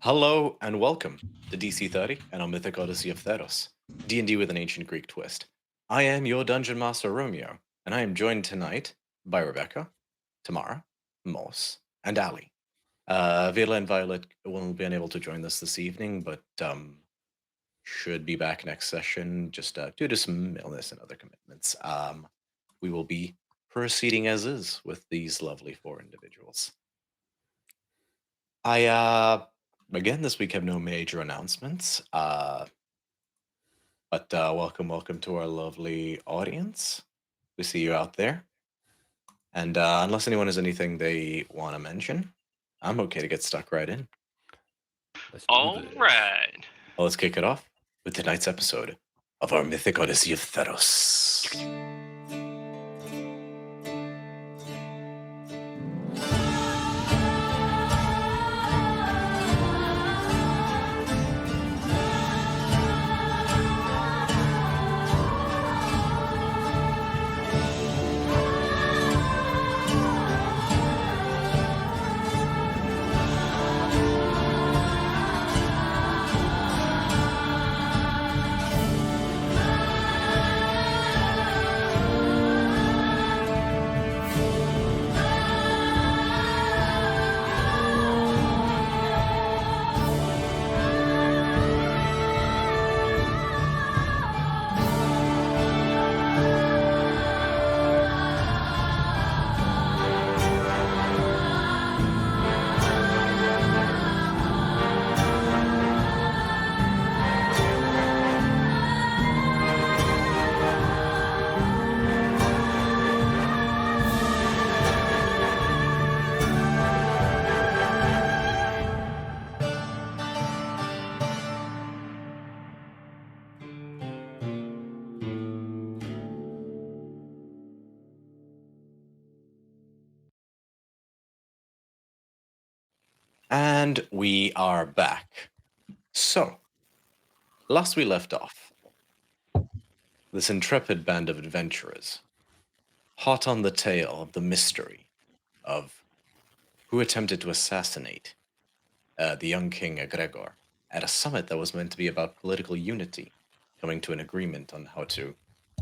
Hello and welcome to DC30 and our Mythic Odyssey of Theros, D&D with an ancient Greek twist. I am your Dungeon Master Romeo, and I am joined tonight by Rebecca, Tamara, Moss, and Ali. Vila and Violet will be unable to join us this evening, but should be back next session just due to some illness and other commitments. We will be proceeding as is with these lovely four individuals. Again, this week have no major announcements. But welcome to our lovely audience. We see you out there. And unless anyone has anything they want to mention, I'm okay to get stuck right in. All right. Well, let's kick it off with tonight's episode of our Mythic Odyssey of Theros. And we are back. So, last we left off, this intrepid band of adventurers, hot on the tail of the mystery of who attempted to assassinate the young king Gregor at a summit that was meant to be about political unity, coming to an agreement on how to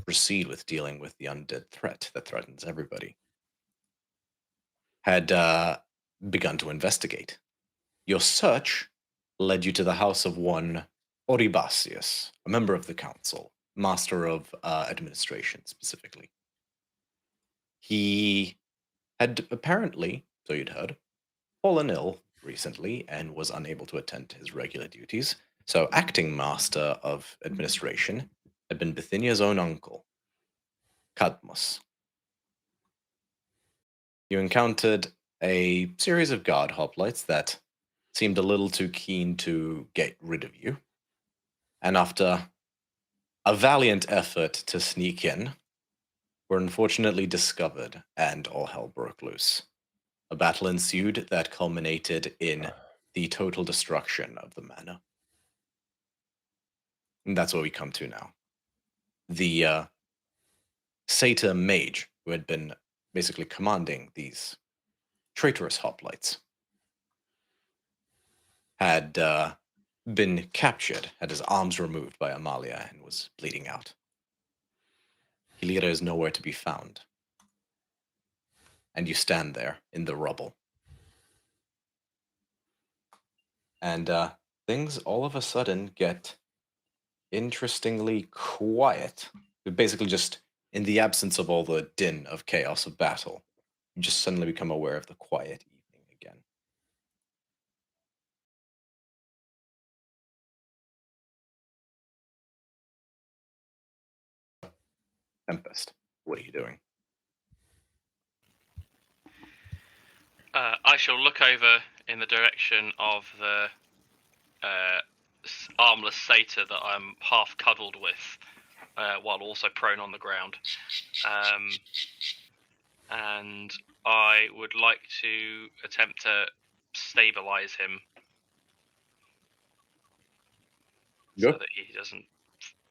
proceed with dealing with the undead threat that threatens everybody, had begun to investigate. Your search led you to the house of one Oribasius, a member of the council, master of administration specifically. He had apparently, so you'd heard, fallen ill recently and was unable to attend to his regular duties. So, acting master of administration had been Bithynia's own uncle, Cadmus. You encountered a series of guard hoplites that seemed a little too keen to get rid of you. And after a valiant effort to sneak in, were unfortunately discovered and all hell broke loose. A battle ensued that culminated in the total destruction of the manor. And that's where we come to now. The satyr mage, who had been basically commanding these traitorous hoplites, had been captured, had his arms removed by Amalia, and was bleeding out. Hilira is nowhere to be found. And you stand there in the rubble. And things all of a sudden get interestingly quiet. Basically, just in the absence of all the din of chaos of battle, you just suddenly become aware of the quiet evening again. Tempest, what are you doing? I shall look over in the direction of the armless satyr that I'm half cuddled with, while also prone on the ground. And I would like to attempt to stabilize him so that he doesn't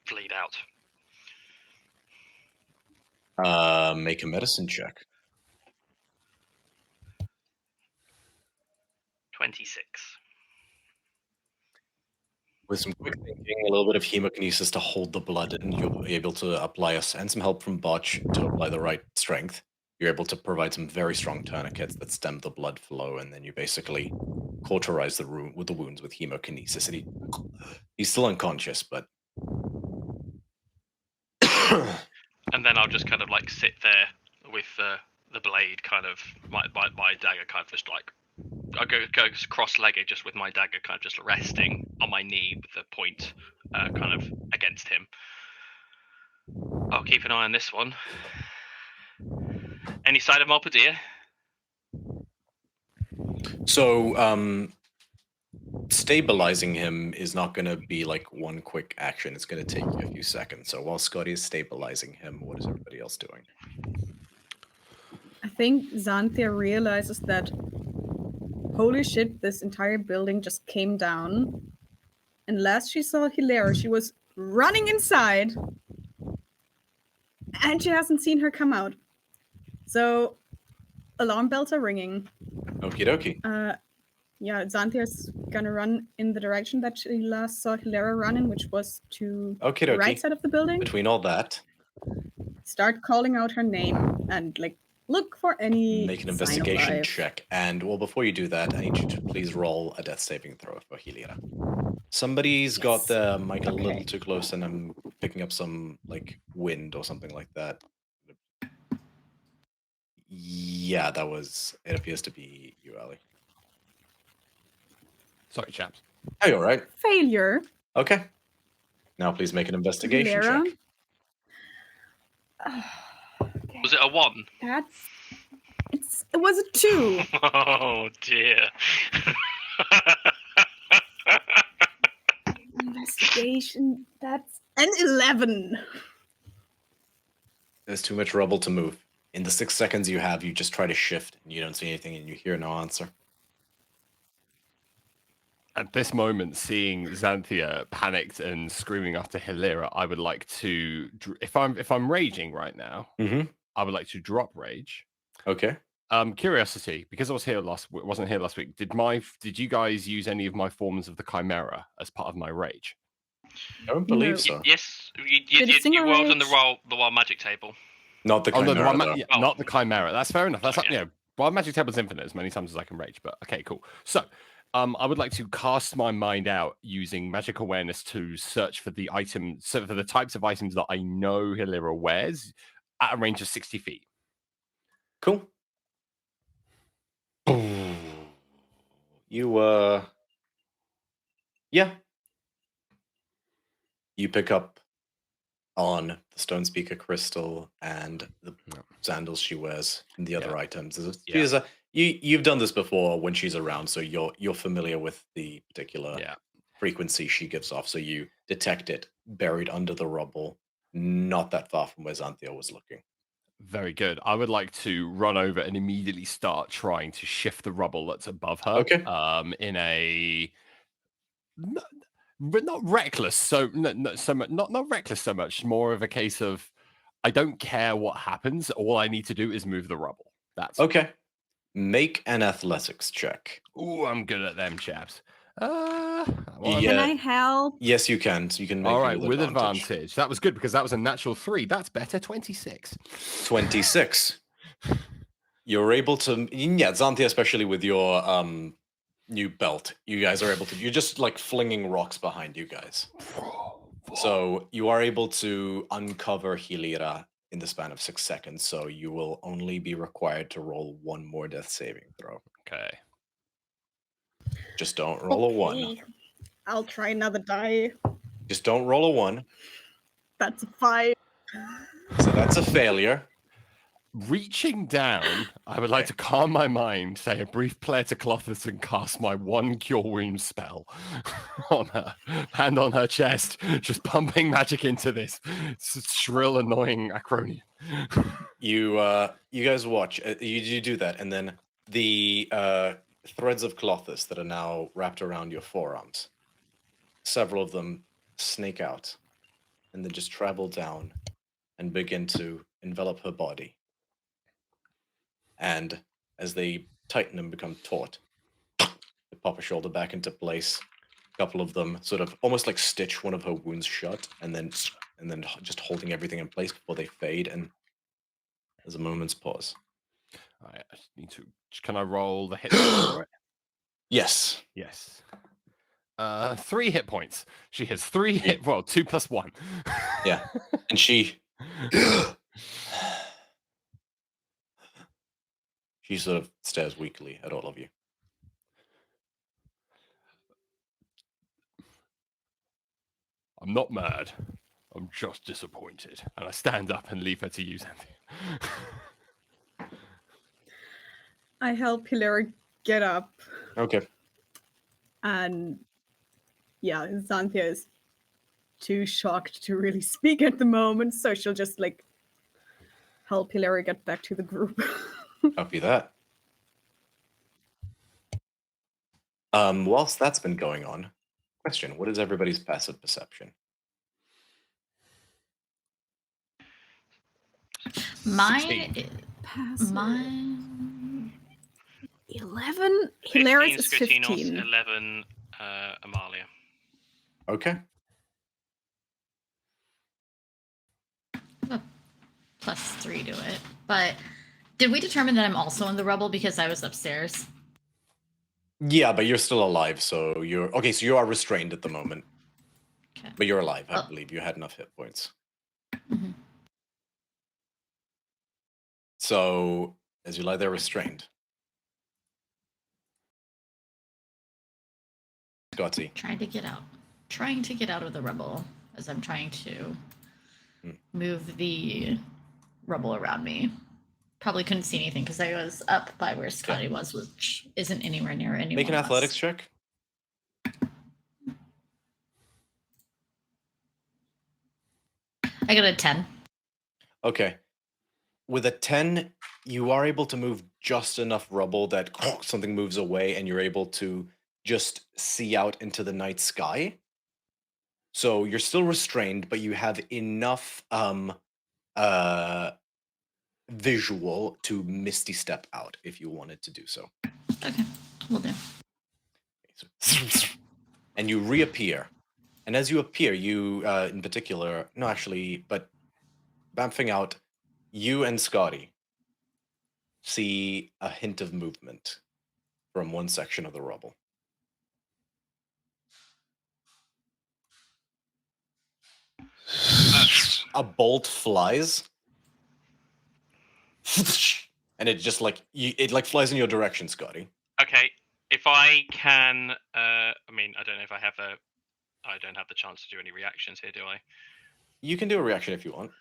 bleed out. Make a medicine check. 26. With some quick thinking, a little bit of hemokinesis to hold the blood, and you'll be able to apply and some help from Botch to apply the right strength. You're able to provide some very strong tourniquets that stem the blood flow, and then you basically cauterize the wounds with hemokinesis. And he's still unconscious, but And then I'll just kind of like sit there with the blade, kind of my dagger, kind of just like I go cross-legged, just with my dagger, kind of just resting on my knee with the point kind of against him. I'll keep an eye on this one. Any side of Malpadia? So, stabilizing him is not going to be like one quick action. It's going to take you a few seconds. So while Scotty is stabilizing him, what is everybody else doing? I think Xanthia realizes that, holy shit, this entire building just came down. And last she saw Hilera, she was running inside. And she hasn't seen her come out. So, alarm bells are ringing. Okie dokie. Yeah, Xanthia's gonna run in the direction that she last saw Hilera running, which was to the right side of the building. Between all that, start calling out her name and like look for any make an investigation check. And well, before you do that, I need you to please roll a death saving throw for Hilera. Somebody's got the mic a little too close, and I'm picking up some like wind or something like that. Yeah, it appears to be you, Ali. Sorry, chaps. Oh, you're all right. Failure. Okay. Now please make an investigation Hilera. check. Okay. Was it a 1? It was a 2. Oh dear. Investigation. That's an 11. There's too much rubble to move. In the 6 seconds you have, you just try to shift, and you don't see anything, and you hear no answer. At this moment, seeing Xanthia panicked and screaming after Hilera, I would like to, if I'm raging right now, I would like to drop rage. Okay. Curiosity, because I wasn't here last week. Did you guys use any of my forms of the Chimera as part of my rage? I don't believe so. Yes, you rolled on the wild magic table. Not the Chimera. Not the Chimera. That's fair enough. That's wild magic table's infinite as many times as I can rage. But okay, cool. So, I would like to cast my mind out using magic awareness to search for the items, for the types of items that I know Hilera wears at a range of 60 feet. Cool. You pick up on the stone speaker crystal and the sandals she wears and the other items. You've done this before when she's around, so you're familiar with the particular frequency she gives off. So you detect it buried under the rubble, not that far from where Xanthia was looking. Very good. I would like to run over and immediately start trying to shift the rubble that's above her. Okay. In a not reckless, not reckless so much. More of a case of I don't care what happens. All I need to do is move the rubble. That's okay. Make an athletics check. Ooh, I'm good at them, chaps. Can I help? Yes, you can. So you can make all right with advantage. That was good because that was a natural 3. That's better. 26. 26. You're able to, Xanthia, especially with your new belt, you guys are able to. You're just like flinging rocks behind you guys. So you are able to uncover Hilera in the span of 6 seconds. So you will only be required to roll 1 more death saving throw. Okay. Just don't roll a 1. I'll try another die. Just don't roll a 1. That's a 5. So that's a failure. Reaching down, I would like to calm my mind, say a brief prayer to Clothis, and cast my 1 cure wound spell on her, hand on her chest, just pumping magic into this shrill, annoying acronym. You guys watch. You do that, and then the threads of Clothis that are now wrapped around your forearms, several of them snake out, and then just travel down and begin to envelop her body. And as they tighten and become taut, they pop her shoulder back into place, couple of them sort of almost like stitch one of her wounds shut, and then just holding everything in place before they fade. And there's a moment's pause. I just need to. Can I roll the hit for it? Yes. Yes. 3 hit points. She has 3 hit. Well, 2 plus 1. Yeah, and she sort of stares weakly at all of you. I'm not mad. I'm just disappointed. And I stand up and leave her to use anything. I help Hilary get up, Okay. and yeah, Xanthia is too shocked to really speak at the moment, so she'll just like help Hilary get back to the group. Copy that. Whilst that's been going on, question: what is everybody's passive perception? Mine, 16. Passive. mine. 11. Hilary's is 15, Skretinos, 15. 11, Amalia. Okay. +3 to it. But did we determine that I'm also in the rubble because I was upstairs? Yeah, but you're still alive, so you're okay. So you are restrained at the moment, Okay. but you're alive. I Oh. believe you had enough hit points. Mhm. So as you lie there restrained, Scotty, Trying to get out. Trying to get out of the rubble as I'm trying to move the rubble around me. Probably couldn't see anything because I was up by where Scotty was, which isn't anywhere near anyone make an else. athletics check. I got a 10. Okay. With a 10, you are able to move just enough rubble that something moves away and you're able to just see out into the night sky. So you're still restrained, but you have enough visual to misty step out if you wanted to do so. Okay, will do. And you reappear. And as you appear, you in particular, no, actually, but bamfing out, you and Scotty see a hint of movement from one section of the rubble. A bolt flies, and it just like it like flies in your direction, Scotty. Okay, if I can, I mean, I don't know if I don't have the chance to do any reactions here, do I? You can do a reaction if you want.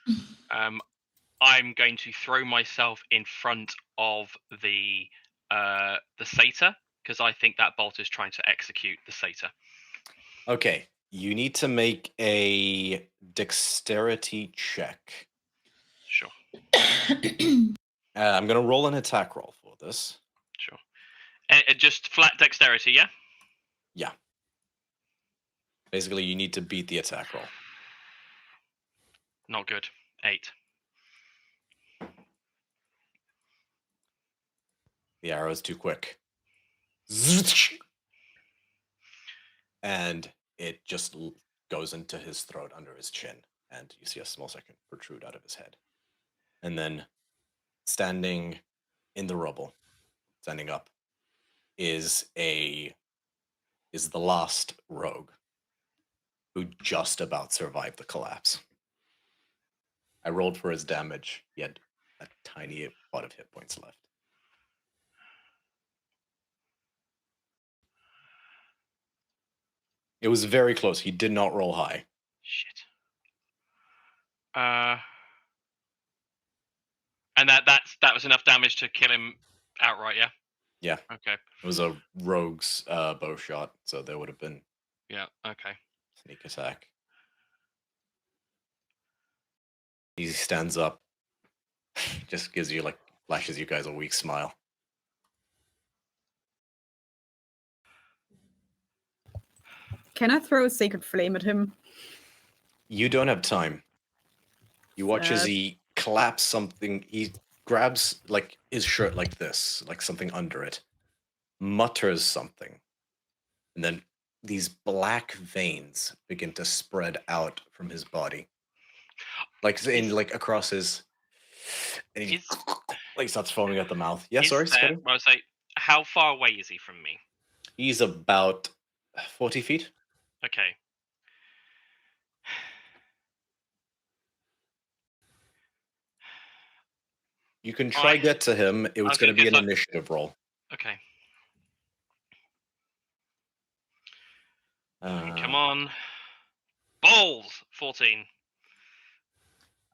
I'm going to throw myself in front of the satyr because I think that bolt is trying to execute the satyr. Okay, you need to make a dexterity check. Sure. I'm gonna roll an attack roll for this. Sure. Just flat dexterity, yeah? Yeah. Basically, you need to beat the attack roll. Not good. 8. The arrow is too quick. And it just goes into his throat under his chin. And you see a small second protrude out of his head. And then standing in the rubble, standing up, is the last rogue who just about survived the collapse. I rolled for his damage. He had a tiny pot of hit points left. It was very close. He did not roll high. Shit. And that was enough damage to kill him outright, yeah? Yeah. Okay. It was a rogue's bow shot, so there would have been Yeah, okay. sneak attack. He stands up, just gives you flashes you guys a weak smile. Can I throw a sacred flame at him? You don't have time. You watch as Sad. he claps something. He grabs his shirt like this, like something under it, mutters something, and then these black veins begin to spread out from his body, like across his, and he like starts foaming at the mouth. Yeah, sorry, Scotty. I was like, how far away is he from me? He's about 40 feet. Okay. You can try get to him. It was going to be an gonna initiative roll. Okay. Come on. Balls! 14.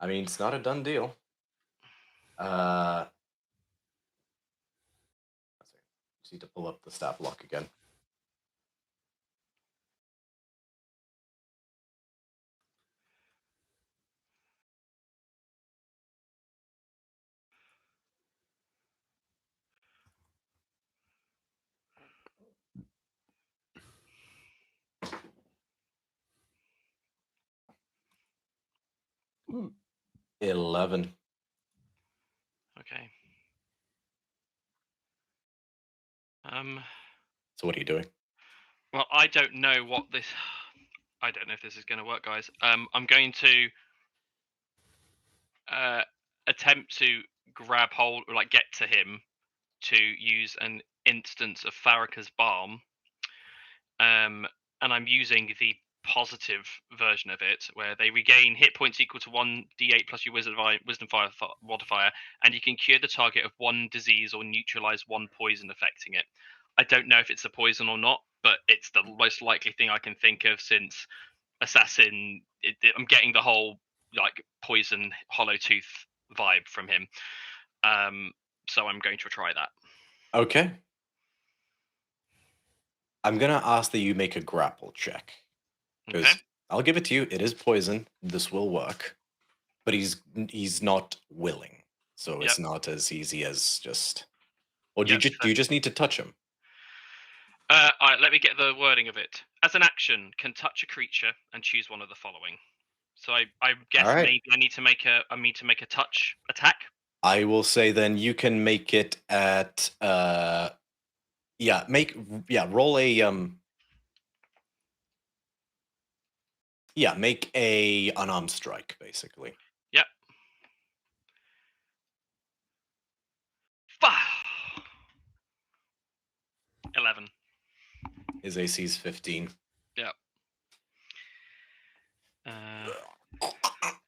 I mean, it's not a done deal. Just need to pull up the stat block again. Hmm. 11. Okay. So what are you doing? Well, I don't know what this. I don't know if this is going to work, guys. I'm going to attempt to grab hold, or like get to him, to use an instance of Farrakhan's Balm. And I'm using the positive version of it, where they regain hit points equal to 1d8 plus your wisdom fire modifier, and you can cure the target of one disease or neutralize one poison affecting it. I don't know if it's a poison or not, but it's the most likely thing I can think of, since Assassin, I'm getting the whole like poison hollow tooth vibe from him. So I'm going to try that. Okay. I'm going to ask that you make a grapple check. Because I'll give it to you. It is poison. This will work. But he's not willing. So it's not as easy as just... Or do you just need to touch him? All right, let me get the wording of it. As an action, can touch a creature and choose one of the following. So I guess maybe I need to make a touch attack. I will say then you can make it at roll a make a unarmed strike, basically. Yep. 11. His AC is 15. Yeah. And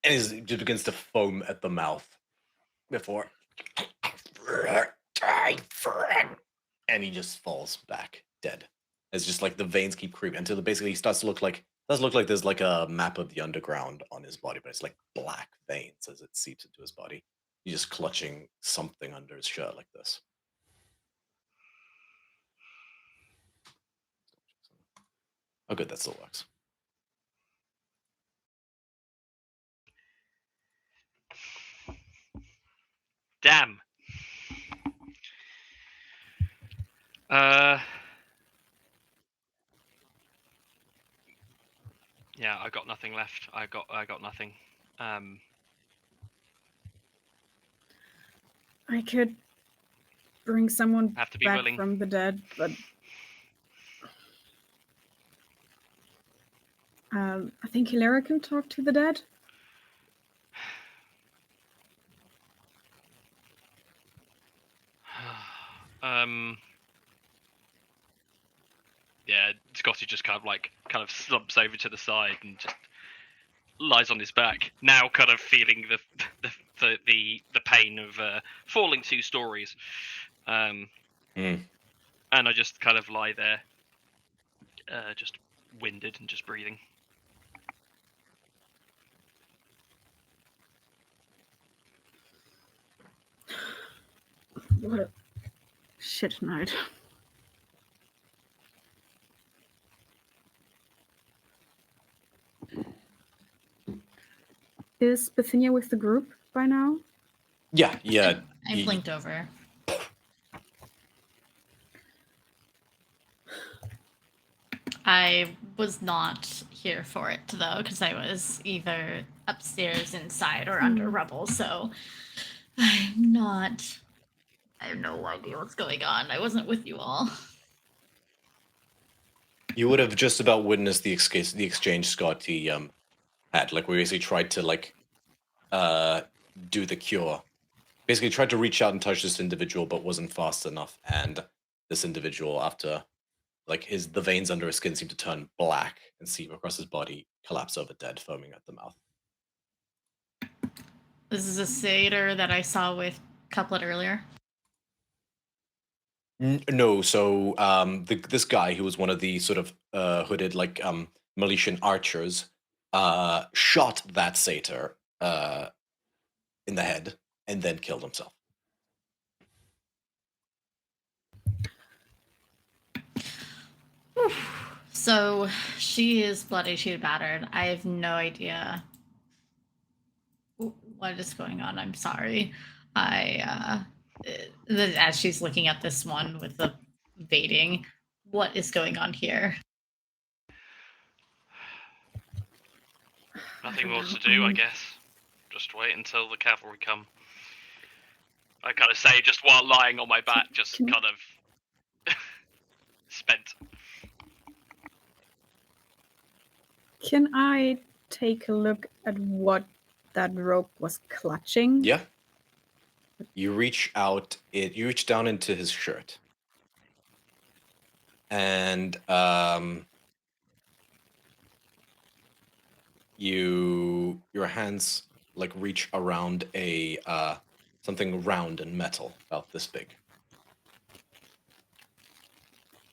he just begins to foam at the mouth before. And he just falls back dead. It's just like the veins keep creeping until basically he starts to look like there's like a map of the underground on his body, but it's like black veins as it seeps into his body. He's just clutching something under his shirt like this. Oh, good, that still works. Damn. Yeah, I got nothing left. I got nothing. I could bring someone have to be back willing from the dead, but I think Hilaria can talk to the dead. Yeah, Scotty just kind of slumps over to the side and just lies on his back, now kind of feeling the pain of falling 2 stories. And I just kind of lie there, just winded and just breathing. What a shit night. Is Bithynia with the group by now? Yeah. I blinked over. I was not here for it, though, because I was either upstairs, inside, or under rubble, so I have no idea what's going on. I wasn't with you all. You would have just about witnessed the exchange Scotty had, like, where he basically tried to, like, do the cure. Basically tried to reach out and touch this individual, but wasn't fast enough, and this individual, after, like, the veins under his skin seemed to turn black and seep across his body, collapse over dead, foaming at the mouth. This is a satyr that I saw with Couplet earlier. No, so this guy who was one of the sort of hooded, like, Miletian archers shot that satyr in the head and then killed himself. So she is bloody, she's battered. I have no idea what is going on. I'm sorry. As she's looking at this one with the baiting, what is going on here? Nothing more to do, I guess. Just wait until the cavalry come. I kind of say, just while lying on my back, just kind of spent. Can I take a look at what that rope was clutching? Yeah. You reach out. You reach down into his shirt, and your hands, like, reach around a something round and metal about this big.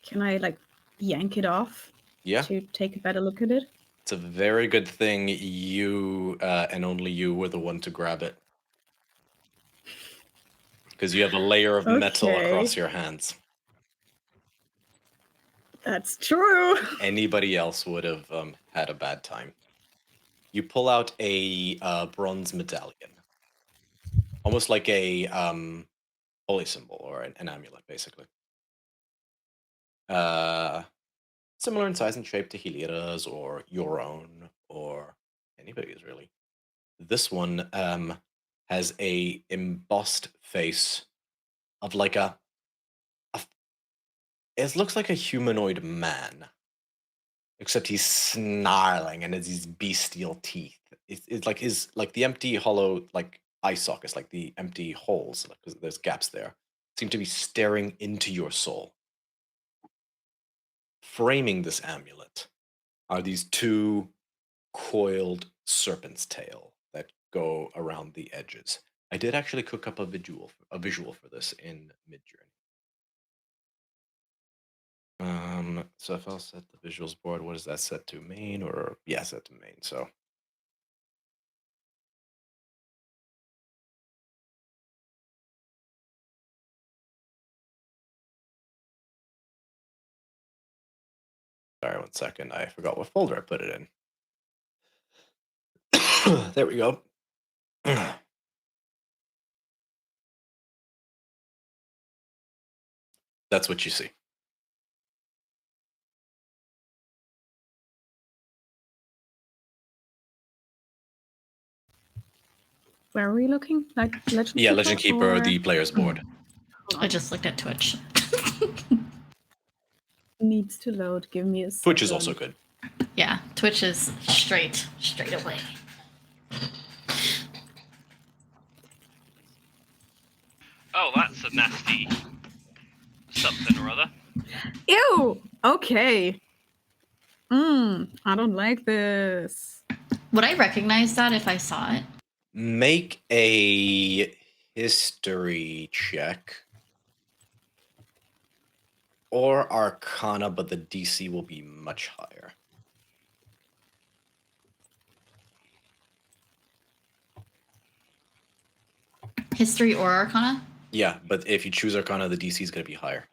Can I, like, yank it off? Yeah. To take a better look at it? It's a very good thing you and only you were the one to grab it. Because you have a layer of metal across your hands. That's true. Anybody else would have had a bad time. You pull out a bronze medallion. Almost like a holy symbol or an amulet, basically. Similar in size and shape to Heliada's or your own or anybody's, really. This one has a embossed face of, like, it looks like a humanoid man, except he's snarling and has these bestial teeth. It's like the empty hollow, like, eye sockets, like the empty holes, because there's gaps there, seem to be staring into your soul. Framing this amulet are these two coiled serpent's tail that go around the edges. I did actually cook up a visual for this in Midjourney. So if I'll set the visuals board, what is that set to? Main or set to main. So sorry, 1 second. I forgot what folder I put it in. There we go. That's what you see. Where are we looking? Like Legend Keeper? Yeah, Legend Keeper, the player's board. I just looked at Twitch. Needs to load. Give me a second. Twitch is also good. Yeah, Twitch is straight away. Oh, that's a nasty something or other. Ew! Okay. I don't like this. Would I recognize that if I saw it? Make a history check. Or Arcana, but the DC will be much higher. History or Arcana? Yeah, but if you choose Arcana, the DC is going to be higher.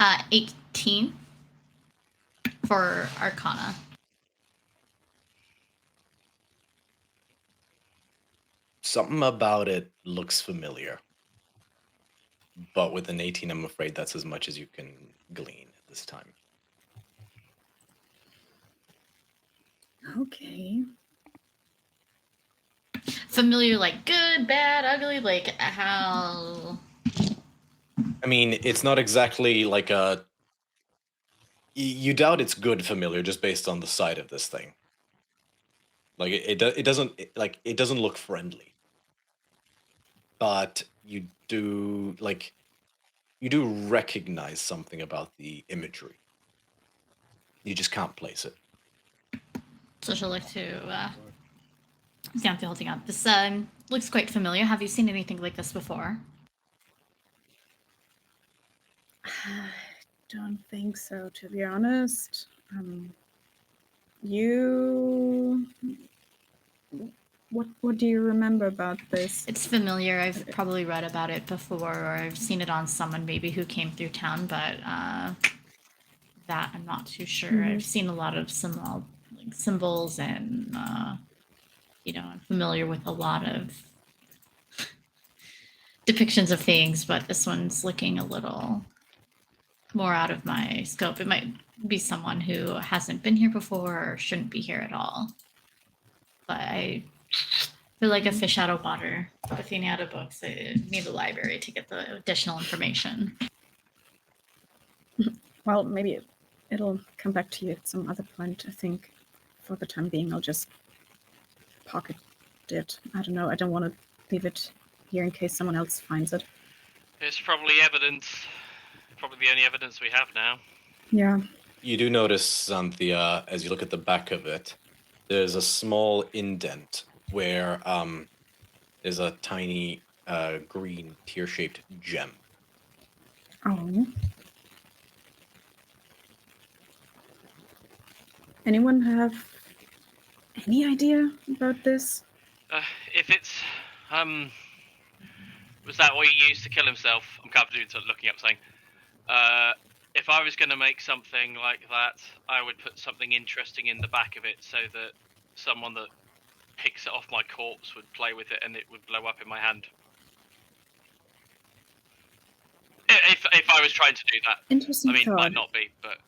Uh, 18 for Arcana. Something about it looks familiar. But with an 18, I'm afraid that's as much as you can glean this time. Okay. Familiar, like good, bad, ugly, like how? I mean, it's not exactly like a. You doubt it's good familiar just based on the side of this thing. Like it doesn't look friendly. But you do recognize something about the imagery. You just can't place it. So she'll look to Xanthi holding up. This looks quite familiar. Have you seen anything like this before? I don't think so, to be honest. What do you remember about this? It's familiar. I've probably read about it before, or I've seen it on someone maybe who came through town, but that I'm not too sure. I've seen a lot of symbols, and I'm familiar with a lot of depictions of things, but this one's looking a little more out of my scope. It might be someone who hasn't been here before or shouldn't be here at all. But I feel like a fish out of water, looking out of books. I need the library to get the additional information. Well, maybe it'll come back to you at some other point. I think for the time being, I'll just pocket it. I don't know. I don't want to leave it here in case someone else finds it. It's probably evidence. Probably the only evidence we have now. Yeah. You do notice, Xanthia, as you look at the back of it, there's a small indent where there's a tiny green tear-shaped gem. Oh. Anyone have any idea about this? If it's was that what he used to kill himself? I'm kind of looking up saying, if I was going to make something like that, I would put something interesting in the back of it so that someone that picks it off my corpse would play with it and it would blow up in my hand. If I was trying to do that. Interesting I mean, thought. might not be, but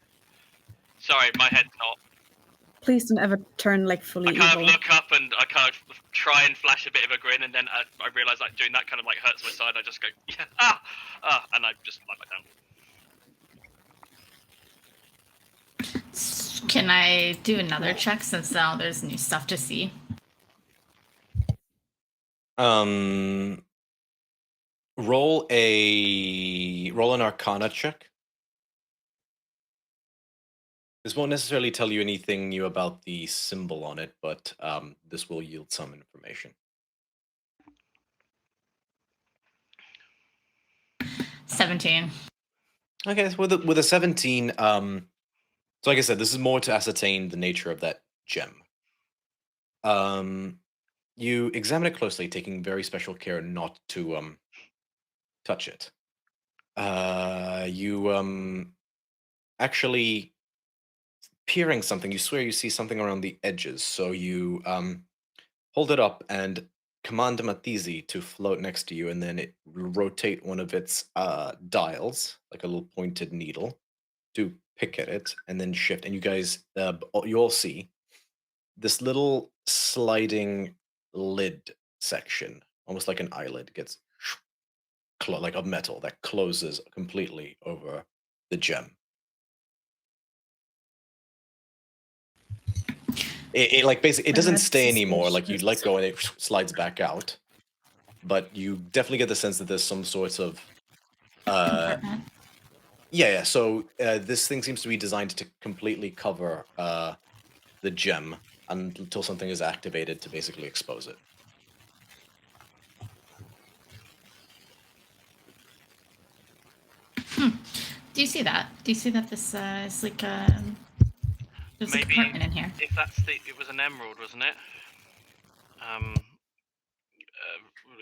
sorry, my head's not. Please don't ever turn like fully I kind evil. of look up and I kind of try and flash a bit of a grin, and then I realise like doing that kind of like hurts my side. I just go yeah, and I just lie back down. Can I do another check since now there's new stuff to see? Roll an Arcana check. This won't necessarily tell you anything new about the symbol on it, but this will yield some information. 17. Okay, so with a 17, so like I said, this is more to ascertain the nature of that gem. You examine it closely, taking very special care not to touch it. You actually peering something. You swear you see something around the edges, so you hold it up and command Matizi to float next to you, and then it will rotate one of its dials, like a little pointed needle, to pick at it, and then shift. And you guys, you all see this little sliding lid section, almost like an eyelid, gets like of metal that closes completely over the gem. It like basically it doesn't That's stay anymore. Like you suspicious. let go and it slides back out. But you definitely get the sense that there's some sort of Compartment. yeah. So this thing seems to be designed to completely cover the gem until something is activated to basically expose it. Do you see that? Do you see that this is like there's a Maybe compartment in here? if it was an emerald, wasn't it?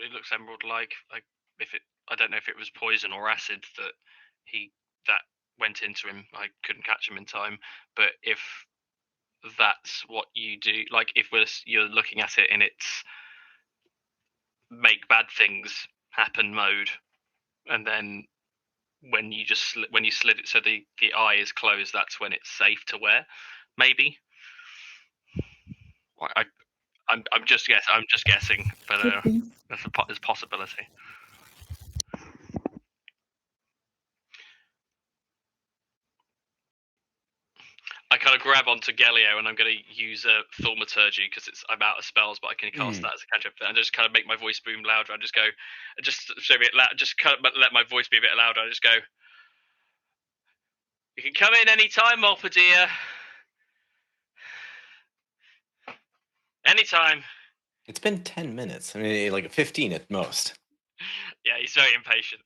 It looks emerald-like. Like if it, I don't know if it was poison or acid that went into him. I couldn't catch him in time. But if that's what you do, like if you're looking at it in its make bad things happen mode, and then when you slid it so the eye is closed, that's when it's safe to wear. Maybe. I'm just guessing, but Could be. there's a possibility. I kind of grab onto Gelio and I'm going to use Thaumaturgy because I'm out of spells, but I can cast that as a cantrip. And just kind of make my voice boom louder. I just go, just so a bit loud, just kind of let my voice be a bit louder. I just go, you can come in any time, Molpadir. Anytime. It's been 10 minutes. I mean, like 15 at most. Yeah, he's very impatient.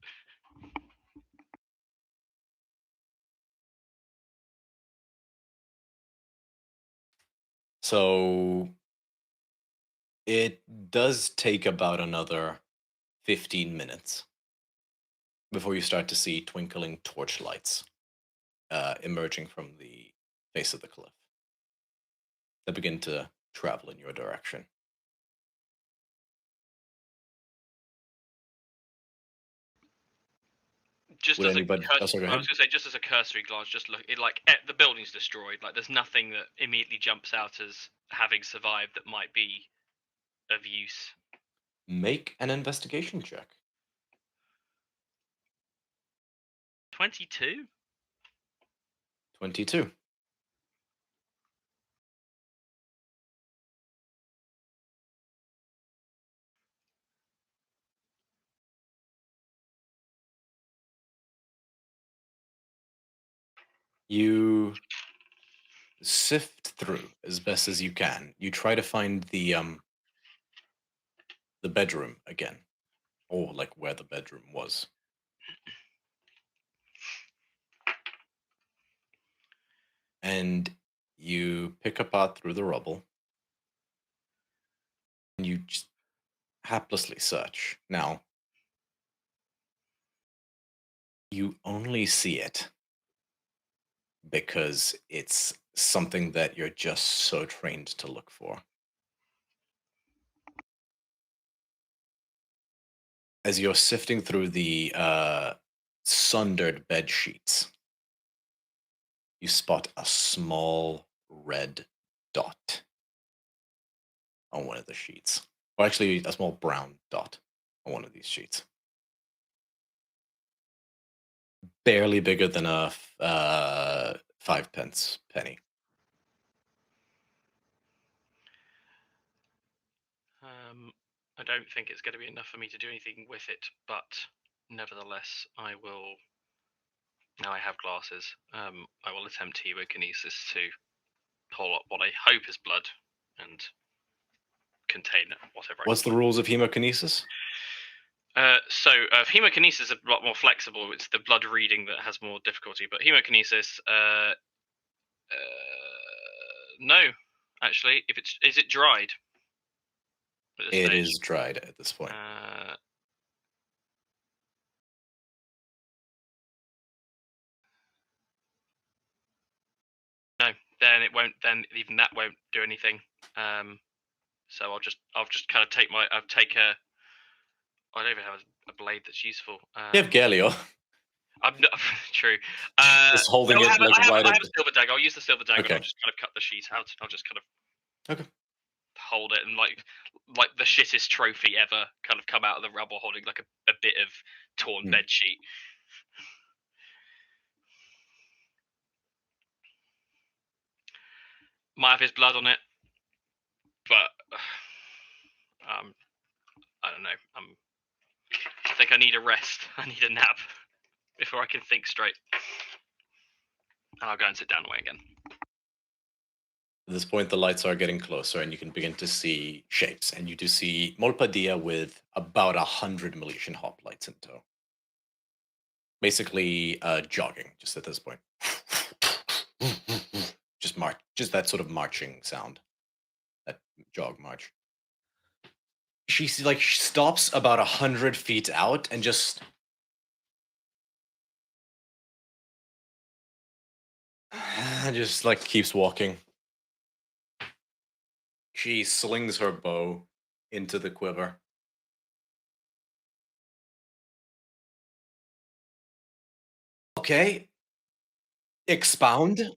So it does take about another 15 minutes before you start to see twinkling torchlights emerging from the face of the cliff that begin to travel in your direction. Just Would as anybody- a oh, sorry, go I was ahead. going to say, just as a cursory glance, just look, the building's destroyed. Like, there's nothing that immediately jumps out as having survived that might be of use. Make an investigation check. 22. 22. You sift through as best as you can. You try to find the bedroom again, or like where the bedroom was. And you pick apart through the rubble. And you just haplessly search. Now, you only see it because it's something that you're just so trained to look for. As you're sifting through the sundered bed sheets, you spot a small red dot on one of the sheets. Or actually, a small brown dot on one of these sheets. Barely bigger than a 5-pence penny. I don't think it's going to be enough for me to do anything with it, but nevertheless, I will. Now I have glasses. I will attempt hemokinesis to pull up what I hope is blood and contain whatever. What's the rules of hemokinesis? Hemokinesis is a lot more flexible. It's the blood reading that has more difficulty. But hemokinesis, no, actually, if is it dried? It is dried at this point. No, then it won't. Then even that won't do anything. So I'll just kind of take a. I don't even have a blade that's useful. You have Galio. I'm not true. Just holding no, it like I right have at a silver dagger. I'll use the silver dagger. Okay. And I'll just kind of cut the sheet out. I'll just kind of Okay. hold it and like the shittest trophy ever kind of come out of the rubble holding like a bit of torn bed sheet. Might have his blood on it, but I don't know. I think I need a rest. I need a nap before I can think straight. And I'll go and sit down away again. At this point, the lights are getting closer, and you can begin to see shapes. And you do see Molpadia with about 100 Militian hoplites in tow. Basically, jogging, just at this point. Just that sort of marching sound. That jog march. She stops about 100 feet out and just keeps walking. She slings her bow into the quiver. Okay. Expound.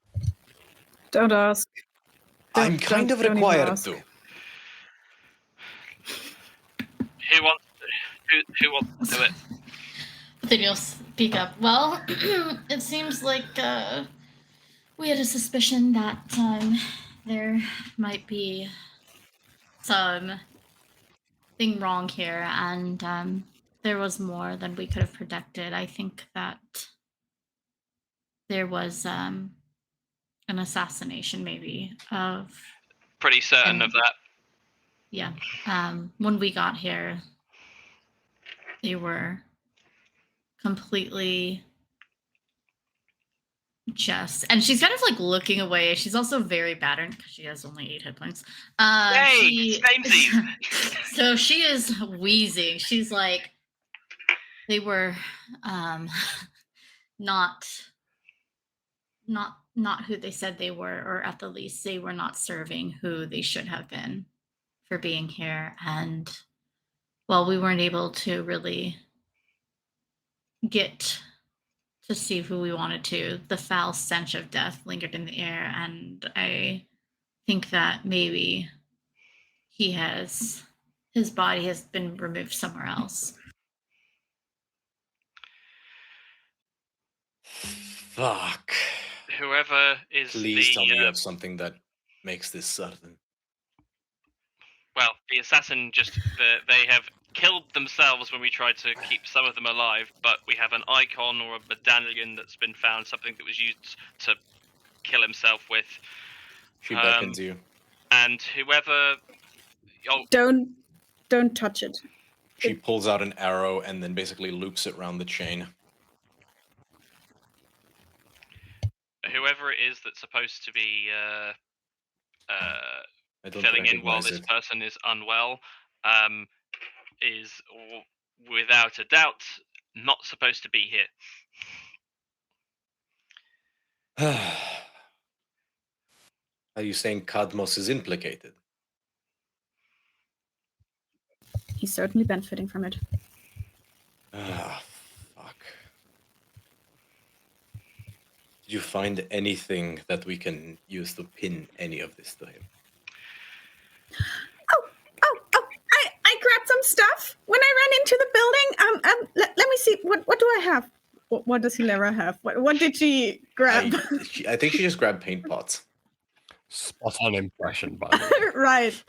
Don't ask. I'm kind of don't even required ask. to. Who wants to do it? Then you'll speak up. Well, it seems like We had a suspicion that there might be some thing wrong here, and there was more than we could have predicted. I think that there was an assassination, maybe, of. Pretty certain of that. Yeah. When we got here, they were completely and she's kind of like looking away. She's also very battered because she has only 8 hit points. Yay! So she is wheezing. She's like, they were not who they said they were, or at the least they were not serving who they should have been for being here. And well, we weren't able to really get to see who we wanted to. The foul stench of death lingered in the air, and I think that maybe his body has been removed somewhere else. Fuck. Whoever is Please tell me you have something that makes this certain. Well, the assassin they have killed themselves when we tried to keep some of them alive, but we have an icon or a medallion that's been found, something that was used to kill himself with. She beckons you. And whoever... Oh, Don't touch it. She pulls out an arrow and then basically loops it around the chain. Whoever it is that's supposed to be filling in while this person is unwell is without a doubt not supposed to be here. Are you saying Cadmos is implicated? He's certainly benefiting from it. Ah, fuck. Did you find anything that we can use to pin any of this to him? I grabbed some stuff when I ran into the building. Let me see. What do I have? What does Hilera have? What did she grab? I think she just grabbed paint pots. Spot on impression, by the way. Right.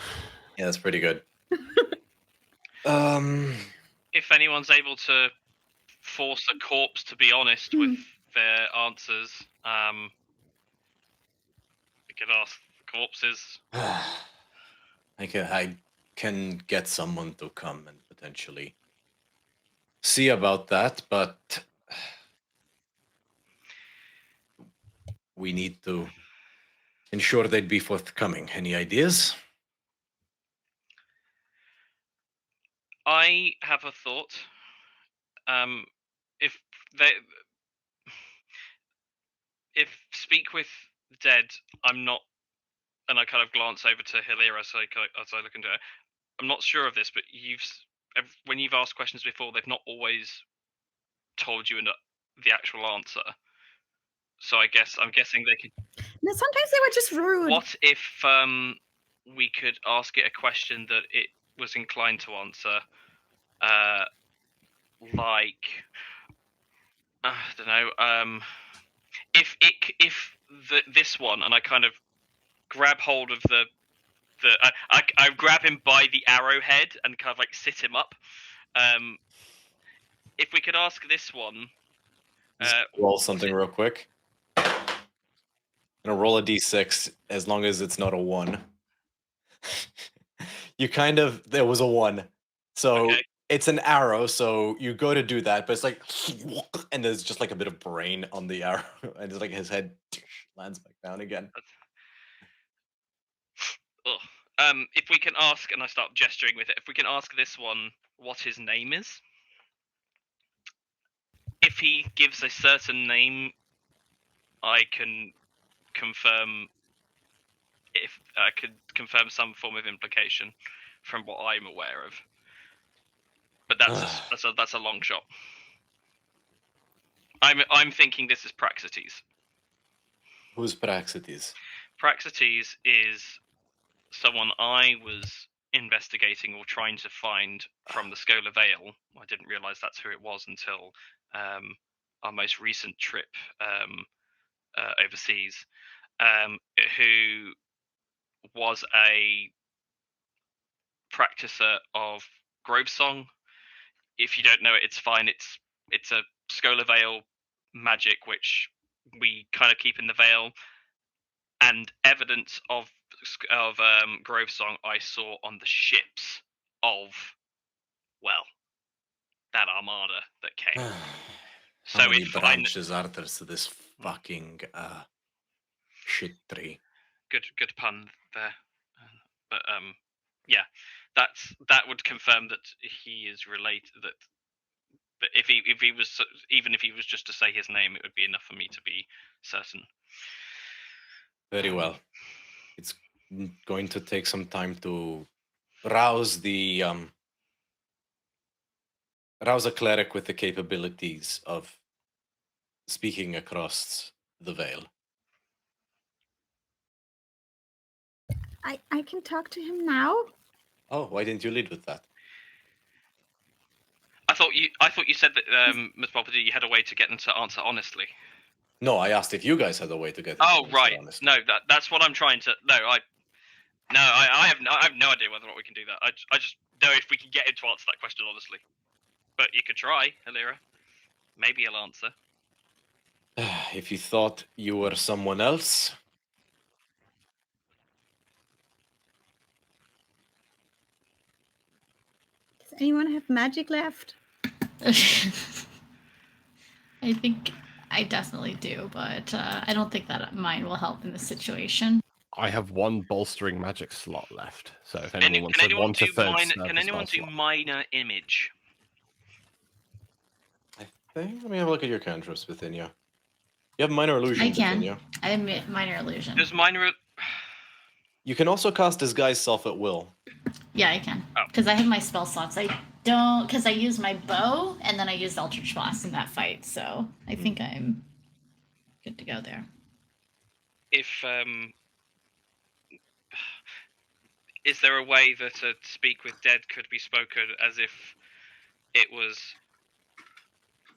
Yeah, that's pretty good. If anyone's able to force a corpse to be honest with their answers, we could ask the corpses. I can get someone to come and potentially see about that, but we need to ensure they'd be forthcoming. Any ideas? I have a thought. If speak with dead, I'm not, and I kind of glance over to Hilera as I look into her. I'm not sure of this, but when you've asked questions before, they've not always told you the actual answer. So I'm guessing they could. No, sometimes they were just rude. What if we could ask it a question that it was inclined to answer? Like, I don't know. If this one, and I kind of grab hold of I grab him by the arrowhead and kind of like sit him up. If we could ask this one, roll something real quick. I'm gonna roll a d6 as long as it's not a 1. There was a 1, so okay. It's an arrow. So you go to do that, but it's like, and there's just like a bit of brain on the arrow, and it's like his head lands back down again. If we can ask, and I start gesturing with it, if we can ask this one what his name is, if he gives a certain name, I can confirm. If I could confirm some form of implication from what I'm aware of, but that's a long shot. I'm thinking this is Praxetes. Who's Praxetes? Praxetes is someone I was investigating or trying to find from the Scholar Vale. I didn't realize that's who it was until our most recent trip overseas, who was a practicer of Grove Song. If you don't know it, it's fine. It's a Scholar Vale magic which we kind of keep in the Vale, and evidence of Grove Song I saw on the ships of, well, that armada that came. So How many it's fine. branches are there to this fucking shit tree? Good pun there, but yeah, that would confirm that he is related. But if he was, even if he was just to say his name, it would be enough for me to be certain. Very well. It's going to take some time to rouse a cleric with the capabilities of speaking across the veil. I can talk to him now. Oh, why didn't you lead with that? I thought you said that, Ms. Poppy, you had a way to get them to answer honestly. No, I asked if you guys had a way to get. Oh, right. No, that's what I'm trying to. No, I have no idea whether or not we can do that. I just know if we can get him to answer that question honestly. But you could try, Alira. Maybe he'll answer. If you thought you were someone else. Does anyone have magic left? I think I definitely do, but I don't think that mine will help in this situation. I have one bolstering magic slot left, so if anyone wants to one to third, can anyone do minor image? I think. Let me have a look at your cantrips within you. You have minor illusion within you. I have minor illusion. Does minor? You can also cast disguise self at will. Yeah, I can. Because I have my spell slots. I don't, because I use my bow and then I used Eldritch Blast in that fight, so I think I'm good to go there. If is there a way that a speak with dead could be spoken as if it was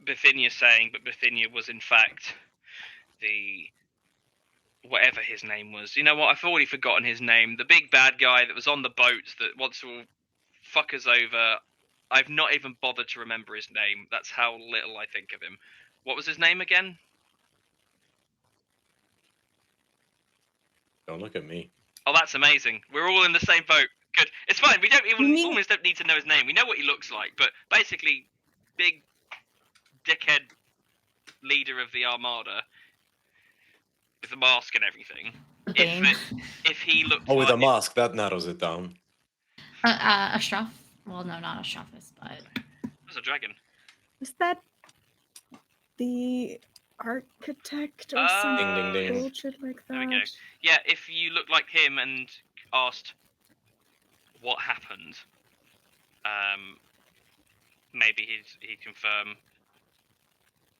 Bithynia saying, but Bithynia was in fact the whatever his name was. You know what? I've already forgotten his name. The big bad guy that was on the boat that wants to fuck us over. I've not even bothered to remember his name. That's how little I think of him. What was his name again? Don't look at me. Oh, that's amazing. We're all in the same boat. Good. It's fine. We almost don't need to know his name. We know what he looks like, but basically, big dickhead leader of the armada with a mask and everything. If he looked with a mask, that narrows it down. Ashraf? Well, no, not Ashrafis, but... There's a dragon. Is that the architect or something Ding, ding, ding. bullshit like that? There we go. Yeah, if you look like him and asked what happened, maybe he'd confirm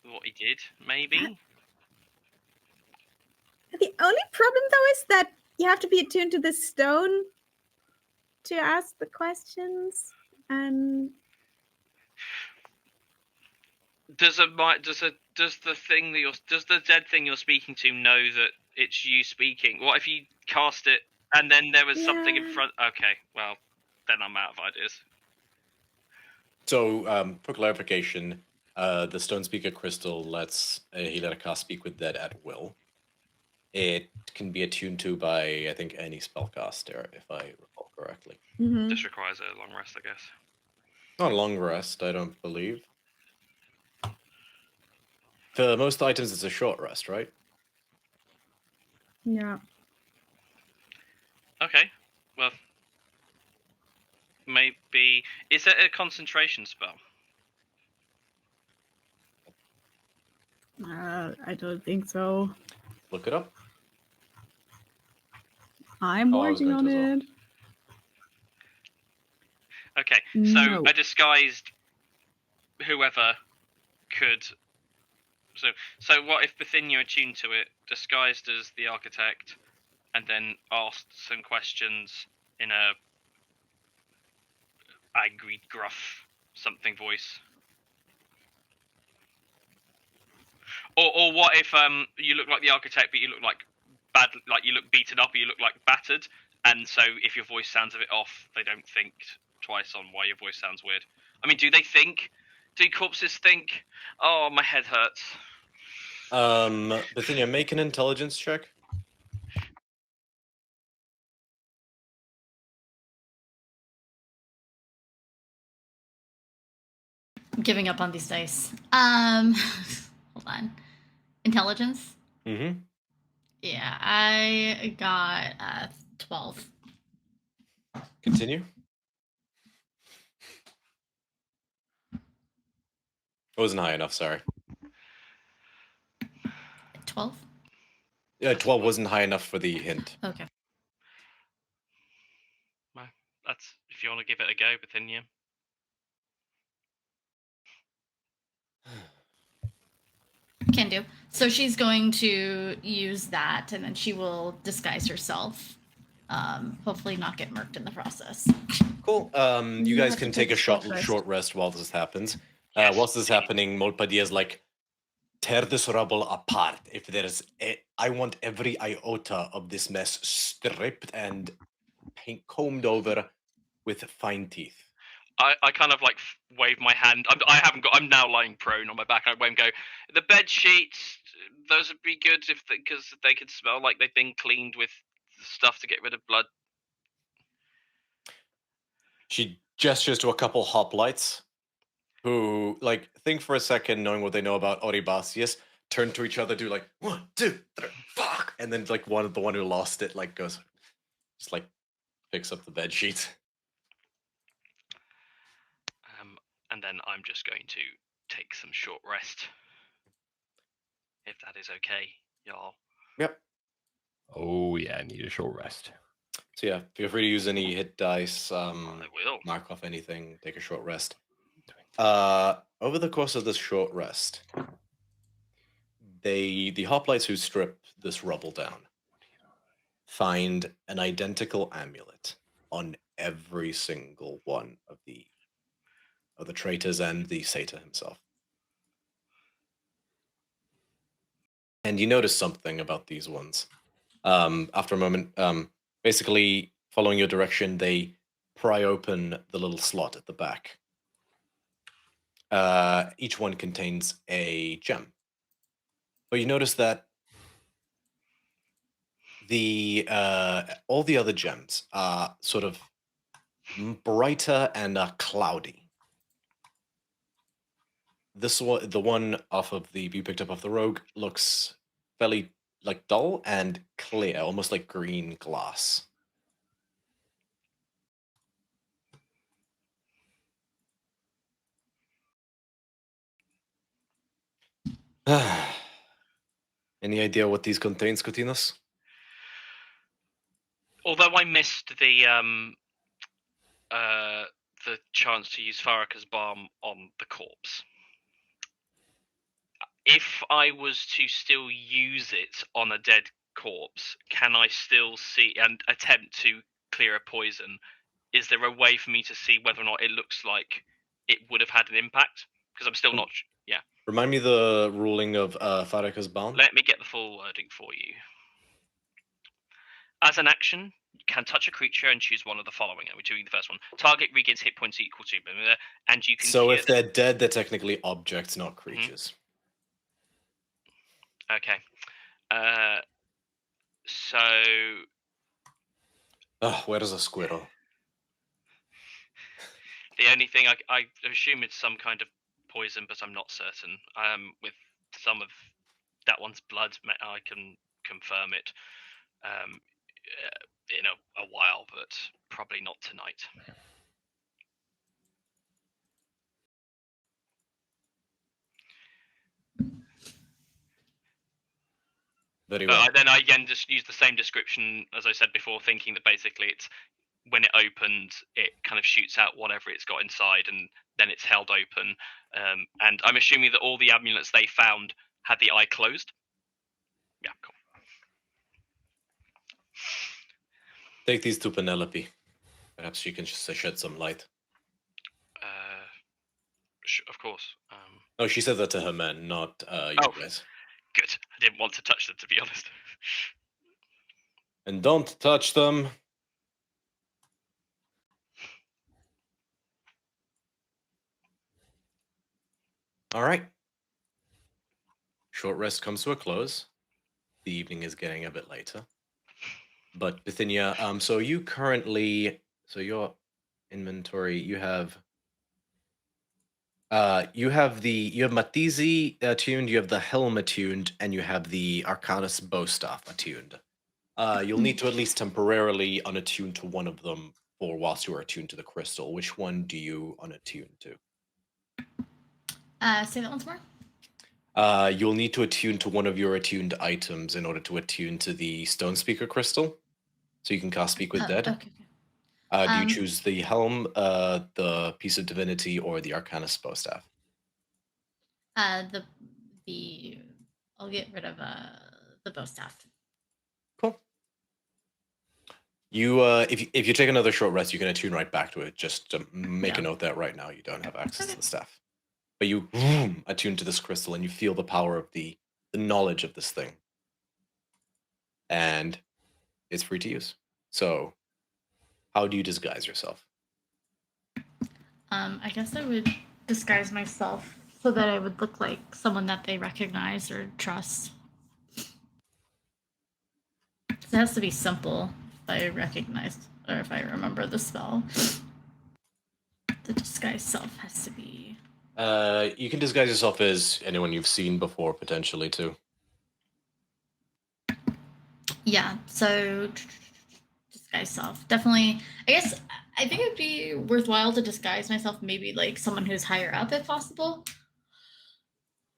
what he did, maybe? The only problem, though, is that you have to be attuned to the stone to ask the questions, and does the dead thing you're speaking to know that it's you speaking? What if you cast it and then there was something in front? Okay, well, then I'm out of ideas. So, for clarification, the Stone Speaker Crystal lets a healer cast Speak with Dead at will. It can be attuned to by, I think, any spellcaster, if I recall correctly. Mm-hmm. Just requires a long rest, I guess. Not a long rest, I don't believe. For most items, it's a short rest, right? Yeah. Okay, well, maybe... Is it a concentration spell? I don't think so. Look it up. I'm Oh, I was working going on to as well. it. Okay, so No. a disguised whoever could... So what if Bithynia attuned to it, disguised as the architect, and then asked some questions in a angry, gruff something voice? Or what if you look like the architect, but you look like bad, like you look beaten up, or you look like battered, and so if your voice sounds a bit off, they don't think twice on why your voice sounds weird. I mean, do they think? Do corpses think? Oh, my head hurts. Bithynia, make an intelligence check. I'm giving up on these dice. Hold on. Intelligence? Mm-hmm. Yeah, I got 12. Continue. It wasn't high enough, sorry. 12? Yeah, 12 wasn't high enough for the hint. Okay. Well, that's if you want to give it a go, Bithynia. Can do. So she's going to use that, and then she will disguise herself. Hopefully not get murked in the process. Cool. You You guys have can to take take a short rest while this happens. Yes, Whilst this is please. happening, Molpadia is like, tear this rubble apart. If there's, I want every iota of this mess stripped and combed over with fine teeth. I kind of like wave my hand. I'm now lying prone on my back. I wave and go. The bed sheets. Those would be good because they could smell like they've been cleaned with stuff to get rid of blood. She gestures to a couple hoplites who, like, think for a second, knowing what they know about Oribasius, turn to each other, do like 1, 2, 3, fuck, and then like the one who lost it, like goes, just like picks up the bed sheets. And then I'm just going to take some short rest, if that is okay, y'all. Yep. Oh yeah, I need a short rest. So yeah, feel free to use any hit dice. I will. Mark off anything. Take a short rest. Over the course of this short rest, the hoplites who strip this rubble down find an identical amulet on every single one of the traitors and the satyr himself. And you notice something about these ones. After a moment, basically following your direction, they pry open the little slot at the back. Each one contains a gem. But you notice that all the other gems are sort of brighter and cloudy. This one, the one off of you picked up off the rogue, looks fairly like dull and clear, almost like green glass. Any idea what these contain, Scotinos? Although I missed the chance to use Faraka's balm on the corpse, if I was to still use it on a dead corpse, can I still see and attempt to clear a poison? Is there a way for me to see whether or not it looks like it would have had an impact? Because I'm still not. Yeah. Remind me the ruling of Faraka's balm. Let me get the full wording for you. As an action, you can touch a creature and choose one of the following. We're doing the first one. Target regains hit points equal to, and you can. So if they're dead, they're technically objects, not creatures. Okay. So. Where's a squirrel? The only thing I assume it's some kind of poison, but I'm not certain. With some of that one's blood, I can confirm it in a while, but probably not tonight. Very well. Then I again just use the same description as I said before, thinking that basically it's when it opens, it kind of shoots out whatever it's got inside, and then it's held open. And I'm assuming that all the amulets they found had the eye closed. Yeah, cool. Take these to Penelope. Perhaps she can shed some light. Of course. No, she said that to her men, not you guys. Good. I didn't want to touch them, to be honest. And don't touch them. All right. Short rest comes to a close. The evening is getting a bit later. But Bithynia, so you currently, so your inventory, you have Matizi attuned, you have the Helm attuned, and you have the Arcanus Bowstaff attuned. You'll need to at least temporarily unattune to one of them for whilst you are attuned to the crystal. Which one do you unattune to? Say that once more. You'll need to attune to one of your attuned items in order to attune to the Stone Speaker crystal, so you can cast Speak with Dead. Okay. Do you choose the Helm, the Piece of Divinity, or the Arcanus Bowstaff? The I'll get rid of the Bowstaff. Cool. You, if you take another short rest, you can attune right back to it. Just to make a note that right now you don't have access to the staff, but you attune to this crystal and you feel the power of the knowledge of this thing, and it's free to use. So, how do you disguise yourself? I guess I would disguise myself so that I would look like someone that they recognize or trust. It has to be simple if I recognize or if I remember the spell. The disguise self has to be... You can disguise yourself as anyone you've seen before, potentially, too. Yeah, so disguise self. Definitely, I think it'd be worthwhile to disguise myself maybe like someone who's higher up if possible.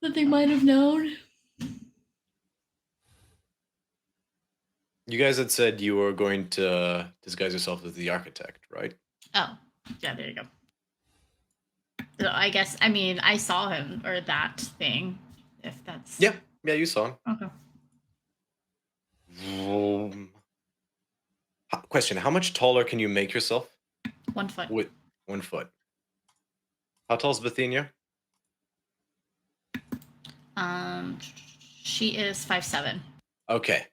That they might have known. You guys had said you were going to disguise yourself as the architect, right? Oh, yeah, there you go. So I guess, I mean, I saw him, or that thing, if that's... Yeah, you saw him. Okay. Question, how much taller can you make yourself? 1 foot. With 1 foot. How tall is Bithynia? She is 5'7". Okay.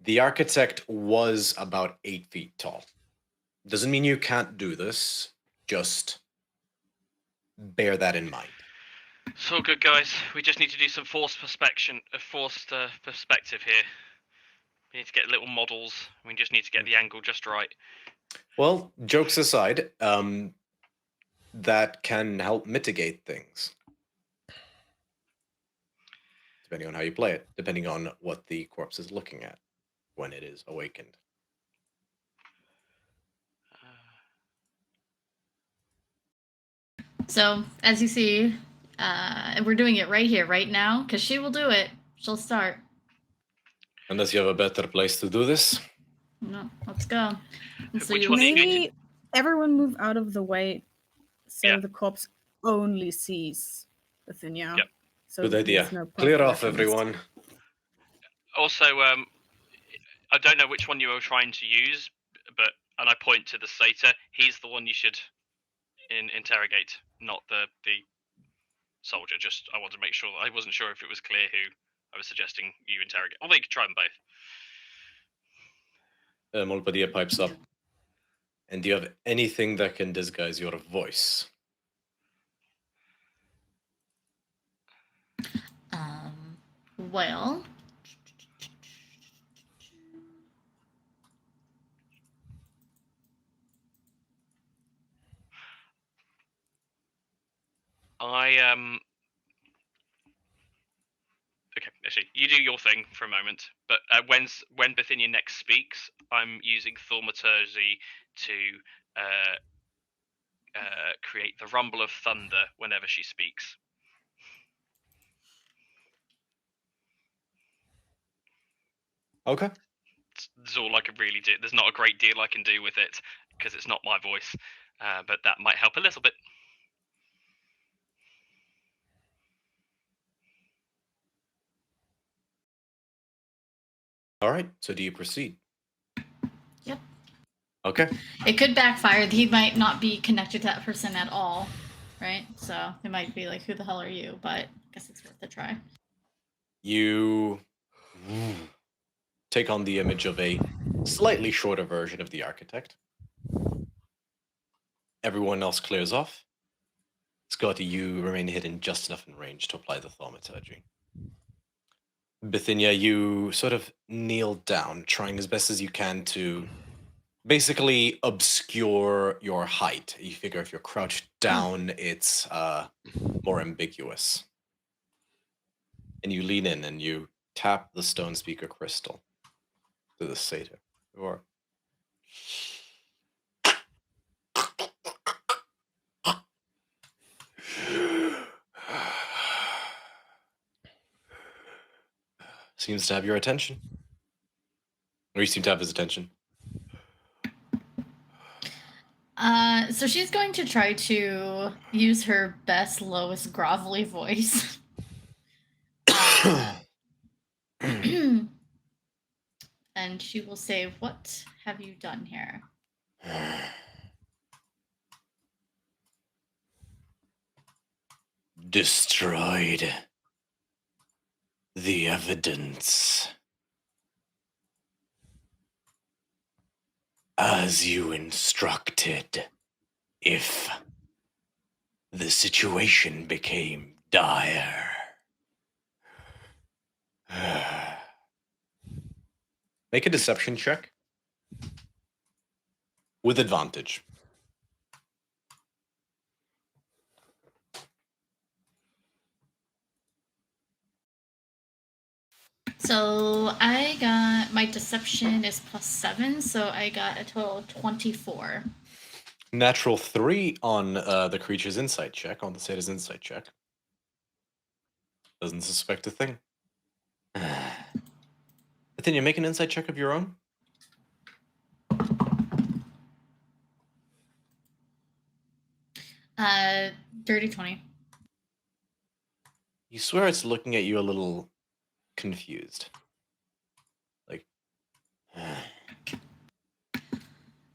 The architect was about 8 feet tall. Doesn't mean you can't do this. Just bear that in mind. It's all good, guys. We just need to do some forced perspective here. We need to get little models. We just need to get the angle just right. Well, jokes aside, that can help mitigate things. Depending on how you play it, depending on what the corpse is looking at when it is awakened. So, as you see, we're doing it right here, right now, because she will do it. She'll start. Unless you have a better place to do this. No, let's go. And so Which one are you going to- Maybe everyone move out of the way so Yeah. the corpse only sees Bithynia. Yep. So Good idea. there's no Clear off, reference. everyone. Also, I don't know which one you were trying to use, and I point to the satyr. He's the one you should interrogate, not the soldier. Just I wanted to make sure. I wasn't sure if it was clear who I was suggesting you interrogate. Although you could try them both. Molpadia pipes up. And do you have anything that can disguise your voice? Well, Okay, actually, you do your thing for a moment. But when Bithynia next speaks, I'm using thaumaturgy to create the rumble of thunder whenever she speaks. Okay. That's all I can really do. There's not a great deal I can do with it because it's not my voice, but that might help a little bit. All right. So do you proceed? Yep. Okay. It could backfire. He might not be connected to that person at all, right? So it might be like, who the hell are you? But I guess it's worth a try. You take on the image of a slightly shorter version of the architect. Everyone else clears off. Scotty, you remain hidden just enough in range to apply the thaumaturgy. Bithynia, you sort of kneel down, trying as best as you can to basically obscure your height. You figure if you're crouched down, it's more ambiguous. And you lean in and you tap the stone speaker crystal to the satyr. Or seems to have your attention. Or you seem to have his attention. So she's going to try to use her best, lowest, grovelly voice. And she will say, "What have you done here?" Destroyed the evidence as you instructed. If the situation became dire, make a deception check with advantage. So I got, my deception is +7, so I got a total of 24. Natural 3 on the creature's insight check, on the satyr's insight check. Doesn't suspect a thing. But then you make an insight check of your own. Dirty 20. You swear it's looking at you a little confused. Like,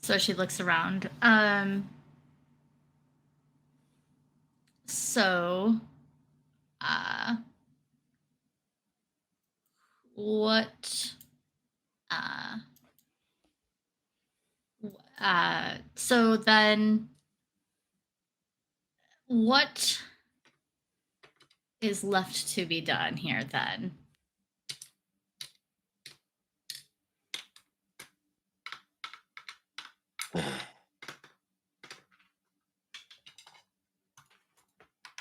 So she looks around. So, what, so then, what is left to be done here then?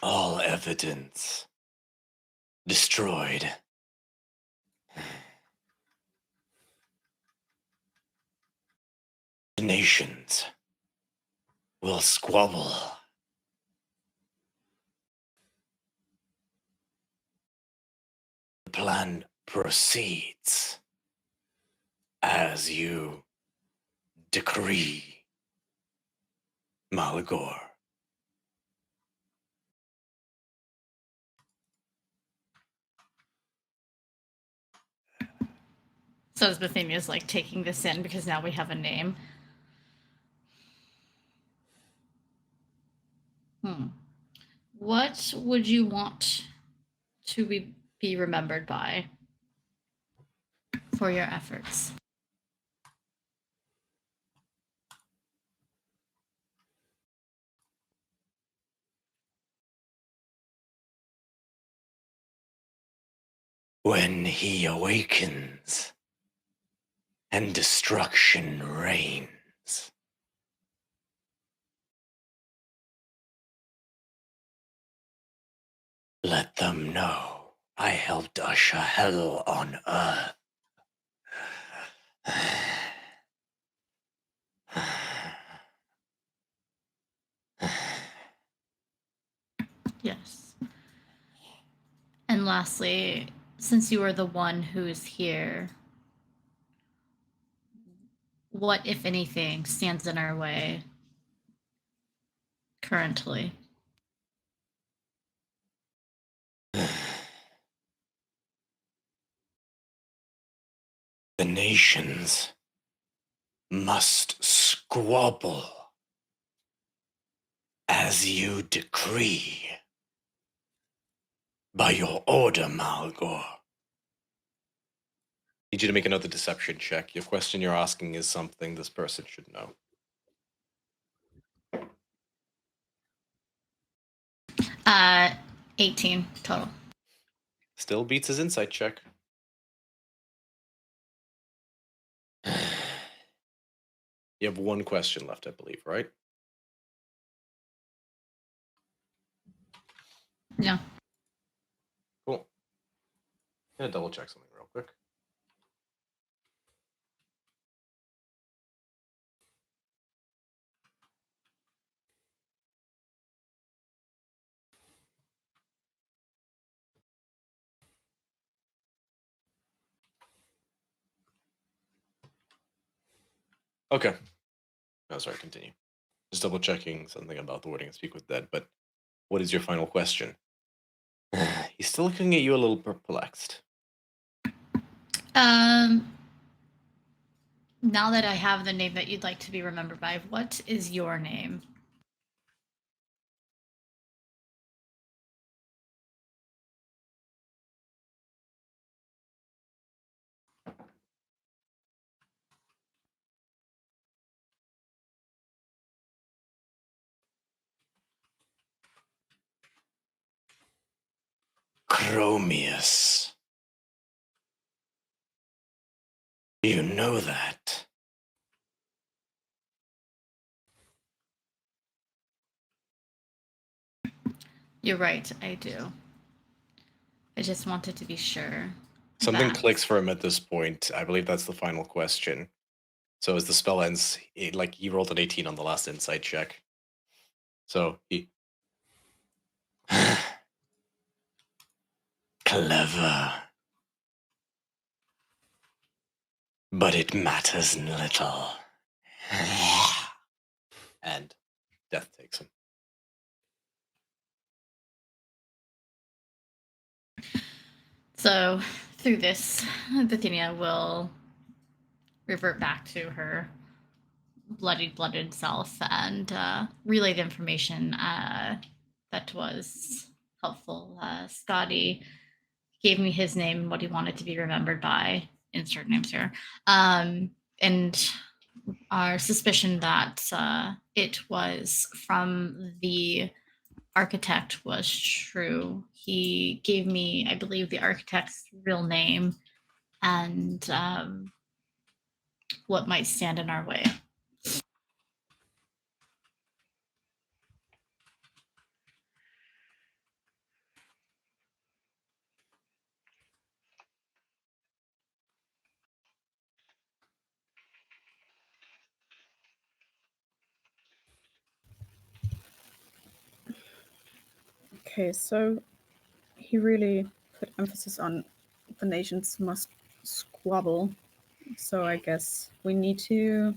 all evidence destroyed. The nations will squabble. The plan proceeds as you decree, Malagor. So as Bithynia's like taking this in because now we have a name. What would you want to be remembered by for your efforts? When he awakens and destruction reigns, let them know I helped usher hell on earth. Yes. And lastly, since you are the one who is here, what, if anything, stands in our way currently? The nations must squabble as you decree. By your order, Malgor. Need you to make another deception check. Your question you're asking is something this person should know. 18 total. Still beats his insight check. You have one question left, I believe, right? Yeah. Cool. I'm gonna double check something real quick. Okay. No, sorry, continue. Just double checking something about the wording and speak with dead, but what is your final question? He's still looking at you a little perplexed. Now that I have the name that you'd like to be remembered by, what is your name? Chromius. You know that. You're right, I do. I just wanted to be sure. Something that- clicks for him at this point. I believe that's the final question. So as the spell ends, he rolled an 18 on the last insight check. So he... Clever. But it matters little. And death takes him. So through this, Bithynia will revert back to her blooded self and relay the information that was helpful. Scotty gave me his name, what he wanted to be remembered by. Insert names here. And our suspicion that it was from the architect was true. He gave me, I believe, the architect's real name and what might stand in our way. Okay, so he really put emphasis on the nations must squabble. So I guess we need to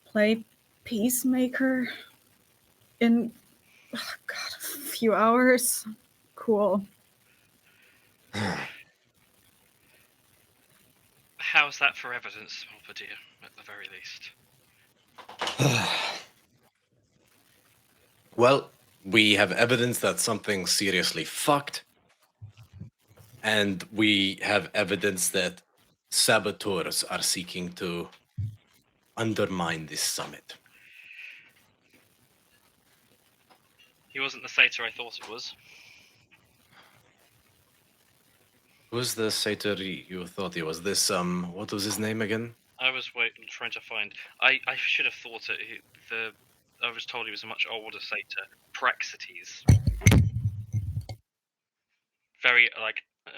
play peacemaker in a few hours. Cool. How's that for evidence, Malpadir, at the very least? Well, we have evidence that something seriously fucked. And we have evidence that saboteurs are seeking to undermine this summit. He wasn't the satyr I thought it was. Who's the satyr you thought he was? This, what was his name again? I was trying to find. I should have thought it. I was told he was a much older satyr, Praxetes. Very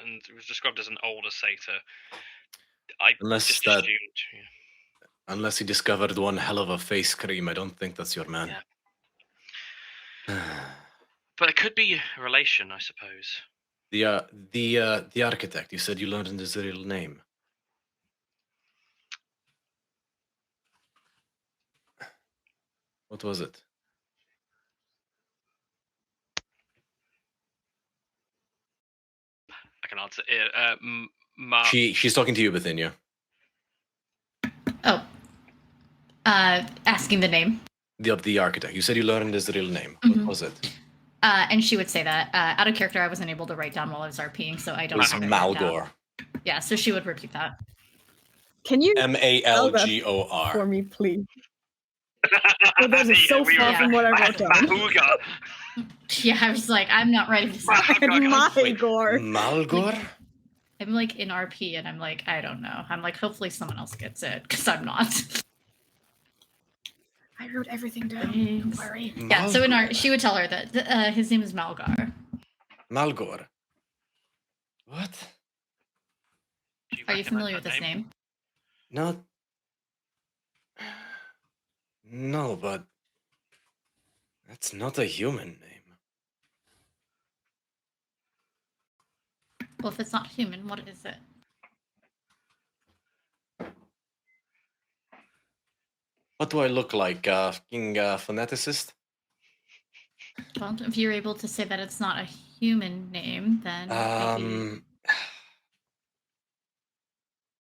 and he was described as an older satyr. I just assumed. Yeah. Unless he discovered one hell of a face cream, I don't think that's your man. Yeah. But it could be a relation, I suppose. The architect. You said you learned his real name. What was it? I can answer it. She's talking to you, Bithynia. Oh. Asking the name. The architect. You said you learned his real name. Mm-hmm. What was it? And she would say that. Out of character, I wasn't able to write down while I was RPing, so I don't It was have it written Malgor. down. Yeah, so she would repeat that. Can you for Malgor. me, please? Oh, that is so we far were- from what I I wrote had down. Mahooga. Yeah, I was like, I'm not ready to say that. Malgor. Malgor? I'm like in RP and I'm like, I don't know. I'm like, hopefully someone else gets it because I'm not. I wrote everything down. Thanks. Don't worry. Yeah, so in Malgor. she would tell her that his name is Malgar. Malgor. What? Do Are you recognise familiar with that this name? Not. No, but that's not a human name. Well, if it's not human, what is it? What do I look like? Fucking phoneticist? Well, if you're able to say that it's not a human name, then maybe...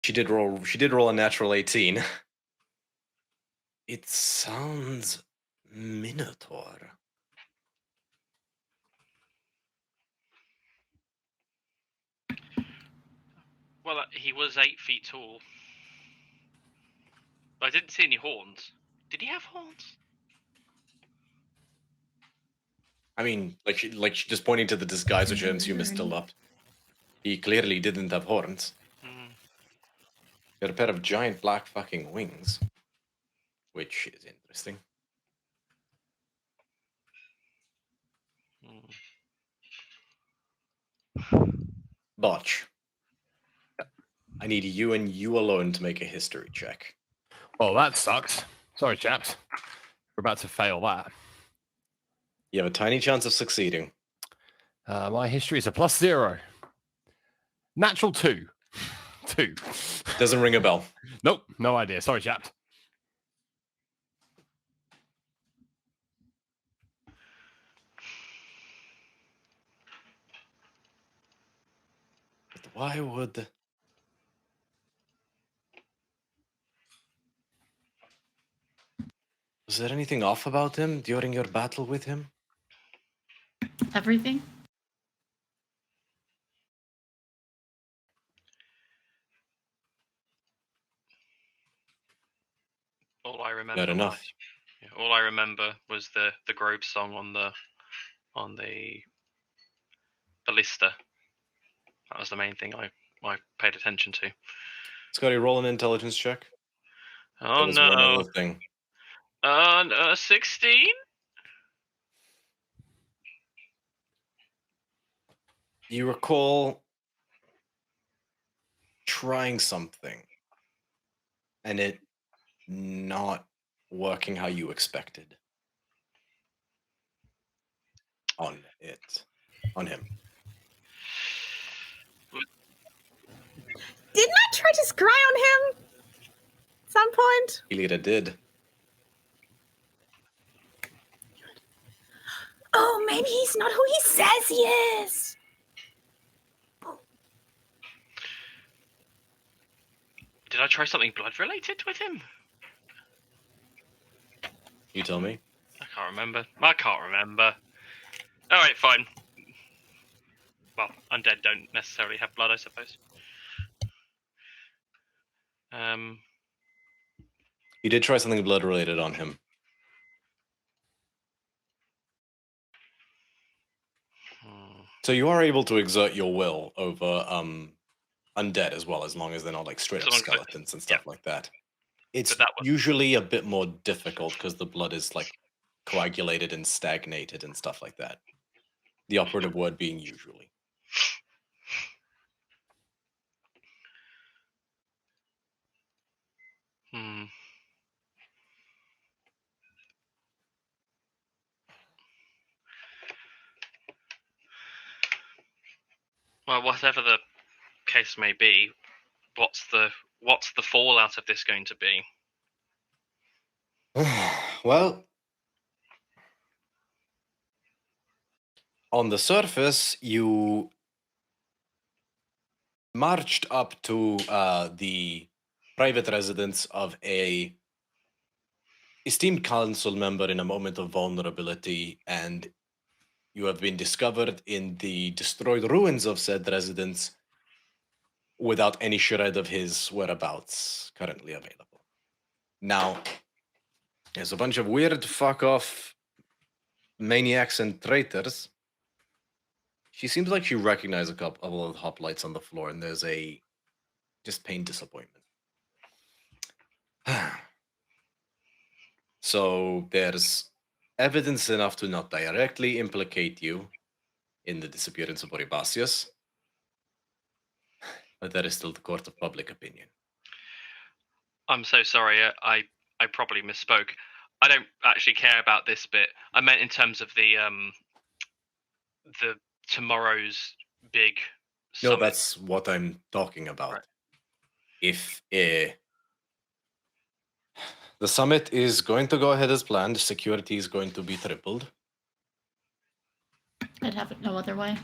She did roll a natural 18. It sounds Minotaur. Well, he was 8 feet tall. But I didn't see any horns. Did he have horns? I mean, she just pointing to the disguise, which I assume is still up. He clearly didn't have horns. Mm. He had a pair of giant black fucking wings, which is interesting. Botch. I need you and you alone to make a history check. Oh, that sucks. Sorry, chaps. We're about to fail that. You have a tiny chance of succeeding. My history is a +0. Natural 2. 2. Doesn't ring a bell. Nope, no idea. Sorry, chaps. But why would... Was there anything off about him during your battle with him? Everything? All I remember. Fair enough. All I remember was the Grove song on the ballista. That was the main thing I paid attention to. Scotty, roll an intelligence check. Oh That was one no! other thing. 16. You recall trying something and it not working how you expected on him. Didn't I try to scry on him at some point? Elita did. Oh, maybe he's not who he says he is. Did I try something blood related with him? You tell me. I can't remember. All right, fine. Well, undead don't necessarily have blood, I suppose. You did try something blood related on him. So you are able to exert your will over undead as well, as long as they're not like straight up skeletons and stuff like that. It's usually a bit more difficult because the blood is like coagulated and stagnated and stuff like that. The operative word being usually. Well, whatever the case may be, what's the fallout of this going to be? Well, on the surface, you marched up to the private residence of a esteemed council member in a moment of vulnerability, and you have been discovered in the destroyed ruins of said residence, without any shred of his whereabouts currently available. Now, there's a bunch of weird fuck-off maniacs and traitors. She seems like she recognized a couple of the hoplites on the floor, and there's a just plain disappointment. So there's evidence enough to not directly implicate you in the disappearance of Boribasius, but that is still the court of public opinion. I'm so sorry. I probably misspoke. I don't actually care about this bit. I meant in terms of the tomorrow's big No, summit. that's what I'm talking about. Right. If the summit is going to go ahead as planned, security is going to be tripled, I'd have it no other way.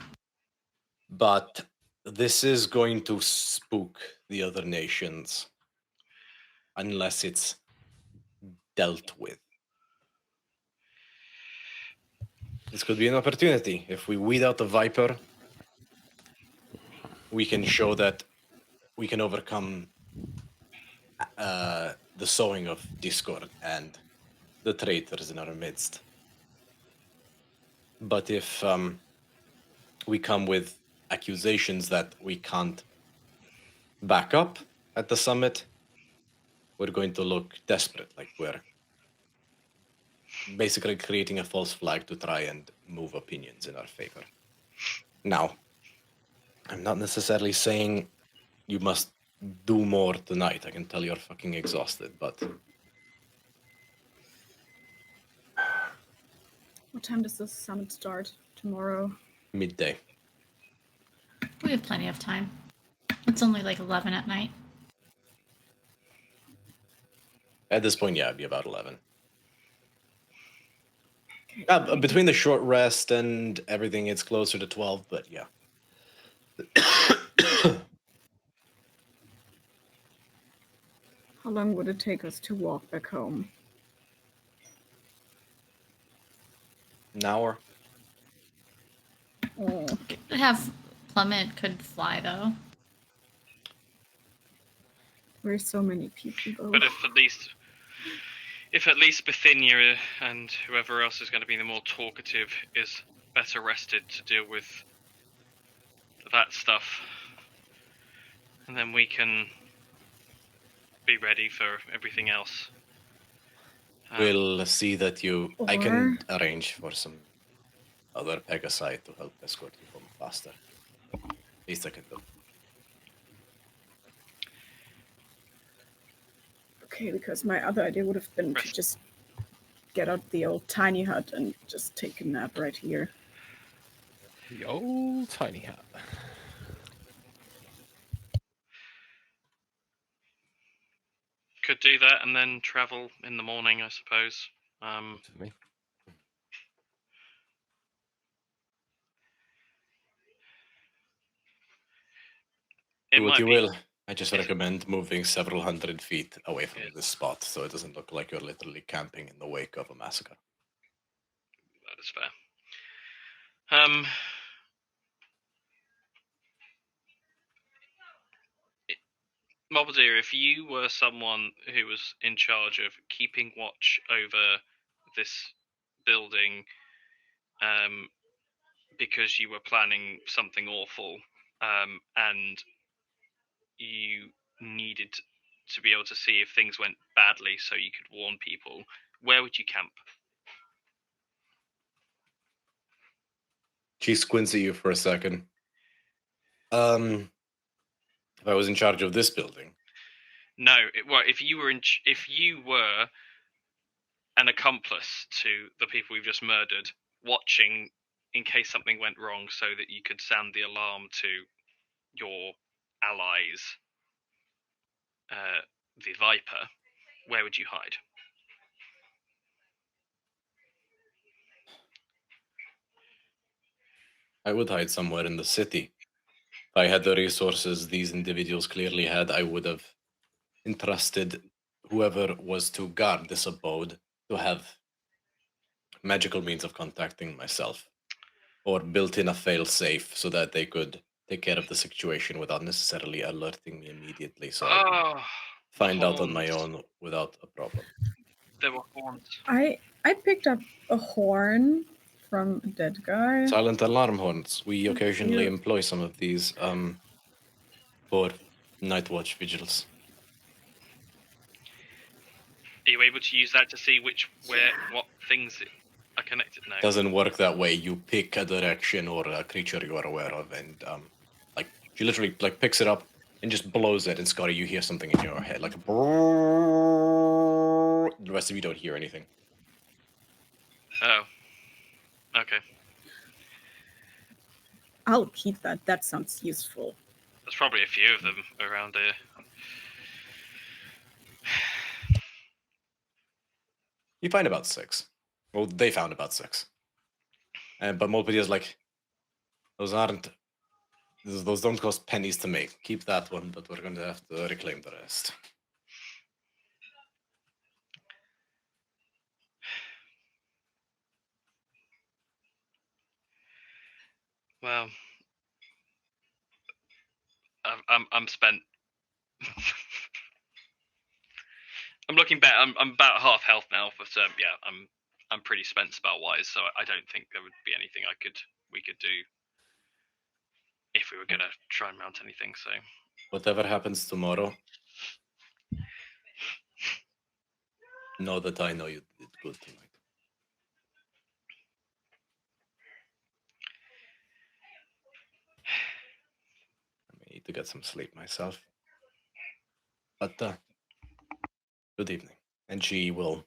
but this is going to spook the other nations unless it's dealt with. This could be an opportunity. If we weed out the Viper, we can show that we can overcome the sowing of discord and the traitors in our midst. But if we come with accusations that we can't back up at the summit, we're going to look desperate, like we're basically creating a false flag to try and move opinions in our favor. Now, I'm not necessarily saying you must do more tonight. I can tell you're fucking exhausted, but What time does the summit start tomorrow? midday. We have plenty of time. It's only like 11 at night. At this point, yeah, it'd be about 11. Okay. Between the short rest and everything, it's closer to 12, but yeah. How long would it take us to walk back home? An hour. Oh, Could have Plummet could fly though. there's so many people though. But if at least Bithynia and whoever else is going to be the more talkative is better rested to deal with that stuff, and then we can be ready for everything else. We'll see that you... I can arrange for some other Pegasi to help escort you home faster. Least I can do. Okay, because my other idea would have been to just get out the old tiny hut and just take a nap right here. The old tiny hat. Could do that and then travel in the morning, I suppose. To me. It Do what might you be, will. I just recommend moving several hundred feet away from this spot so it doesn't look like you're literally camping in the wake of a massacre. That is fair. Mobadier, if you were someone who was in charge of keeping watch over this building, because you were planning something awful, and you needed to be able to see if things went badly so you could warn people, where would you camp? She squints at you for a second. If I was in charge of this building. No, if you were an accomplice to the people we've just murdered, watching in case something went wrong so that you could sound the alarm to your allies, the Viper, where would you hide? I would hide somewhere in the city. If I had the resources these individuals clearly had, I would have entrusted whoever was to guard this abode to have magical means of contacting myself, or built in a fail-safe so that they could take care of the situation without necessarily alerting me immediately, so I can Oh, find out on my horns. own without a problem. There were horns. I picked up a horn from a dead guy. Silent alarm horns. We Thank occasionally you. employ some of these for night watch vigils. Are you able to use that to see what things are connected now? Doesn't work that way. You pick a direction or a creature you are aware of, and like she literally like picks it up and just blows it. And Scotty, you hear something in your head, like a brrrr. The rest of you don't hear anything. Oh. Okay. I'll keep that. That sounds useful. There's probably a few of them around here. You find about 6. Well, they found about 6. But Mulpity is like, those don't cost pennies to make. Keep that one, but we're going to have to reclaim the rest. Well, I'm spent. I'm looking back. I'm about half health now, but yeah, I'm pretty spent spell wise, so I don't think there would be anything we could do if we were gonna try and mount anything. So Whatever happens tomorrow, know that I know you did good tonight. I need to get some sleep myself. But good evening. And she will.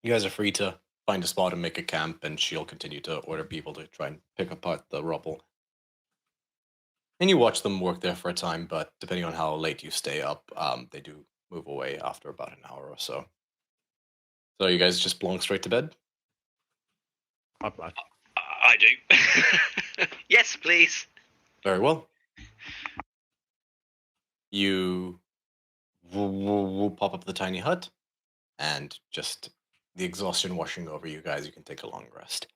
You guys are free to find a spot and make a camp, and she'll continue to order people to try and pick apart the rubble. And you watch them work there for a time, but depending on how late you stay up, they do move away after about an hour or so. So you guys just belong straight to bed? I do. Yes, please. Very well. You pop up the tiny hut, and just the exhaustion washing over you guys, you can take a long rest.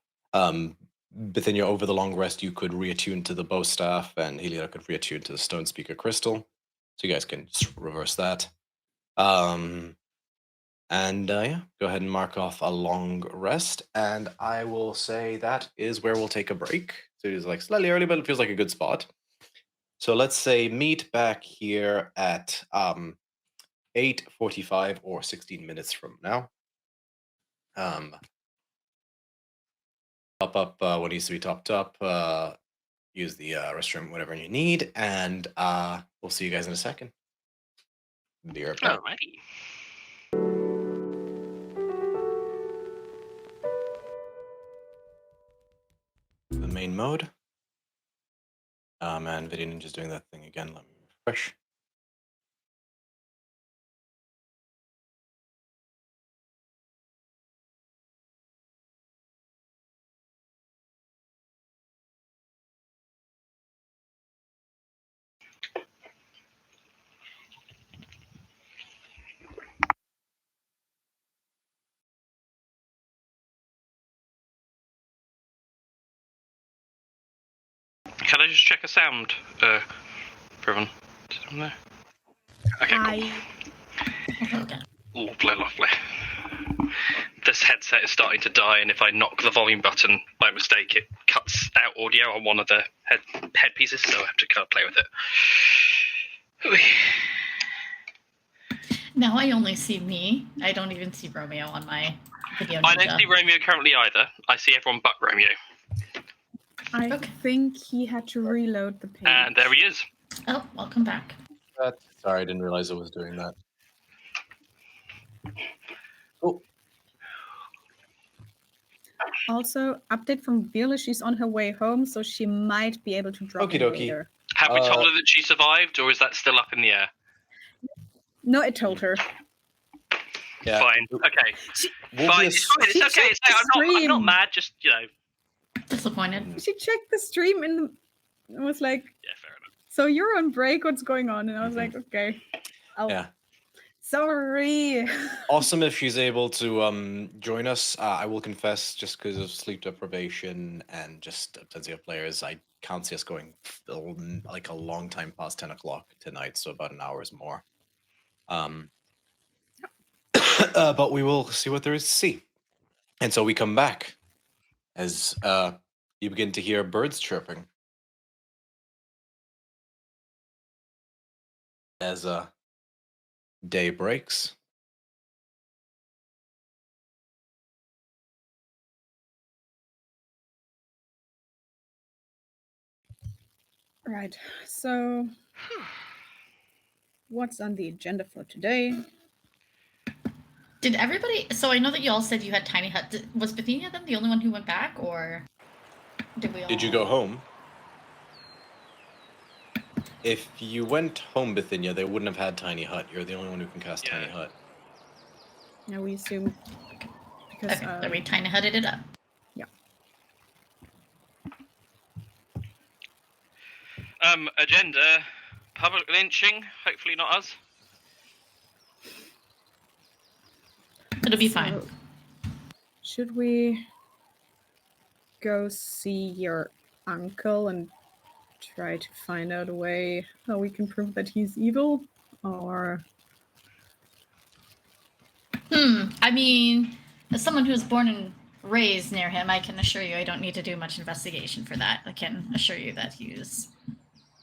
Bithynia, over the long rest, you could reattune to the bow staff, and Helios could reattune to the stone speaker crystal. So you guys can just reverse that. Yeah, go ahead and mark off a long rest, and I will say that is where we'll take a break. So it is like slightly early, but it feels like a good spot. So let's say meet back here at 8:45 or 16 minutes from now. Top up what needs to be topped up. Use the restroom, whatever you need, and we'll see you guys in a second. Be right back. Alrighty. The main mode. And Video Ninja's doing that thing again. Let me refresh. Can I just check a sound, Griffon? Okay, cool. Okay. Lovely, lovely. This headset is starting to die, and if I knock the volume button by mistake, it cuts out audio on one of the headpieces, so I have to kind of play with it. Now I only see me. I don't even see Romeo on my video. I don't see Romeo currently either. I see everyone but Romeo. I Okay. think he had to reload the page. And there he is. Oh, welcome back. Sorry, I didn't realize it was doing that. Cool. Also, update from Viola, she's on her way home, so she might be able to drop in Okie dokie. later. Have we told her that she survived, or is that still up in the air? No, it told her. Yeah. Fine. Okay. We'll Fine. be It's fine. It's She okay. checked It's, the I'm not stream. mad. Just Disappointed. She checked the stream and was like, yeah, fair enough. so you're on break, what's going on? And I was like, okay. Yeah. Sorry. Awesome if she's able to join us. I will confess, just because of sleep deprivation and just absence of players, I can't see us going like a long time past 10 o'clock tonight, so about an hour's more. But we will see what there is to see. And so we come back as you begin to hear birds chirping. As day breaks. Right. So, what's on the agenda for today? Did everybody? So I know that you all said you had tiny hut. Was Bithynia then the only one who went back, or did we all? Did you go home? If you went home, Bithynia, they wouldn't have had Tiny Hut. You're the only one who can cast Tiny Hut. Now we assume because Okay, so we tiny hutted it up. Yeah. Agenda: public lynching. Hopefully not us. It'll be fine. Should we go see your uncle and try to find out a way how we can prove that he's evil? Or I mean, as someone who was born and raised near him, I can assure you I don't need to do much investigation for that. I can assure you that he's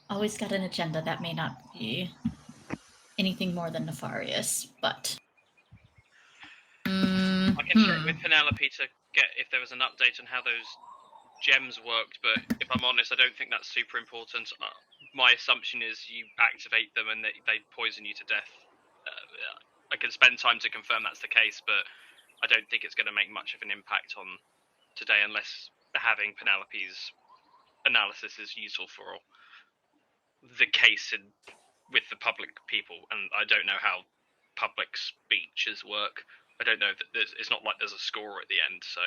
always got an agenda that may not be anything more than nefarious, but... I can check with Penelope to get if there was an update on how those gems worked, but if I'm honest, I don't think that's super important. My assumption is you activate them and they poison you to death. I can spend time to confirm that's the case, but I don't think it's going to make much of an impact on today unless having Penelope's analysis is useful for the case with the public people, and I don't know how public speeches work. I don't know that it's not like there's a score at the end, so...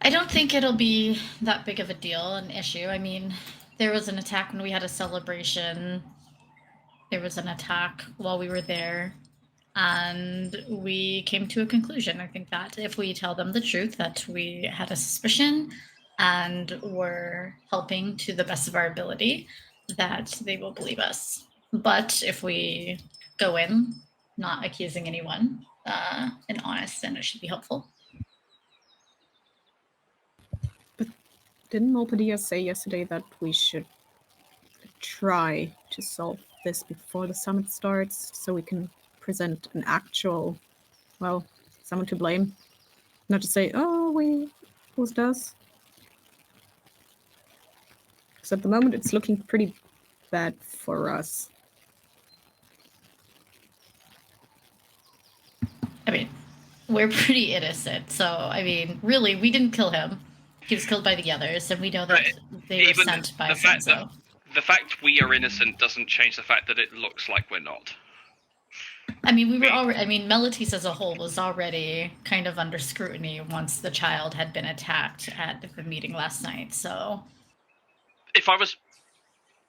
I don't think it'll be that big of a deal, an issue. I mean, there was an attack when we had a celebration. There was an attack while we were there. And we came to a conclusion. I think that if we tell them the truth, that we had a suspicion and were helping to the best of our ability, that they will believe us. But if we go in not accusing anyone and honest, then it should be helpful. But didn't Molpadia say yesterday that we should try to solve this before the summit starts so we can present an actual, well, someone to blame? Not to say, oh, wait, who's does? Because at the moment it's looking pretty bad for us. I mean, we're pretty innocent. So, I mean, really, we didn't kill him. He was killed by the others, and we know that they were sent by so. The fact we are innocent doesn't change the fact that it looks like we're not. I mean, we were already. I mean, Melitese as a whole was already kind of under scrutiny once the child had been attacked at the meeting last night. So,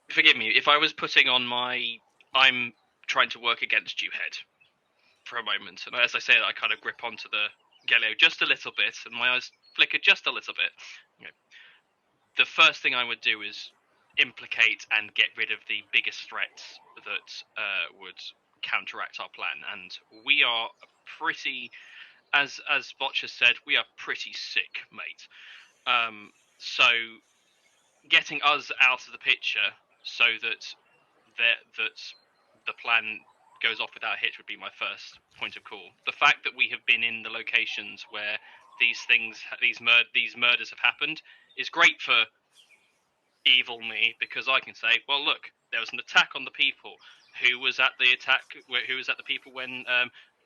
forgive me, if I was putting on my I'm trying to work against you head for a moment, and as I say, I kind of grip onto the Galileo just a little bit, and my eyes flicker just a little bit. You know, the first thing I would do is implicate and get rid of the biggest threats that would counteract our plan, and we are pretty, as Botch has said, we are pretty sick, mate. So getting us out of the picture so that the plan goes off without a hitch would be my first point of call. The fact that we have been in the locations where these murders have happened is great for evil me, because I can say, well, look, there was an attack on the people. Who was at the people when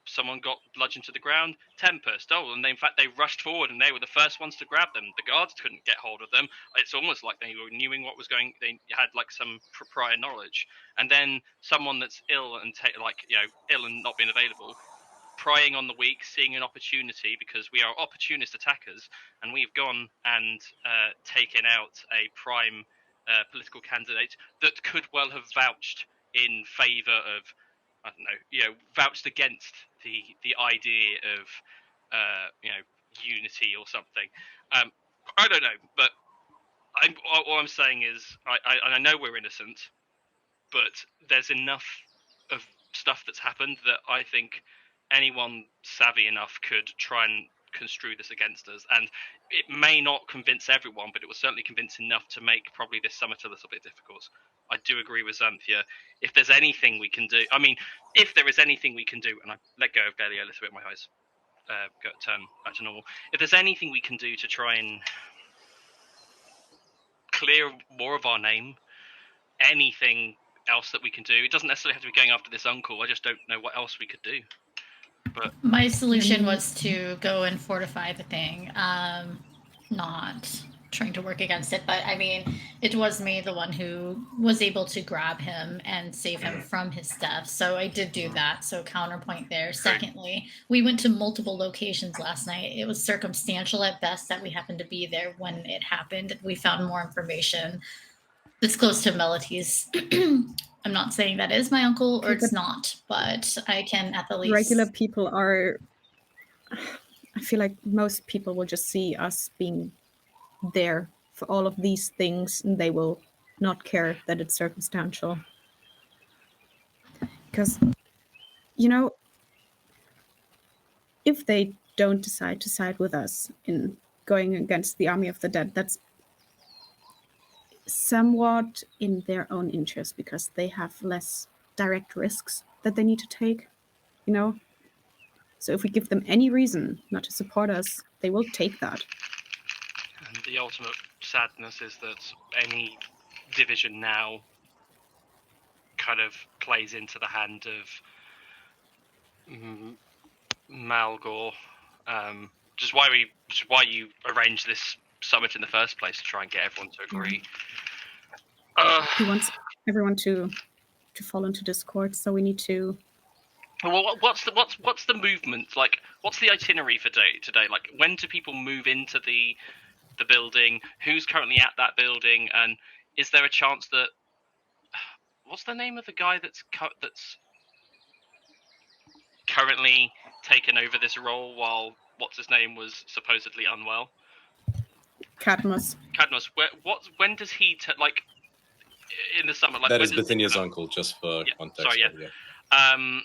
someone got bludgeoned to the ground? Tempest. Oh, and in fact they rushed forward and they were the first ones to grab them. The guards couldn't get hold of them. It's almost like they were knowing what was going. They had like some prior knowledge. And then someone that's ill and ill and not being available, prying on the weak, seeing an opportunity, because we are opportunist attackers, and we've gone and taken out a prime political candidate that could well have vouched in favour of, I don't know, vouched against the idea of, unity or something. I don't know, but all I'm saying is I know we're innocent, but there's enough of stuff that's happened that I think anyone savvy enough could try and construe this against us. And it may not convince everyone, but it will certainly convince enough to make probably this summit a little bit difficult. I do agree with Xanthia. If there's anything we can do, if there is anything we can do, and I let go of Galia a little bit, my eyes turn back to normal. If there's anything we can do to try and clear more of our name, anything else that we can do, it doesn't necessarily have to be going after this uncle. I just don't know what else we could do. But my solution was to go and fortify the thing, not trying to work against it. But I mean, it was me, the one who was able to grab him and save him from his death. So I did do that. So counterpoint there. Secondly, we went to multiple locations last night. It was circumstantial at best that we happened to be there when it happened. We found more information that's close to Melodies. I'm not saying that is my uncle or it's not, but I can at the least... Regular people are... I feel like most people will just see us being there for all of these things and they will not care that it's circumstantial. Because, if they don't decide to side with us in going against the army of the dead, that's somewhat in their own interest because they have less direct risks that they need to take, So if we give them any reason not to support us, they will take that. And the ultimate sadness is that any division now kind of plays into the hand of Malgor. Just why you arranged this summit in the first place, to try and get everyone to agree. He wants everyone to fall into discord, so we need to... Well, what's the movement like? What's the itinerary for today? Like, when do people move into the building? Who's currently at that building? And is there a chance that... What's the name of the guy that's currently taken over this role while what's his name was supposedly unwell? Cadmus. When does he in the summer? Like, that is Bithynia's uncle, just for context. Sorry, yeah.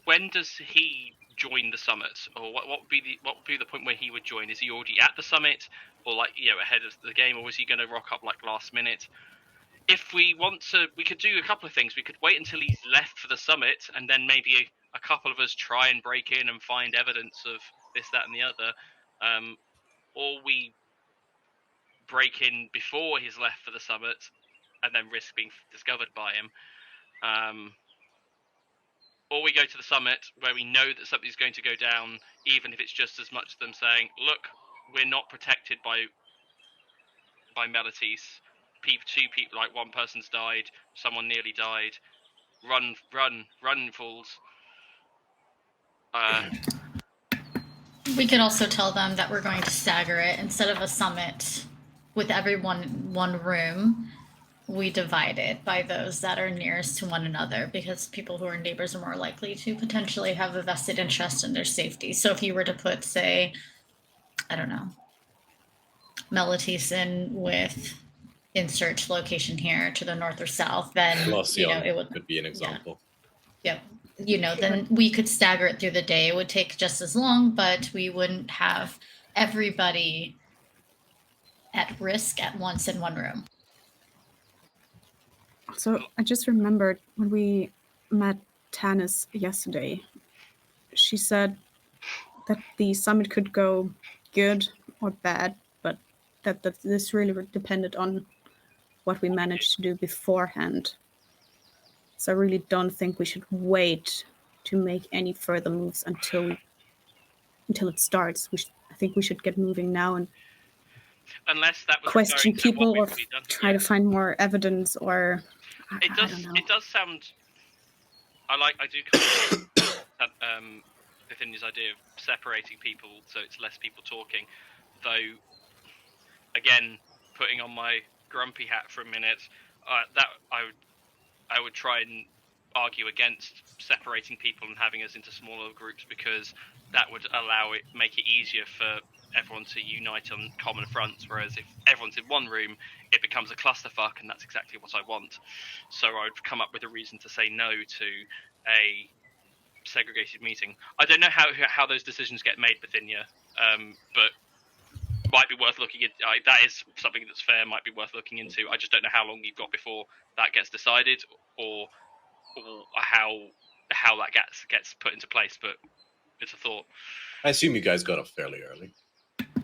When does he join the summit, or what would be the point where he would join? Is he already at the summit, or ahead of the game, or was he going to rock up last minute? If we want to, we could do a couple of things. We could wait until he's left for the summit, and then maybe a couple of us try and break in and find evidence of this, that, and the other, or we break in before he's left for the summit and then risk being discovered by him, or we go to the summit where we know that something's going to go down, even if it's just as much them saying, look, we're not protected by Melodies. Two people, one person's died, someone nearly died, run, fools. We could also tell them that we're going to stagger it. Instead of a summit with everyone in one room, we divide it by those that are nearest to one another, because people who are neighbors are more likely to potentially have a vested interest in their safety. So if you were to put, say, I don't know, Melodies in with insert location here to the north or south, then it would be an example. Yeah. Then we could stagger it through the day. It would take just as long, but we wouldn't have everybody at risk at once in one room. So I just remembered when we met Tanis yesterday, she said that the summit could go good or bad, but that this really depended on what we managed to do beforehand. So I really don't think we should wait to make any further moves until it starts. I think we should get moving now and unless that was question people or try to find more evidence, or it does sound. I do kind of Bithynia's idea of separating people so it's less people talking. Though, again, putting on my grumpy hat for a minute, that I would try and argue against separating people and having us into smaller groups, because that would make it easier for everyone to unite on common fronts, whereas if everyone's in one room, it becomes a clusterfuck, and that's exactly what I want. So I'd come up with a reason to say no to a segregated meeting. I don't know how those decisions get made, Bithynia, but might be worth looking at. That is something that's fair, might be worth looking into. I just don't know how long you've got before that gets decided, or how that gets put into place, but it's a thought. I assume you guys got up fairly early.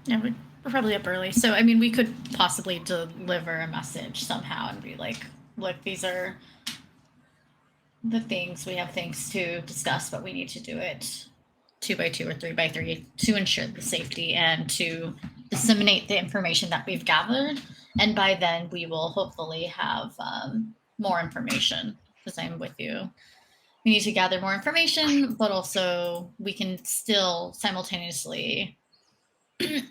Yeah, we're probably up early. So, I mean, we could possibly deliver a message somehow and be like, look, these are the things. We have things to discuss, but we need to do it 2x2 or 3x3 to ensure the safety and to disseminate the information that we've gathered. And by then, we will hopefully have more information, because I'm with you. We need to gather more information, but also we can still simultaneously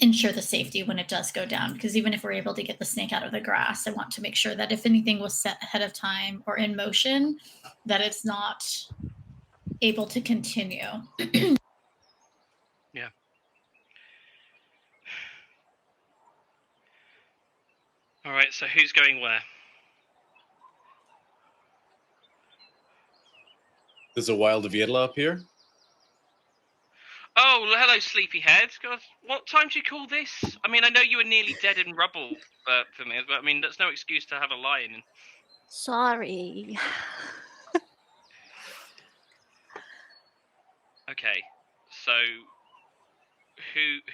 ensure the safety when it does go down. Because even if we're able to get the snake out of the grass, I want to make sure that if anything was set ahead of time or in motion, that it's not able to continue. Yeah. All right, so who's going where? There's a wild Vietla up here. Oh, hello, sleepyhead. God, what time do you call this? I mean, I know you were nearly dead in rubble for me, but I mean, that's no excuse to have a lie-in. Sorry. Okay, so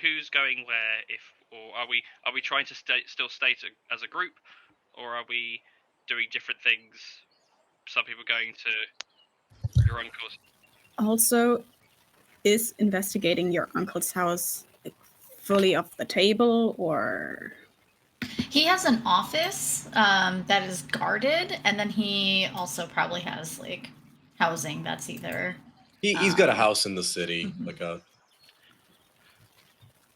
who's going where? Or are we trying to still stay as a group, or are we doing different things? Some people going to your uncle's. Also, is investigating your uncle's house like, fully off the table, or? He has an office that is guarded, and then he also probably has like housing that's either. He's got a house in the city, like a.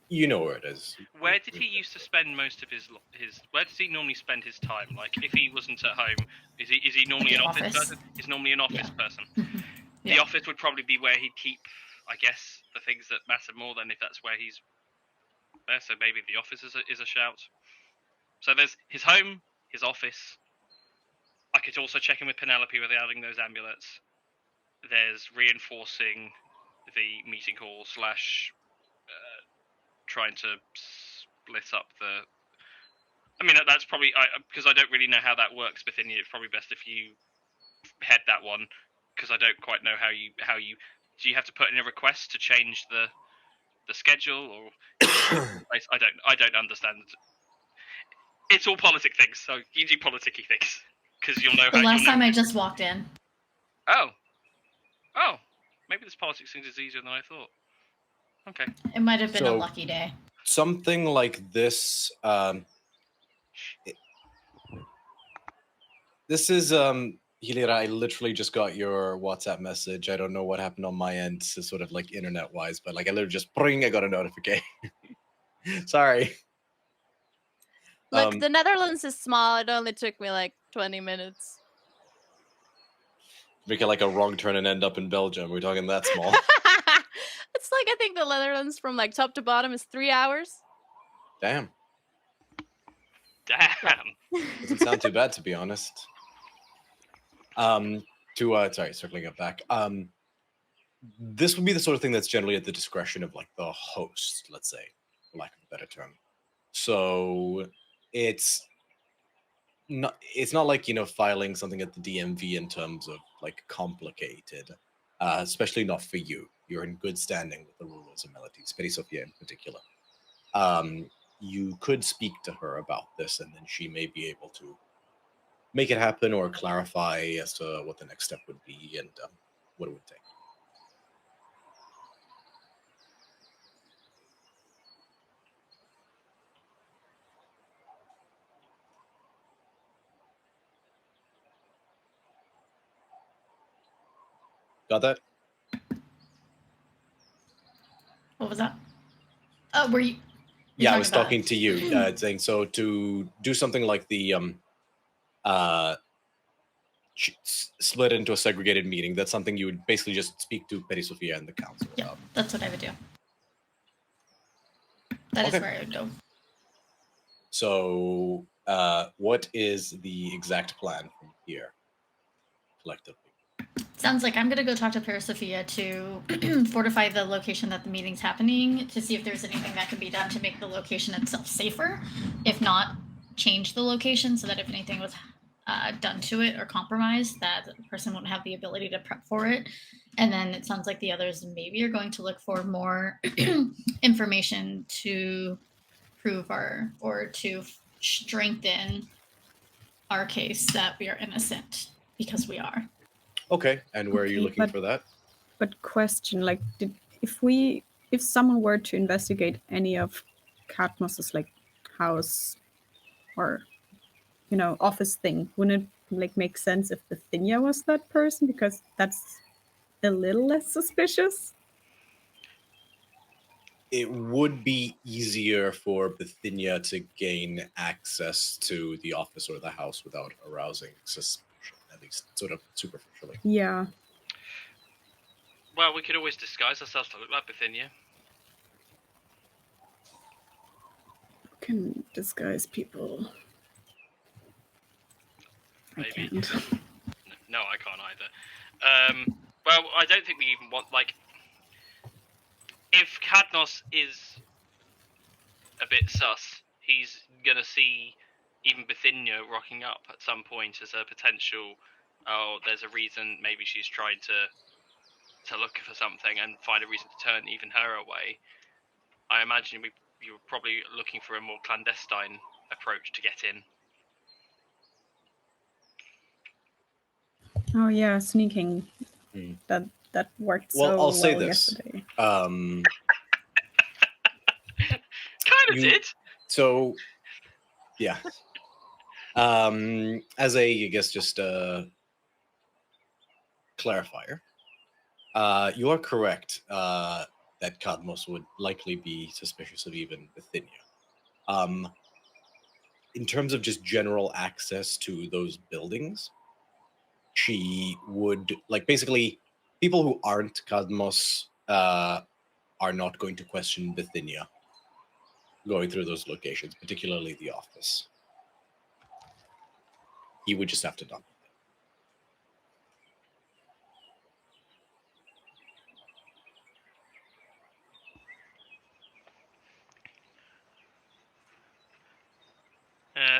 You know where it is. Where did he used to spend most of his? Where does he normally spend his time? Like, if he wasn't at home, is he normally an office person? He's normally an office person. Yeah. The office would probably be where he'd keep, I guess, the things that matter more than if that's where he's there. So maybe the office is a shout. So there's his home, his office. I could also check in with Penelope regarding those amulets. There's reinforcing the meeting hall / trying to split up the. I mean, that's probably because I don't really know how that works. Bithynia, it's probably best if you head that one, because I don't quite know how you do. You have to put in a request to change the schedule, or I don't understand. It's all politic things, so you do politicky things because you'll know. The last time I just walked in. Oh, maybe this politics thing is easier than I thought. Okay. It might have been a So- lucky day. Something like this. This is Hilira. I literally just got your WhatsApp message. I don't know what happened on my end, so sort of like internet wise, but like I literally just I got a notification. Sorry. Look, the Netherlands is small. It only took me like 20 minutes. Make it like a wrong turn and end up in Belgium. We're talking that small. It's like I think the Netherlands from like top to bottom is 3 hours. Damn. Damn. Doesn't sound too bad, to be honest. Sorry, circling it back. This would be the sort of thing that's generally at the discretion of like the host, let's say, for lack of a better term. So it's not like, you know, filing something at the DMV in terms of like complicated, especially not for you. You're in good standing with the rulers of Melodies, Petty Sophia in particular. You could speak to her about this, and then she may be able to make it happen or clarify as to what the next step would be and what it would take. Got that? What was that? Oh, were you? Yeah, I was talking to you, saying so to do something like the split into a segregated meeting. That's something you would basically just speak to Petty Sophia and the council Yeah, about. that's what I would do. That is Okay. where I would go. So, what is the exact plan from here, collectively? Sounds like I'm gonna go talk to Parasophia to fortify the location that the meeting's happening, to see if there's anything that can be done to make the location itself safer. If not, change the location so that if anything was done to it or compromised, that the person won't have the ability to prep for it. And then it sounds like the others maybe are going to look for more information to prove or to strengthen our case that we are innocent, because we are. Okay, and where are you Okay, looking for that? But question, like, if someone were to investigate any of Cadmus's like house or office thing, wouldn't it like make sense if Bithynia was that person, because that's a little less suspicious? It would be easier for Bithynia to gain access to the office or the house without arousing suspicion, at least sort of superficially. Yeah. Well, we could always disguise ourselves to look like Bithynia. Can disguise people. Maybe. I can't. No, I can't either. Well, I don't think we even want, like... If Cadnos is a bit sus, he's gonna see even Bithynia rocking up at some point as a potential, oh, there's a reason maybe she's trying to look for something and find a reason to turn even her away. I imagine you were probably looking for a more clandestine approach to get in. Oh yeah, sneaking. Hmm. That worked Well, so I'll say well this. yesterday. Kind of did. So, yeah. As a, I guess, just clarifier, you are correct that Cadmus would likely be suspicious of even Bithynia. In terms of just general access to those buildings, she would, like, basically, people who aren't Cadmus are not going to question Bithynia going through those locations, particularly the office. He would just have to dump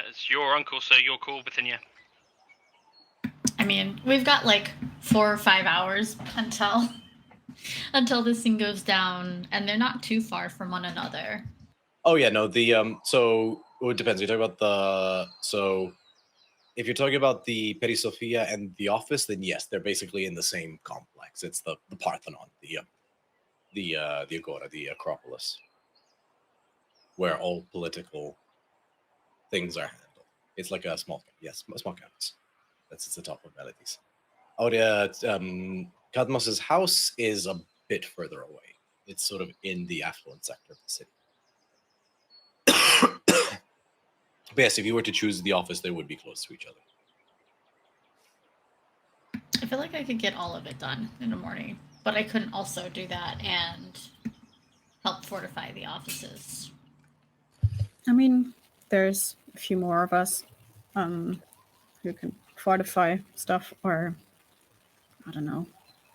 It's your uncle, so you're cool, Bithynia. I mean, we've got like 4 or 5 hours until this thing goes down, and they're not too far from one another. Oh yeah, no, the so it depends. You're talking about if you're talking about the Perisofia and the office, then yes, they're basically in the same complex. It's the Parthenon, the Agora, the Acropolis, where all political things are handled. It's like a small campus. That's the top of Melodies. Oh, Cadmus's house is a bit further away. It's sort of in the affluent sector of the city. But yes, if you were to choose the office, they would be close to each other. I feel like I could get all of it done in the morning, but I couldn't also do that and help fortify the offices. I mean, there's a few more of us who can fortify stuff, or I don't know.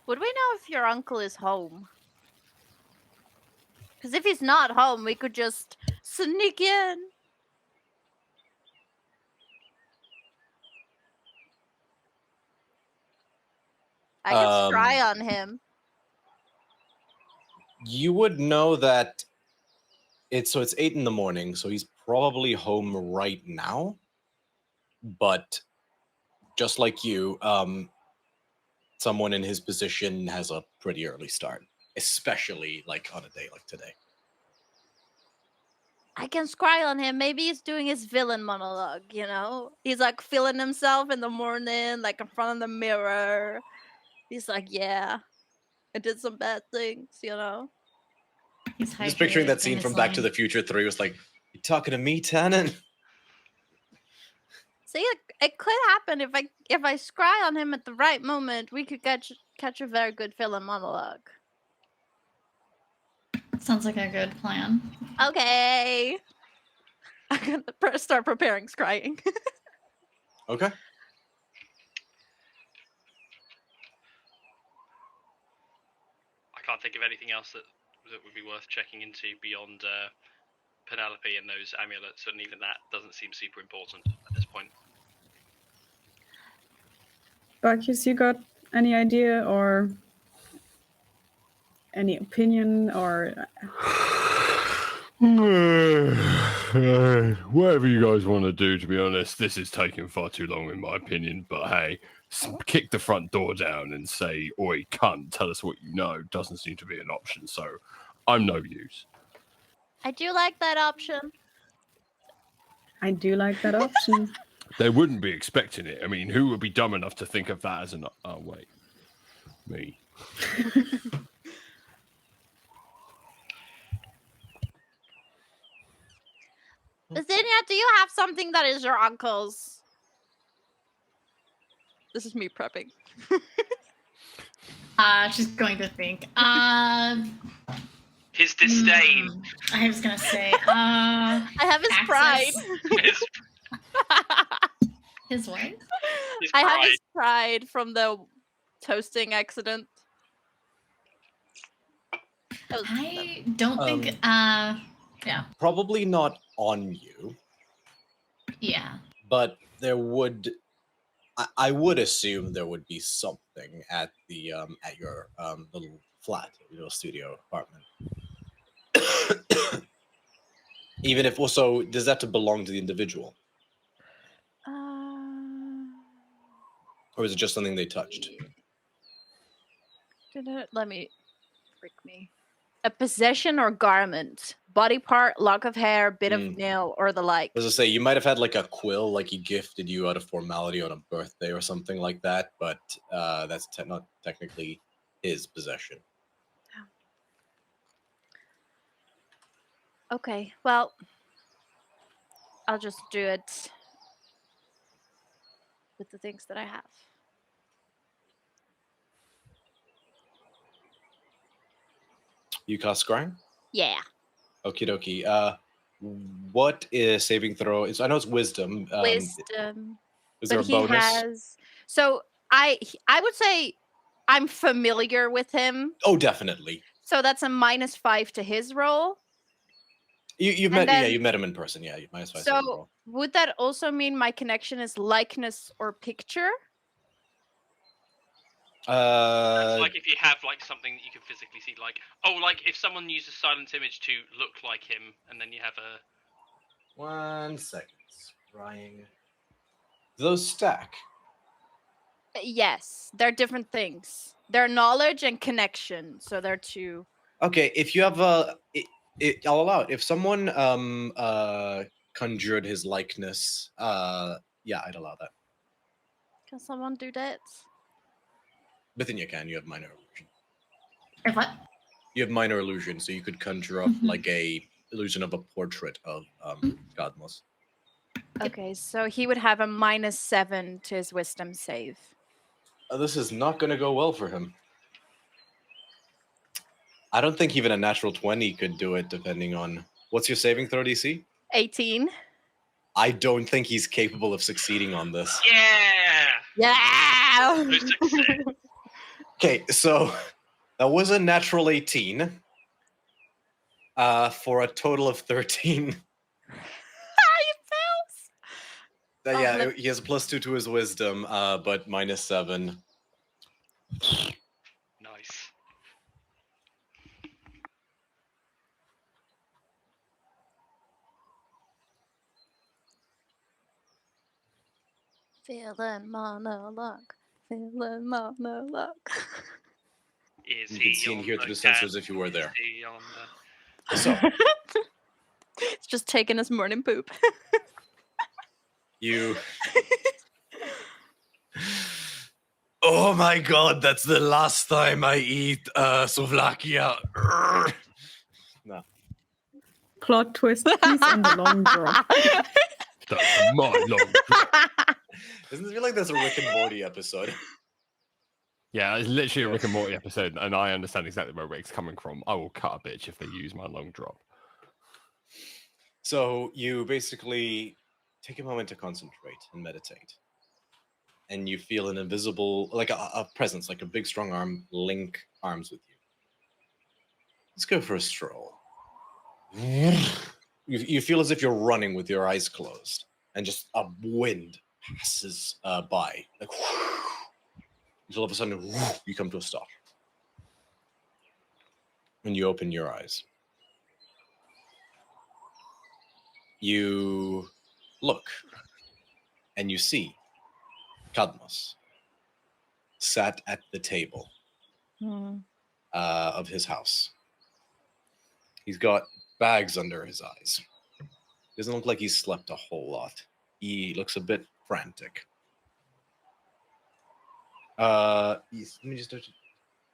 Would we know if your uncle is home? Because if he's not home, we could just sneak in. I could scry on him. You would know that it's 8 in the morning, so he's probably home right now. But just like you, someone in his position has a pretty early start, especially like on a day like today. I can scry on him. Maybe he's doing his villain monologue, He's like feeling himself in the morning, like in front of the mirror. He's like, yeah, I did some bad things, He's Just picturing that scene from Back to the Future 3 was like, you talking to me, Tannen? See, it could happen if I scry on him at the right moment. We could catch a very good villain monologue. Sounds like a good plan. Okay. I'm gonna start preparing scrying. Okay. I can't think of anything else that would be worth checking into beyond Penelope and those amulets, and even that doesn't seem super important at this point. Bacchus, you got any idea or any opinion or Whatever you guys want to do, to be honest, this is taking far too long, in my opinion. But hey, kick the front door down and say, "Oi, cunt, tell us what you know," doesn't seem to be an option. So I'm no use. I do like that option. I do like that option. They wouldn't be expecting it. I mean, who would be dumb enough to think of that as an... Oh, wait. Me. Zinnia, do you have something that is your uncle's? This is me prepping. She's going to think. His disdain. I was gonna say. I have his pride. His, His what? his I have pride. his pride from the toasting accident. That was- I don't think. Yeah. Probably not on you, Yeah. but there would. I would assume there would be something at the at your little flat, your little studio apartment. Even if also, does that to belong to the individual, or is it just something they touched? Let me freak me. A possession or garment, body part, lock of hair, bit of nail, or the like. As I say, you might have had like a quill, like he gifted you out of formality on a birthday or something like that, but that's not technically his possession. Okay, well, I'll just do it with the things that I have. You cast scrying? Yeah. Okie dokie. What is saving throw? I know it's wisdom. Wisdom. Is there a But he bonus? has. So I would say I'm familiar with him. Oh, definitely. So that's a -5 to his roll. You've And met, yeah, then- you met him in person. Yeah, -5. saving So throw. would that also mean my connection is likeness or picture? It's like if you have like something that you can physically see, like like if someone uses silent image to look like him, and then you have a 1 second. Scrying. Do those stack? Yes, they're different things. They're knowledge and connection, so they're two. Okay, if you have I'll allow it. If someone conjured his likeness, yeah, I'd allow that. Can someone do that? Within you can. You have minor illusion. If what? You have minor illusion, so you could conjure up like a illusion of a portrait of Godmos. Okay, so he would have a -7 to his wisdom save. This is not going to go well for him. I don't think even a natural 20 could do it, depending on what's your saving throw DC. 18. I don't think he's capable of succeeding on this. Yeah. no success. Okay, so that was a natural 18 for a total of 13. He fails. Oh, Yeah, look. he has a +2 to his wisdom, but -7. Nice. Villain monologue. Villain monologue. Is You he can see and on hear the through the sensors cat? if you were there. Is he on the... So It's just taking his morning poop. you. Oh my god, that's the last time I eat souvlakia. No. plot twist, please, and the long drop. That's my long drop. Doesn't it feel like that's a Rick and Morty episode? Yeah, it's literally a Rick and Morty episode, and I understand exactly where Rick's coming from. I will cut a bitch if they use my long drop. So you basically take a moment to concentrate and meditate. And you feel an invisible, like a presence, like a big strong arm, link arms with you. Let's go for a stroll. You feel as if you're running with your eyes closed, and just a wind passes by. Like, until all of a sudden, you come to a stop. And you open your eyes. You look, and you see Cadmus sat at the table of his house. He's got bags under his eyes. Doesn't look like he's slept a whole lot. He looks a bit frantic. Let me just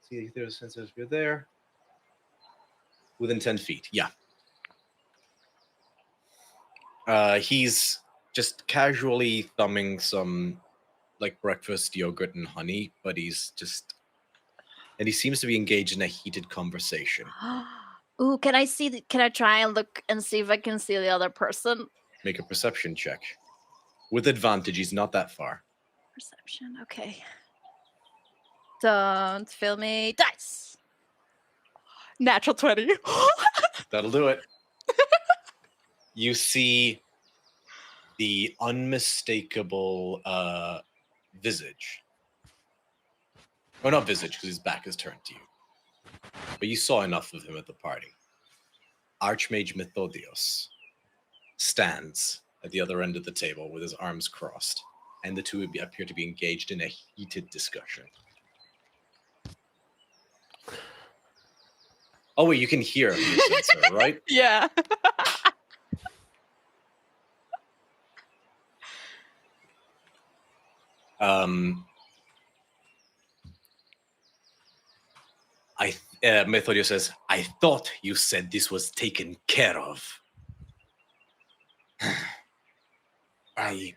see if there's a sensor here there. Within 10 feet, yeah. He's just casually thumbing some like breakfast yogurt and honey, but he's just, and he seems to be engaged in a heated conversation. Ooh, can I see? Can I try and look and see if I can see the other person? Make a perception check. With advantage, he's not that far. Perception, okay. Don't fill me dice. Natural 20. That'll do it. You see the unmistakable visage. Or not visage, because his back is turned to you. But you saw enough of him at the party. Archmage Methodios stands at the other end of the table with his arms crossed, and the two appear to be engaged in a heated discussion. Oh wait, you can hear him, sensor, right? Yeah. Methodios says, I thought you said this was taken care of. I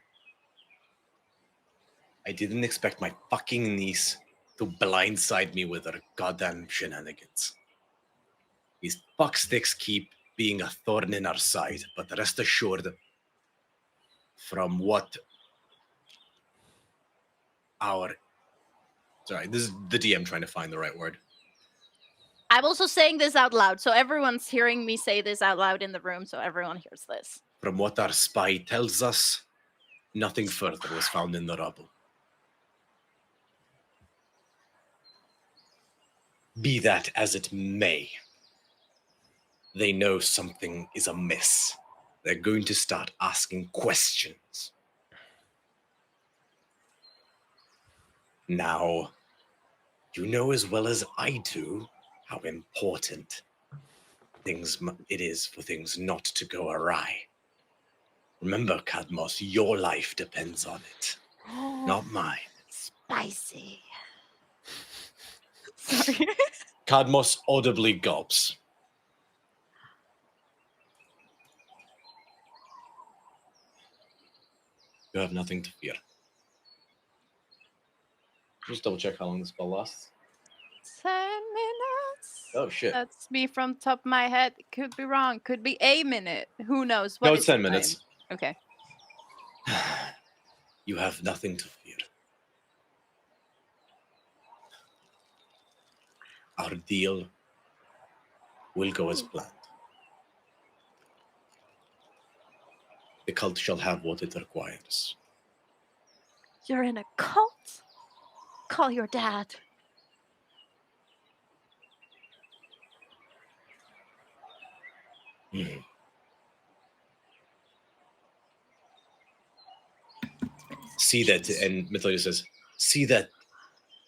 didn't expect my fucking niece to blindside me with her goddamn shenanigans. These fucksticks keep being a thorn in our side, but rest assured, from what sorry, this is the DM trying to find the right word. I'm also saying this out loud, so everyone's hearing me say this out loud in the room, so everyone hears this. From what our spy tells us, nothing further was found in the rubble. Be that as it may, they know something is amiss. They're going to start asking questions. Now, you know as well as I do how important it is for things not to go awry. Remember, Cadmus, your life depends on it, not mine. Spicy. Sorry. Cadmus audibly gulps. You have nothing to fear. Just double check how long the spell lasts. 10 minutes. Oh shit. That's me from top of my head. Could be wrong. Could be a minute. Who knows? No, What it's is 10 the minutes. time? Okay. You have nothing to fear. Our deal will go as planned. The cult shall have what it requires. You're in a cult? Call your dad. Hmm. See that, and Methodius says, see that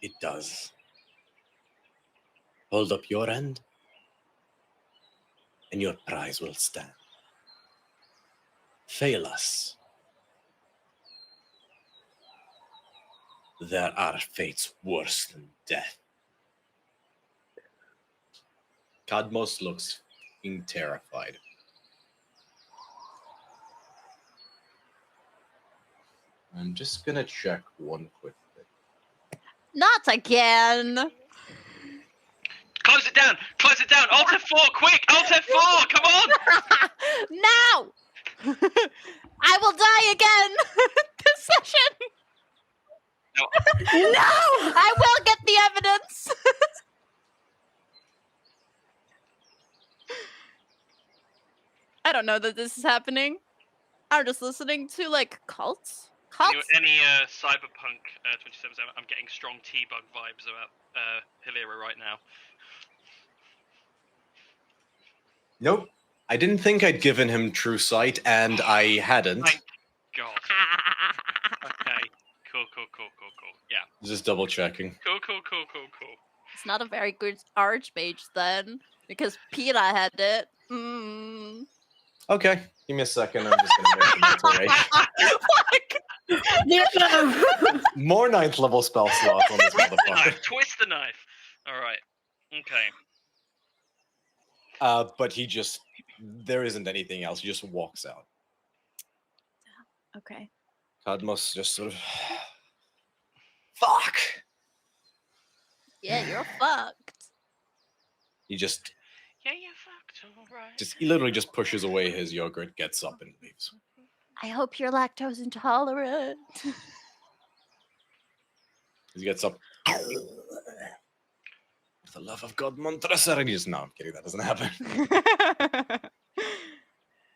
it does. Hold up your end, and your prize will stand. Fail us. There are fates worse than death. Cadmus looks fucking terrified. I'm just gonna check one quick thing. Not again. Close it down! Close it down! Alt F4, quick! Alt F4, come on! No! I will die again this session. No. No! I will get the evidence. I don't know that this is happening. I'm just listening to like cults. Any Cyberpunk 2077, I'm getting strong T-Bug vibes about Hilira right now. Nope. I didn't think I'd given him true sight, and I hadn't. Thank God. Okay. Cool. Yeah. Just double checking. Cool. It's not a very good archmage then, because Peter had it. Mm. Okay, give me a second. I'm just gonna make a mental rage. More 9th level spell slots on this motherfucker. Knife, twist the knife. All right. Okay. But he just, there isn't anything else. He just walks out. Okay. Cadmus just sort of, fuck. Yeah, you're fucked. He just, Yeah, you fucked. All right. he literally just pushes away his yogurt, gets up, and leaves. I hope you're lactose intolerant. He gets up. For the love of God, Montressor. And he just, no, I'm kidding. That doesn't happen.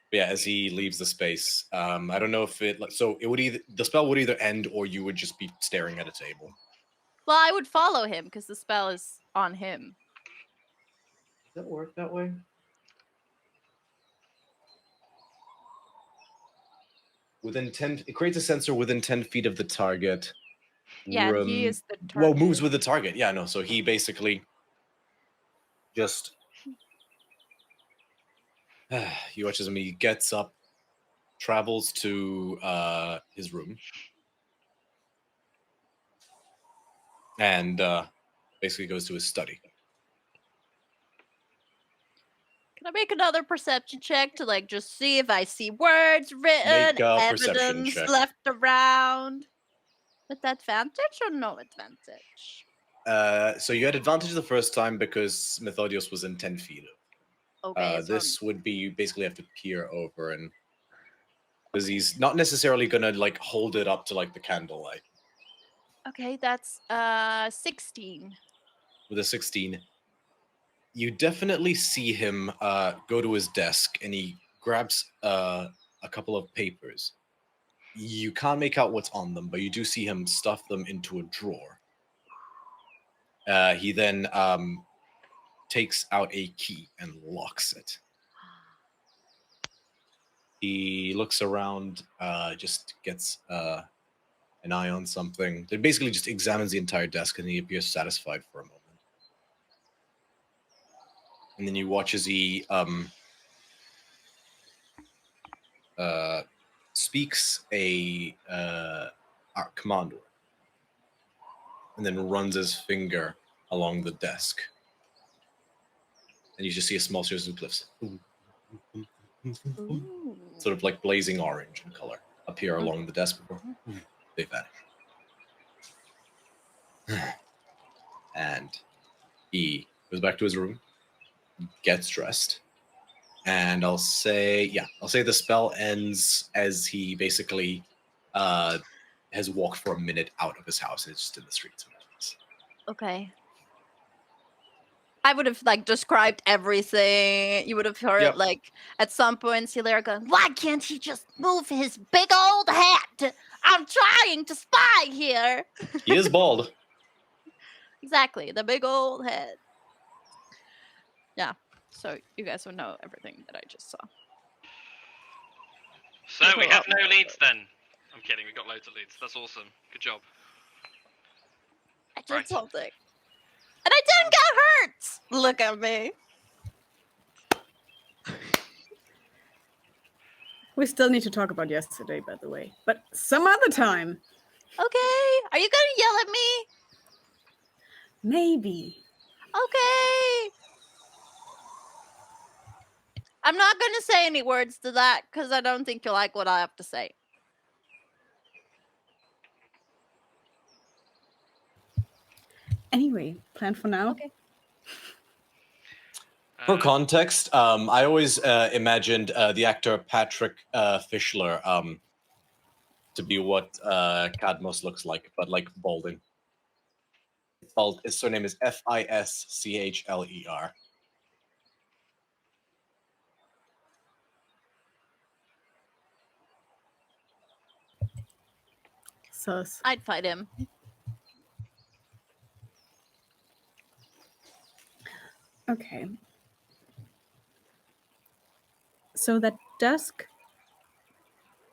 But yeah, as he leaves the space, I don't know if it, like, so it would either, the spell would either end or you would just be staring at a table. Well, I would follow him because the spell is on him. Does that work that way? Within 10, it creates a sensor within 10 feet of the target. Yeah, he is the target. Well, moves with the target. Yeah, no. So he basically just he watches him. He gets up, travels to his room, and basically goes to his study. Can I make another perception check to like just see if I see words written, Make a perception evidence check. left around? With advantage or no advantage? So you had advantage the first time because Methodios was in 10 feet. Okay. So This would be you basically have to peer over, and because he's not necessarily gonna like hold it up to like the candlelight. okay, that's 16. With a 16, you definitely see him go to his desk and he grabs a couple of papers. You can't make out what's on them, but you do see him stuff them into a drawer. He then takes out a key and locks it. He looks around, just gets an eye on something. He basically just examines the entire desk and he appears satisfied for a moment. And then you watch as he speaks a command word, and then runs his finger along the desk. And you just see a small series of glyphs, Ooh. sort of like blazing orange in color, appear along the desk before they vanish. And he goes back to his room, gets dressed, and I'll say the spell ends as he basically has walked for a minute out of his house and it's just in the streets. Okay. I would have like described everything. You would have heard Yep. like at some point Hilira going, "Why can't he just move his big old hat? I'm trying to spy here." He is bald. Exactly, the big old head. Yeah. So you guys will know everything that I just saw. So we have no leads then. I'm kidding, we got loads of leads. That's awesome. Good job. I did Right. something. And I didn't get hurt! Look at me. We still need to talk about yesterday, by the way, but some other time. Okay. Are you gonna yell at me? Maybe. Okay. I'm not gonna say any words to that because I don't think you'll like what I have to say. Anyway, plan for now. Okay. For context, I always imagined the actor Patrick Fischler to be what Cadmus looks like, but like balding. His surname is Fischler. Sus. I'd fight him. Okay. So that desk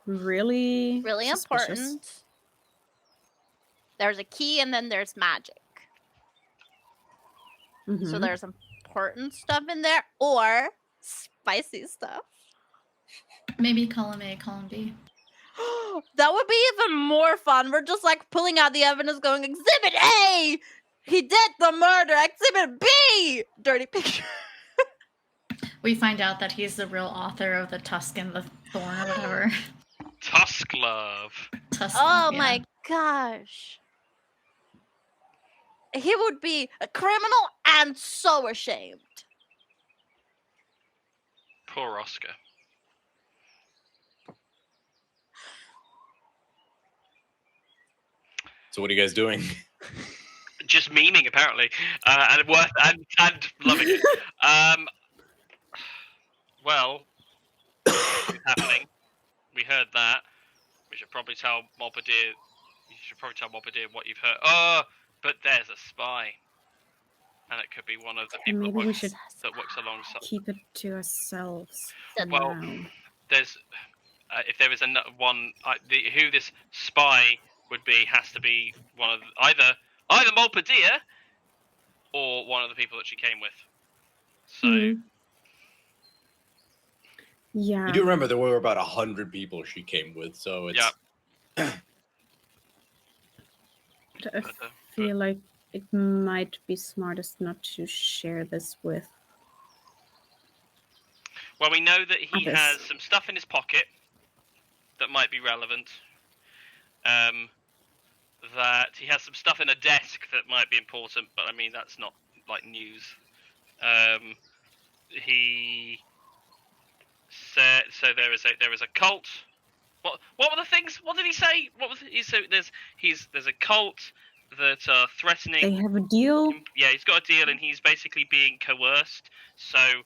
really suspicious. Important. There's a key and then there's magic. So Mhm. there's important stuff in there or spicy stuff. Maybe column A, column B. That would be even more fun. We're just like pulling out the evidence going, Exhibit A! He did the murder! Exhibit B! Dirty picture. We find out that he's the real author of the Tusk and the Thorn or whatever. Tusk love. Tusk. Oh yeah. my gosh. He would be a criminal and so ashamed. Poor Oscar. So what are you guys doing? Just memeing apparently, and loving it. Well, it's happening. We heard that. We should probably tell Mopadir. You should probably tell Mopadir what you've heard. Oh, but there's a spy, and it could be one of the people Maybe we should that works alongside. keep it to ourselves. for Well, now. There's if there is one, who this spy would be has to be one of either Mopadir or one of the people that she came with. So. Mhm. Yeah. You do remember there were about 100 people she came with, so it's... Yeah. But I feel like it might be smartest not to share this with. Well, we know that he Others. has some stuff in his pocket that might be relevant. That he has some stuff in a desk that might be important, but I mean that's not like news. He said so. There is a cult. What were the things? What did he say? What was he? So there's a cult that are threatening. They have a deal. Yeah, he's got a deal, and he's basically being coerced. So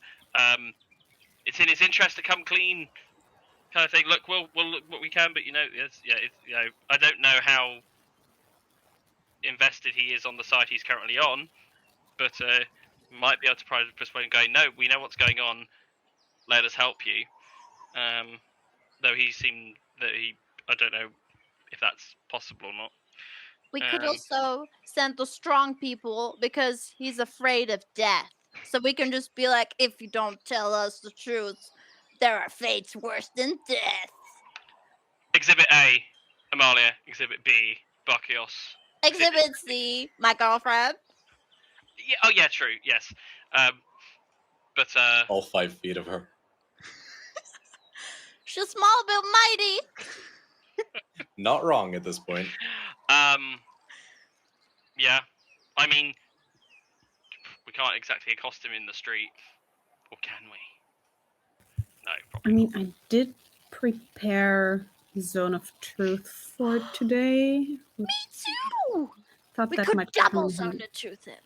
it's in his interest to come clean, kind of thing. Look, we'll look what we can, but I don't know how invested he is on the side he's currently on, but might be able to persuade him, going, no, we know what's going on. Let us help you. Though he seemed that I don't know if that's possible or not. We could also send the strong people because he's afraid of death. So we can just be like, if you don't tell us the truth, there are fates worse than death. Exhibit A, Amalia. Exhibit B, Bacchios. Exhibit C, my girlfriend. Yeah. Oh, yeah. True. Yes. But All 5 feet of her. She's small but mighty. Not wrong at this point. Yeah. I mean, we can't exactly accost him in the street, or can we? No, probably. I mean, I did prepare Zone of Truth for today. Me too. Thought We that could might double come zone in. the truth in.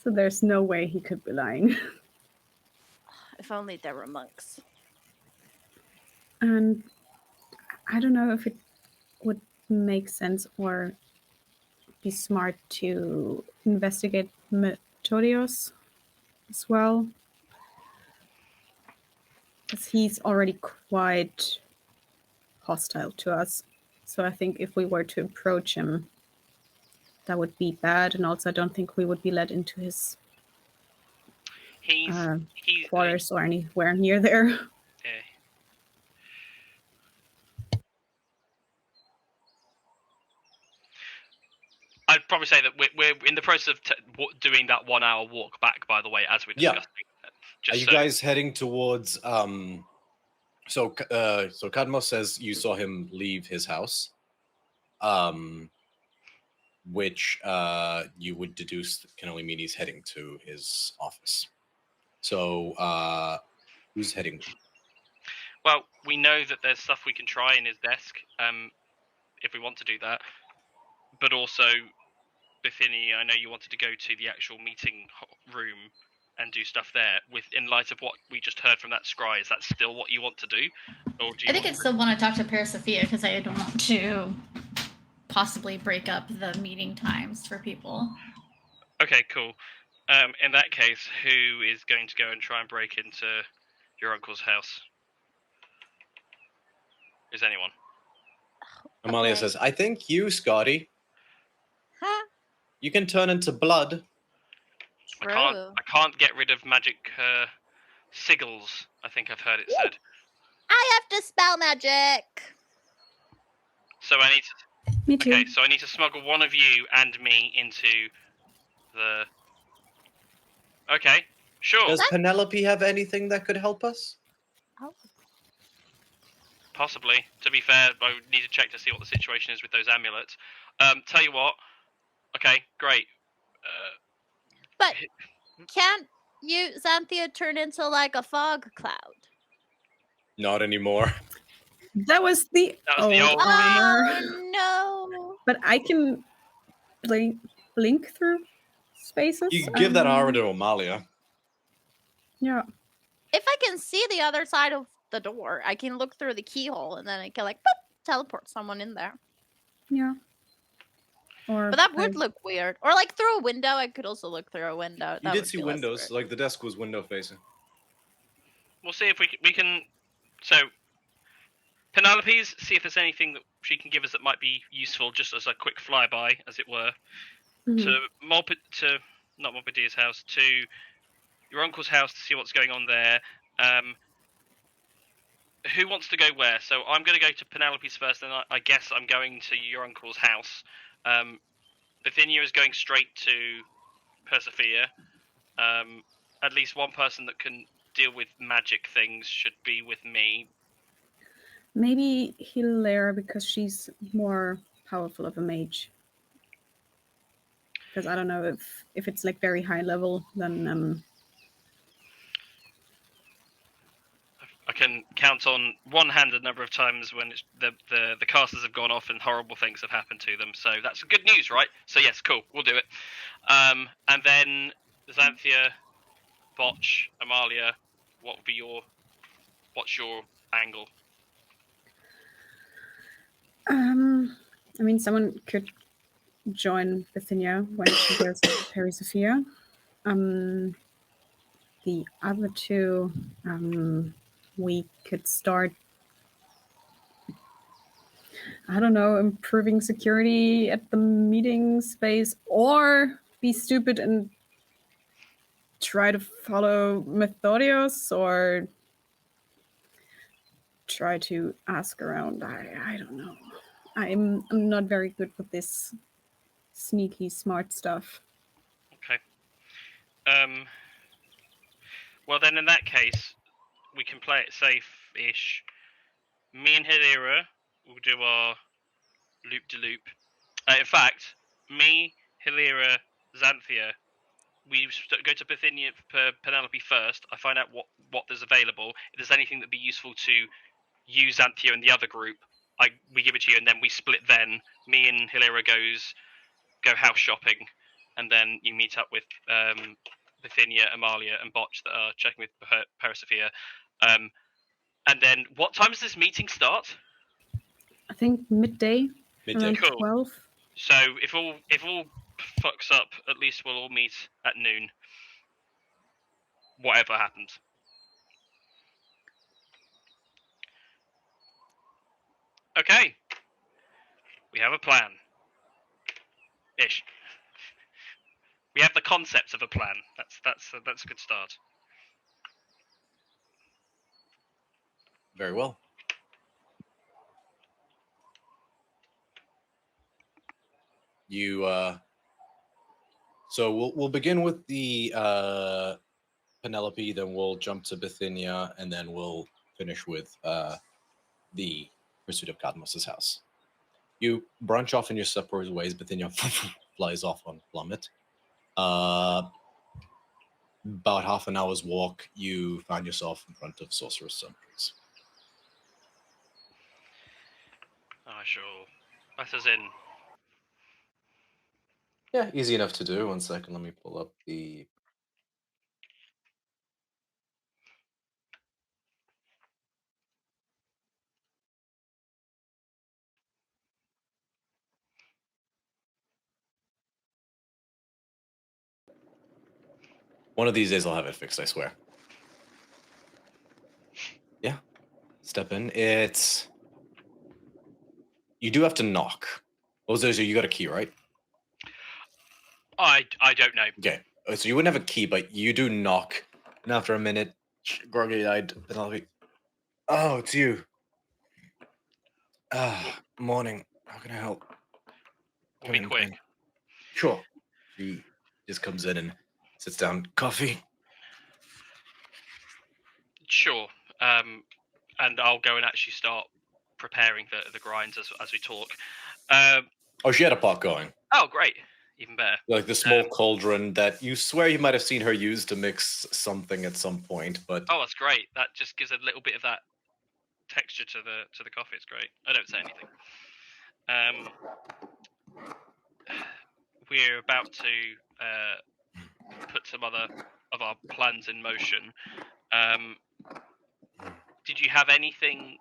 So there's no way he could be lying. If only there were monks. And I don't know if it would make sense or be smart to investigate Metodios as well. Because he's already quite hostile to us. So I think if we were to approach him, that would be bad. And also I don't think we would be let into his He's quarters or anywhere near there. Yeah. I'd probably say that we're in the process of doing that 1 hour walk back, by the way, as we're discussing. Are you guys heading towards... So Cadmus says you saw him leave his house. which you would deduce can only mean he's heading to his office. So, who's heading? Well, we know that there's stuff we can try in his desk, if we want to do that. But also, Bithynia, I know you wanted to go to the actual meeting room and do stuff there. In light of what we just heard from that scry, is that still what you want to do? Or do you I think I still want to talk to Parasophia because I don't want to possibly break up the meeting times for people. Okay, cool. In that case, who is going to go and try and break into your uncle's house? Is anyone? Amalia Okay. says, I think you, Scotty. Huh? You can turn into blood. True. I can't get rid of magic sigils, I think I've heard it said. I have to spell magic. So I need to... Me too. Okay, so I need to smuggle one of you and me into the... Okay, sure. Does Penelope have anything that could help us? Oh. Possibly. To be fair, I would need to check to see what the situation is with those amulets. Tell you what. Okay, great. But can't you, Xanthia, turn into like a fog cloud? Not anymore. That was the That was the old armor. Oh no! But I can blink through spaces. You give that armor to Amalia. Yeah. If I can see the other side of the door, I can look through the keyhole and then I can like boop, teleport someone in there. Yeah. Or But that would look weird. Or like through a window. I could also look through a window. You That did would see be less windows, weird. like the desk was window facing. We'll see if we can... So, Penelope's, see if there's anything that she can give us that might be useful, just as a quick flyby, as it were. Mhm. To not Moppedia's house, to your uncle's house to see what's going on there. Who wants to go where? So I'm going to go to Penelope's first, and I guess I'm going to your uncle's house. Bithynia is going straight to Persephia. At least one person that can deal with magic things should be with me. Maybe Hilaire because she's more powerful of a mage. Because I don't know if it's like very high level, then I can count on one hand the number of times when it's the casters have gone off and horrible things have happened to them. So that's good news, right? So yes, cool, we'll do it. And then Xanthia, Botch, Amalia, what's your angle? I mean, someone could join Bithynia when she goes to Parasophia. The other two, we could start, I don't know, improving security at the meeting space, or be stupid and try to follow Methodios, or try to ask around. I don't know. I'm not very good with this sneaky smart stuff. Okay. Well then, in that case, we can play it safe-ish. Me and Hilira will do our loop-de-loop. In fact, me, Hilira, Xanthia, we go to Bithynia, Penelope first. I find out what there's available. If there's anything that'd be useful to you, Xanthia, and the other group, we give it to you, and then we split. Then me and Hilira go house shopping, and then you meet up with Bithynia, Amalia, and Botch that are checking with Parasophia. And then, what time does this meeting start? I think midday. Midday. Around Cool. 12. So if all fucks up, at least we'll all meet at noon. Whatever happens. Okay. We have a plan. Ish. We have the concepts of a plan. That's a good start. Very well. So we'll begin with the Penelope, then we'll jump to Bithynia, and then we'll finish with the pursuit of Cadmus's house. You branch off in your separate ways, but then you flies off on plummet. About half an hour's walk, you find yourself in front of Sorcerer's Summoners. I shall let us in. Yeah, easy enough to do. 1 second, let me pull up the... One of these days I'll have it fixed, I swear. Yeah. Step in. It's... You do have to knock. Also, you got a key, right? I don't know. Okay. So you wouldn't have a key, but you do knock. And after a minute, groggy-eyed Penelope... Oh, it's you. Morning. How can I help? We'll be quick. Sure. She just comes in and sits down. Coffee? Sure. And I'll go and actually start preparing the grinds as we talk. Oh, she had a pot going. Oh, great. Even better. Like the small cauldron that you swear you might have seen her use to mix something at some point, but... Oh, that's great. That just gives a little bit of that texture to the coffee. It's great. I don't say anything. We're about to put some other of our plans in motion. Did you have anything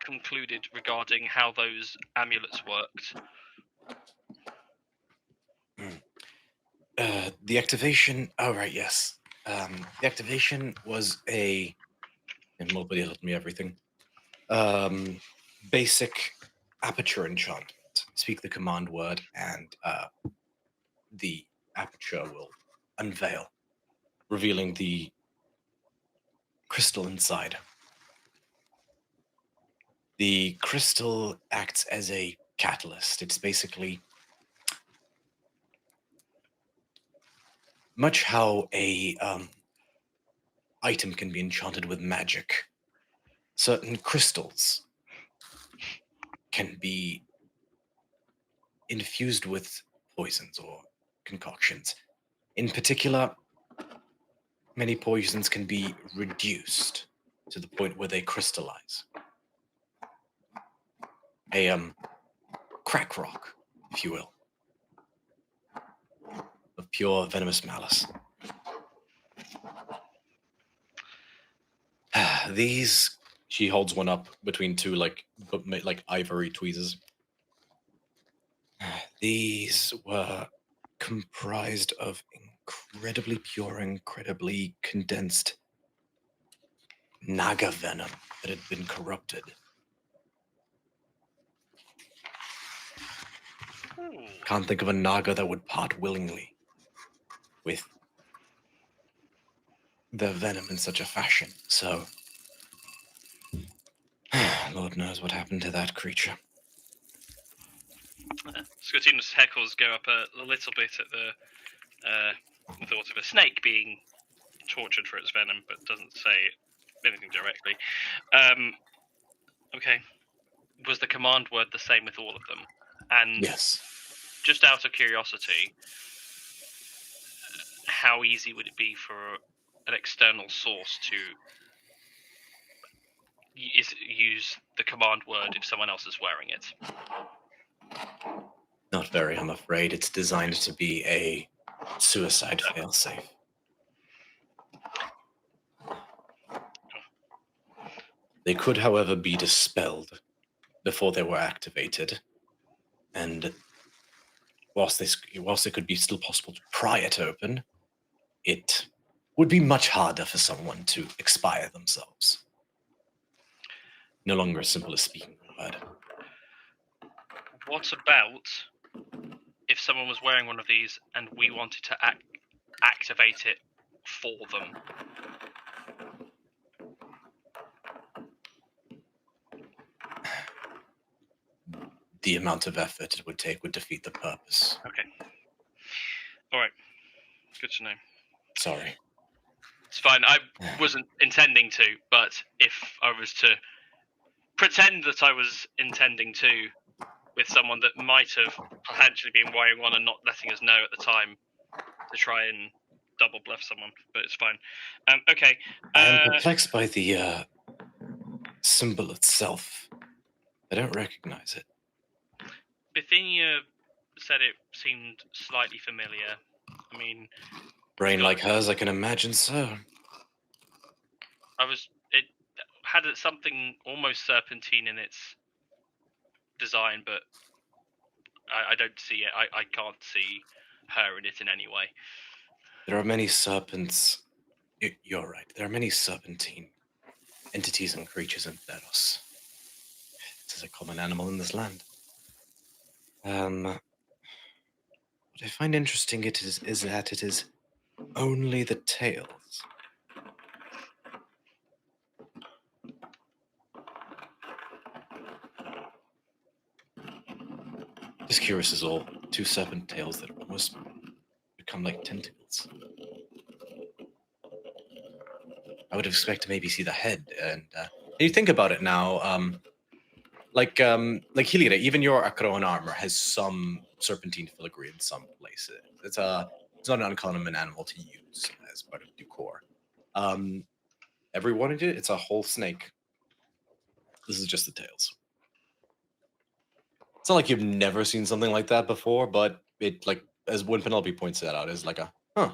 concluded regarding how those amulets worked? The activation... Oh, right, yes. The activation was a... And nobody told me everything. Basic aperture enchantment. Speak the command word, and the aperture will unveil, revealing the crystal inside. The crystal acts as a catalyst. It's basically much how a item can be enchanted with magic. Certain crystals can be infused with poisons or concoctions. In particular, many poisons can be reduced to the point where they crystallize. A crack rock, if you will, of pure venomous malice. These, she holds one up between two like ivory tweezers. These were comprised of incredibly pure, incredibly condensed naga venom that had been corrupted. Can't think of a naga that would part willingly with their venom in such a fashion. So, Lord knows what happened to that creature. Scotina's heckles go up a little bit at the thought of a snake being tortured for its venom, but doesn't say anything directly. Okay. Was the command word the same with all of them? And yes. Just out of curiosity, how easy would it be for an external source to use the command word if someone else is wearing it? Not very, I'm afraid. It's designed to be a suicide failsafe. They could, however, be dispelled before they were activated, and whilst it could be still possible to pry it open, it would be much harder for someone to expire themselves. No longer as simple as speaking the word. What about if someone was wearing one of these and we wanted to activate it for them? The amount of effort it would take would defeat the purpose. Okay. All right. Good to know. Sorry. It's fine. I wasn't intending to, but if I was to pretend that I was intending to, with someone that might have potentially been wearing one and not letting us know at the time to try and double bluff someone, but it's fine. Okay. I am perplexed by the symbol itself. I don't recognize it. Bithynia said it seemed slightly familiar. I mean, Brain like hers, I can imagine so. It had something almost serpentine in its design, but I don't see it. I can't see her in it in any way. There are many serpents. You're right. There are many serpentine entities and creatures in Theros. It is a common animal in this land. What I find interesting is that it is only the tails. Just curious as all. 2 serpent tails that almost become like tentacles. I would expect to maybe see the head, and you think about it now, like Helida, even your Akroan armor has some serpentine filigree in some places. It's not an uncommon animal to use as part of decor. Every one of it's a whole snake. This is just the tails. It's not like you've never seen something like that before, but it, like, as when Penelope points that out, is like a, huh.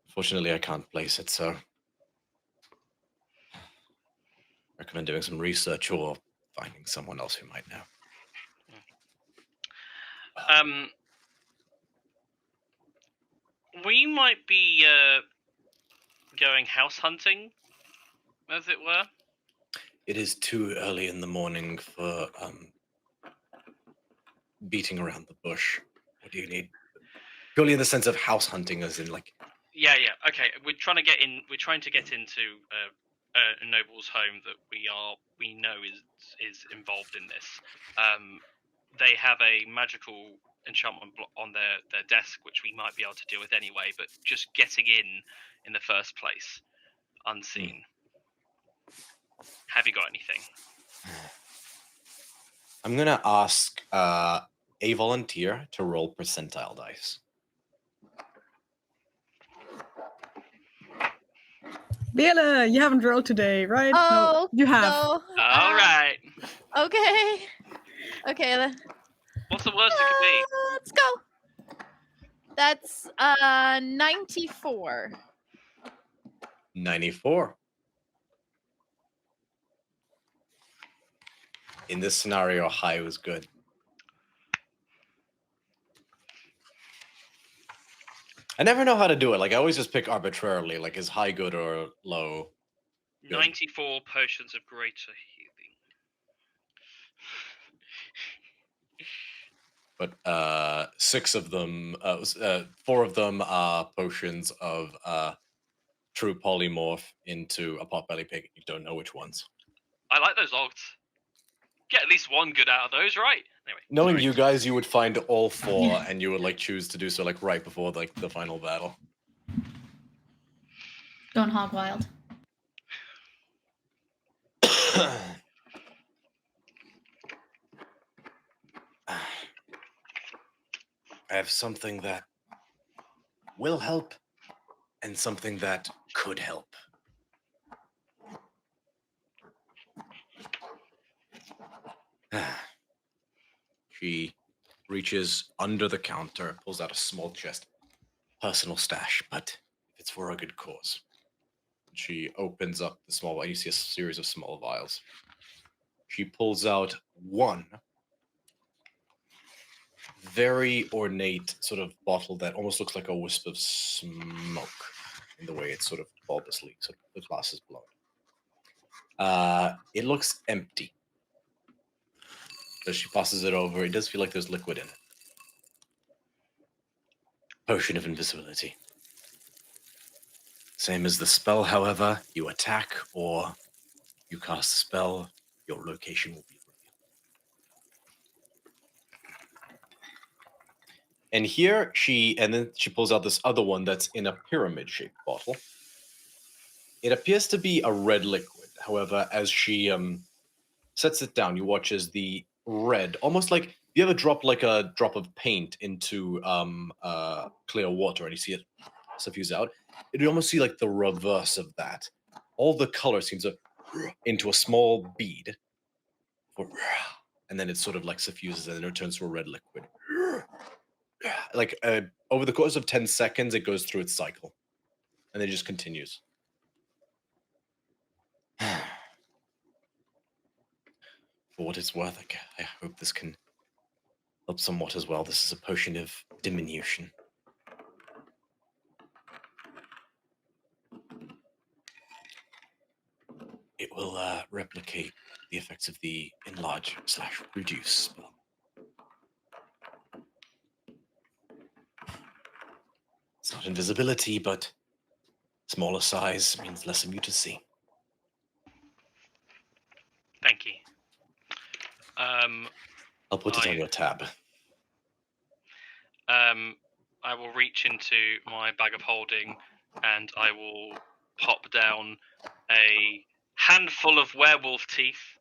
Fortunately, I can't place it, so recommend doing some research or finding someone else who might know. We might be going house hunting, as it were. It is too early in the morning for beating around the bush. What do you need? Purely in the sense of house hunting, as in like. Yeah. Okay, we're trying to get in. We're trying to get into a noble's home that we know is involved in this. They have a magical enchantment block on their desk, which we might be able to deal with anyway. But just getting in the first place, unseen. Have you got anything? I'm gonna ask a volunteer to roll percentile dice. Bela, you haven't rolled today, right? Oh, no, you have. No. All right. Okay. Okay. What's the worst it could be? Let's go. That's 94. 94. In this scenario, high was good. I never know how to do it. Like, I always just pick arbitrarily, like, is high good or low good? 94 potions of greater healing. But 6 of them, 4 of them are potions of true polymorph into a potbelly pig. You don't know which ones. I like those odds. Get at least one good out of those, right? Anyway, Knowing sorry. you guys, you would find all 4, and you would like choose to do so like right before like the final battle. Going hog wild. I have something that will help and something that could help. She reaches under the counter, pulls out a small chest. Personal stash, but it's for a good cause. She opens up the small vial. You see a series of small vials. She pulls out one very ornate sort of bottle that almost looks like a wisp of smoke in the way it's sort of bulbously, sort of the glass is blown. It looks empty. As she passes it over, it does feel like there's liquid in it. Potion of invisibility. Same as the spell, however, you attack or you cast a spell, your location will be revealed. And here then she pulls out this other one that's in a pyramid-shaped bottle. It appears to be a red liquid. However, as she sets it down, you watch as the red, almost like you ever drop like a drop of paint into clear water and you see it suffuse out. You almost see like the reverse of that. All the color seems to into a small bead, and then it sort of like suffuses and then it turns to a red liquid. Like over the course of 10 seconds, it goes through its cycle, and then it just continues. For what it's worth, I hope this can help somewhat as well. This is a potion of diminution. It will replicate the effects of the enlarge/reduce spell. It's not invisibility, but smaller size means less of you to see. Thank you. I'll put it on your tab. I will reach into my bag of holding and I will pop down a handful of werewolf teeth,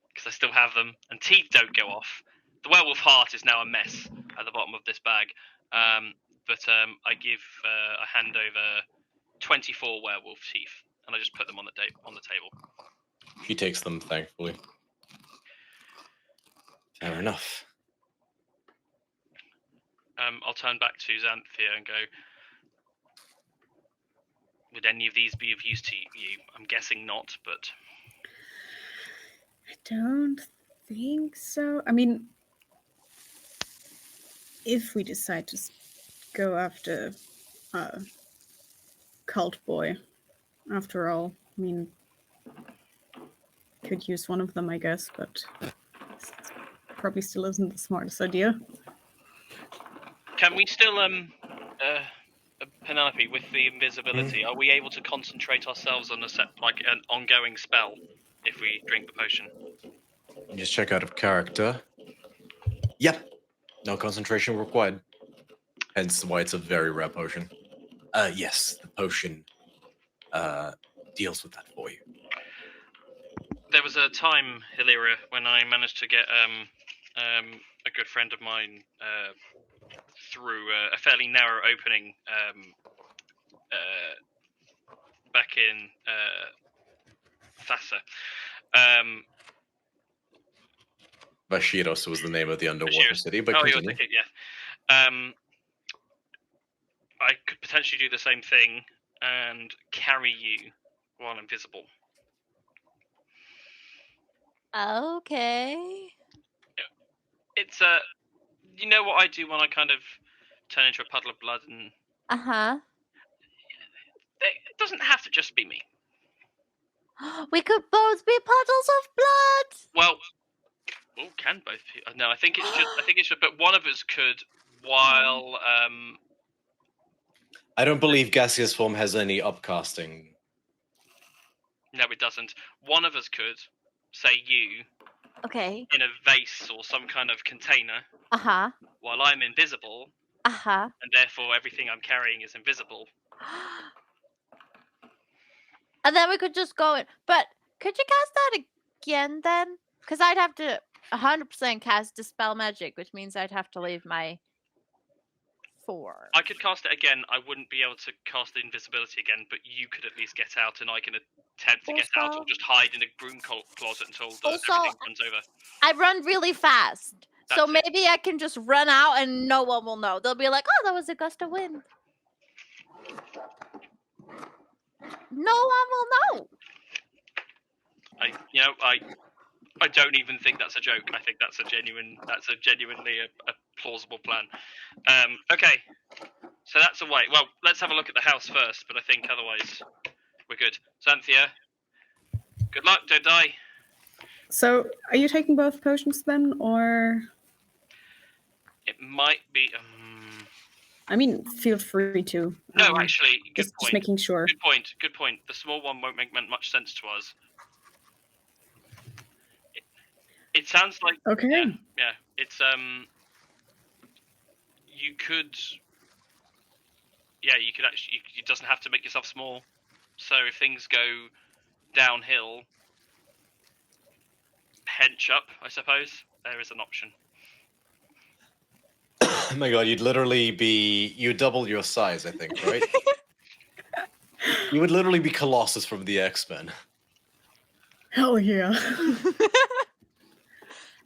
because I still have them, and teeth don't go off. The werewolf heart is now a mess at the bottom of this bag, but I give I hand over 24 werewolf teeth, and I just put them on the table. She takes them, thankfully. Fair enough. I'll turn back to Xanthia and go, would any of these be of use to you? I'm guessing not, but... I don't think so. I mean, if we decide to go after Cult Boy, after all, I mean, could use one of them, I guess, but probably still isn't the smartest idea. Can we still, Penelope, with the invisibility, are we able to concentrate ourselves on an ongoing spell if we drink the potion? Just check out of character. Yep. No concentration required. Hence why it's a very rare potion. Yes, the potion deals with that for you. There was a time, Hilira, when I managed to get a good friend of mine through a fairly narrow opening back in Thassa. Vashiros was the name of the underwater city, but continue. Okay, yeah. I could potentially do the same thing and carry you while invisible. Okay. It's you know what I do when I kind of turn into a puddle of blood, and it doesn't have to just be me. We could both be puddles of blood. Well, can both? No, I think it's just. But one of us could, while I don't believe gaseous form has any upcasting. No, it doesn't. One of us could, say you, Okay. in a vase or some kind of container, while I'm invisible, and therefore everything I'm carrying is invisible. And then we could just go in. But could you cast that again then? Because I'd have to 100% cast Dispel Magic, which means I'd have to leave my 4. I could cast it again. I wouldn't be able to cast the invisibility again, but you could at least get out, and I can attempt to get out, or just hide in a broom closet until everything runs over. I run really fast. So maybe I can just run out and no one will know. They'll be like, oh, that was a gust of wind. No one will know. I don't even think that's a joke. I think that's genuinely a plausible plan. Okay, so that's a way. Well, let's have a look at the house first, but I think otherwise we're good. Xanthia, good luck, don't die. So, are you taking both potions then, or? It might be. I mean, feel free to. No, actually, good point. Just making sure. Good point. The small one won't make much sense to us. It sounds like okay. Yeah. It's you could actually. It doesn't have to make yourself small. So if things go downhill, hench up, I suppose. There is an option. Oh my god, you double your size, I think, right? You would literally be Colossus from the X-Men. Hell yeah.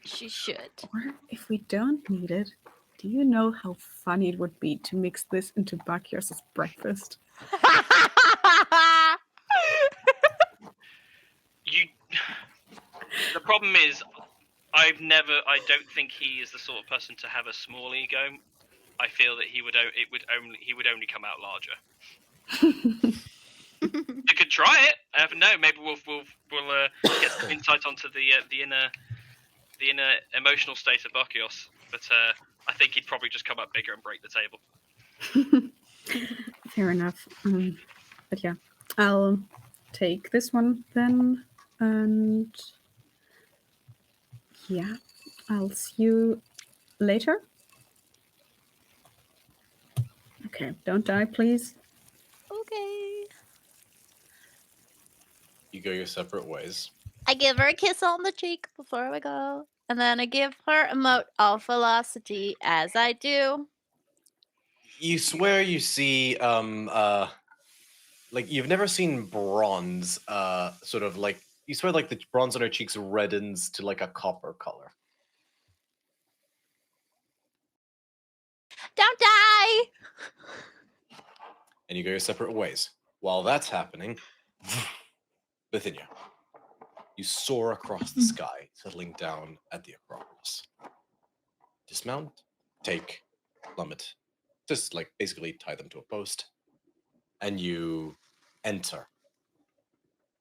She should. Or if we don't need it, do you know how funny it would be to mix this into Bacchus' breakfast? The problem is, I don't think he is the sort of person to have a small ego. I feel that he would only come out larger. You could try it. I don't know. Maybe we'll get some insight onto the inner emotional state of Bacchus. But I think he'd probably just come up bigger and break the table. Fair enough. But yeah, I'll take this one then, and yeah, I'll see you later. Okay, don't die, please. Okay. You go your separate ways. I give her a kiss on the cheek before we go. And then I give her a mote of velocity as I do. You swear you see like you've never seen bronze sort of like you swear like the bronze on her cheeks reddens to like a copper color. Don't die! And you go your separate ways. While that's happening, Bithynia, you soar across the sky, settling down at the Acropolis. Dismount, take, plummet, just like basically tie them to a post, and you enter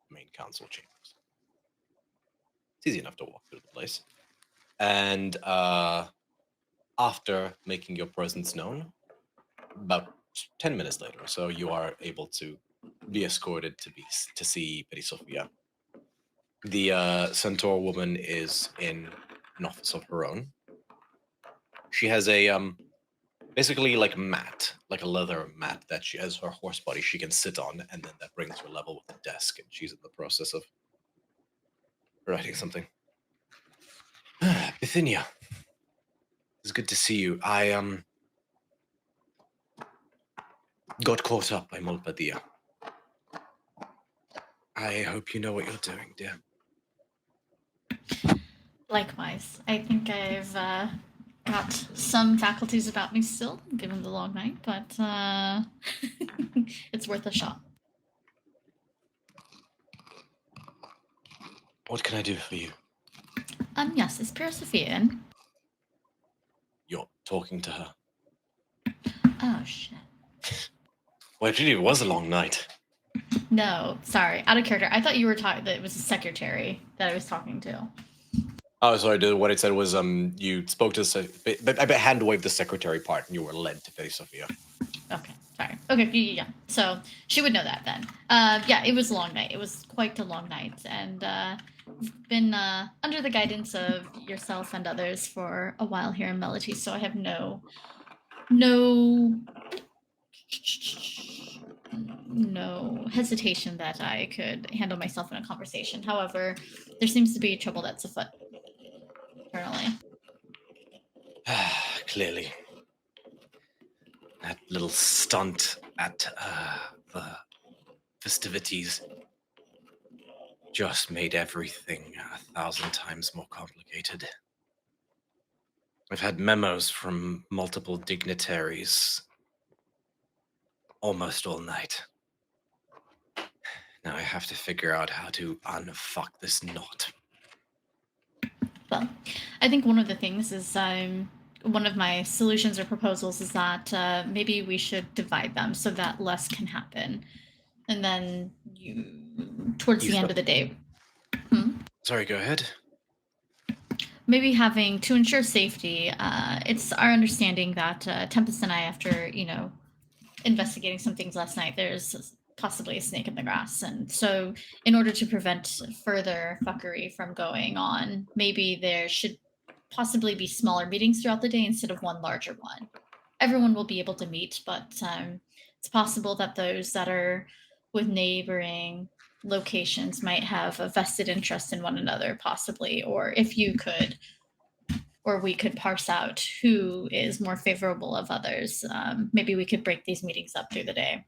the main council chambers. It's easy enough to walk through the place. And after making your presence known, about 10 minutes later or so, you are able to be escorted to see Petty Sophia. The centaur woman is in an office of her own. She has a basically like mat, like a leather mat that she has her horse body she can sit on, and then that brings her level with the desk, and she's in the process of writing something. Bithynia, it's good to see you. I got caught up by Molpadia. I hope you know what you're doing, dear. Likewise. I think I've got some faculties about me still, given the long night, but it's worth a shot. What can I do for you? Yes, is Pure Sophia in? You're talking to her. Oh, shit. Well, it really was a long night. No, sorry. Out of character. I thought you were talking that it was the secretary that I was talking to. Oh, sorry. What I said was, you spoke to I hand waved the secretary part, and you were led to Petty Sophia. Okay, sorry. Okay, yeah. So she would know that then. Yeah, it was a long night. It was quite a long night, and we've been under the guidance of yourself and others for a while here in Melody. So I have no hesitation that I could handle myself in a conversation. However, there seems to be trouble that's afoot internally. Clearly. That little stunt at the festivities just made everything 1,000 times more complicated. I've had memos from multiple dignitaries almost all night. Now I have to figure out how to unfuck this knot. Well, I think one of the things is one of my solutions or proposals is that maybe we should divide them so that less can happen. And then towards the end of the day. Sorry, go ahead. Maybe having to ensure safety. It's our understanding that Tempest and I, after, investigating some things last night, there's possibly a snake in the grass. And so in order to prevent further fuckery from going on, maybe there should possibly be smaller meetings throughout the day instead of one larger one. Everyone will be able to meet, but it's possible that those that are with neighboring locations might have a vested interest in one another, possibly, or if you could, or we could parse out who is more favorable of others. Maybe we could break these meetings up through the day.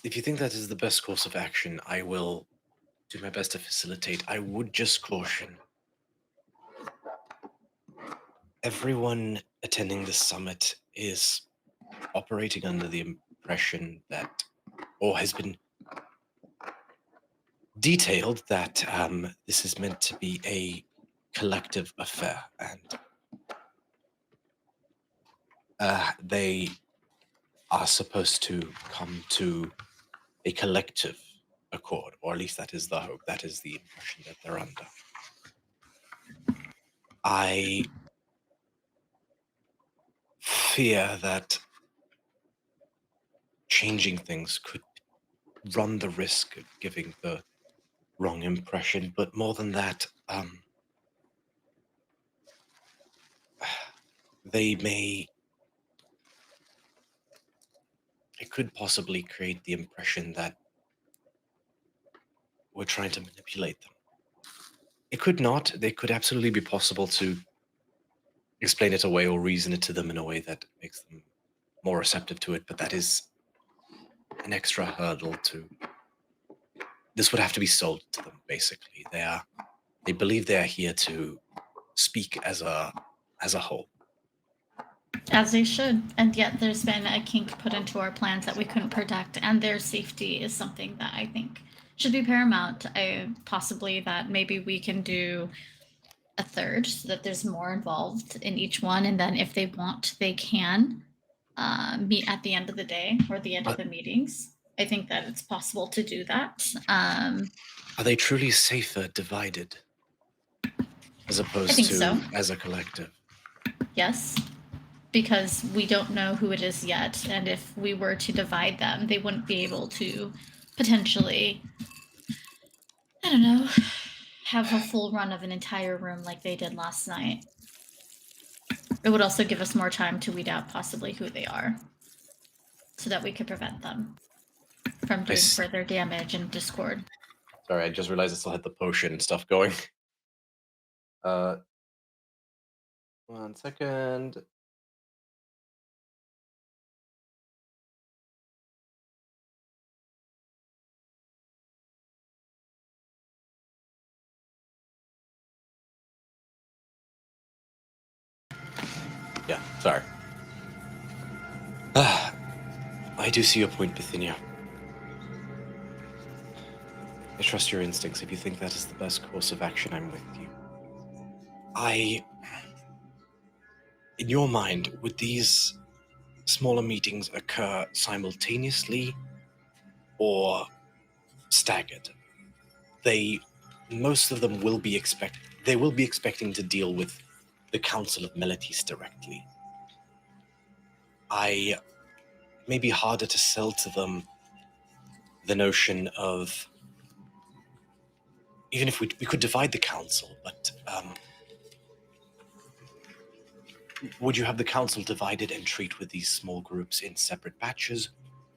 If you think that is the best course of action, I will do my best to facilitate. I would just caution everyone attending the summit is operating under the impression that, or has been detailed that this is meant to be a collective affair, and they are supposed to come to a collective accord, or at least that is the hope, that is the impression that they're under. I fear that changing things could run the risk of giving the wrong impression, but more than that, it could possibly create the impression that we're trying to manipulate them. It could not. It could absolutely be possible to explain it away or reason it to them in a way that makes them more receptive to it, but that is an extra hurdle to... This would have to be sold to them, basically. They believe they are here to speak as a whole. As they should, and yet there's been a kink put into our plans that we couldn't protect, and their safety is something that I think should be paramount. Possibly that maybe we can do a third so that there's more involved in each one, and then if they want, they can meet at the end of the day or the end of the meetings. I think that it's possible to do that. Are they truly safer divided as opposed to so. As a collective? Yes, because we don't know who it is yet, and if we were to divide them, they wouldn't be able to potentially, I don't know, have a full run of an entire room like they did last night. It would also give us more time to weed out possibly who they are, so that we could prevent them from doing further damage and discord. Sorry, I just realized I still had the potion stuff going. 1 second. Yeah, sorry. I do see your point, Bithynia. I trust your instincts. If you think that is the best course of action, I'm with you. In your mind, would these smaller meetings occur simultaneously or staggered? Most of them will be expecting to deal with the Council of Melodies directly. May be harder to sell to them the notion of, even if we could divide the council, but would you have the council divided and treat with these small groups in separate batches,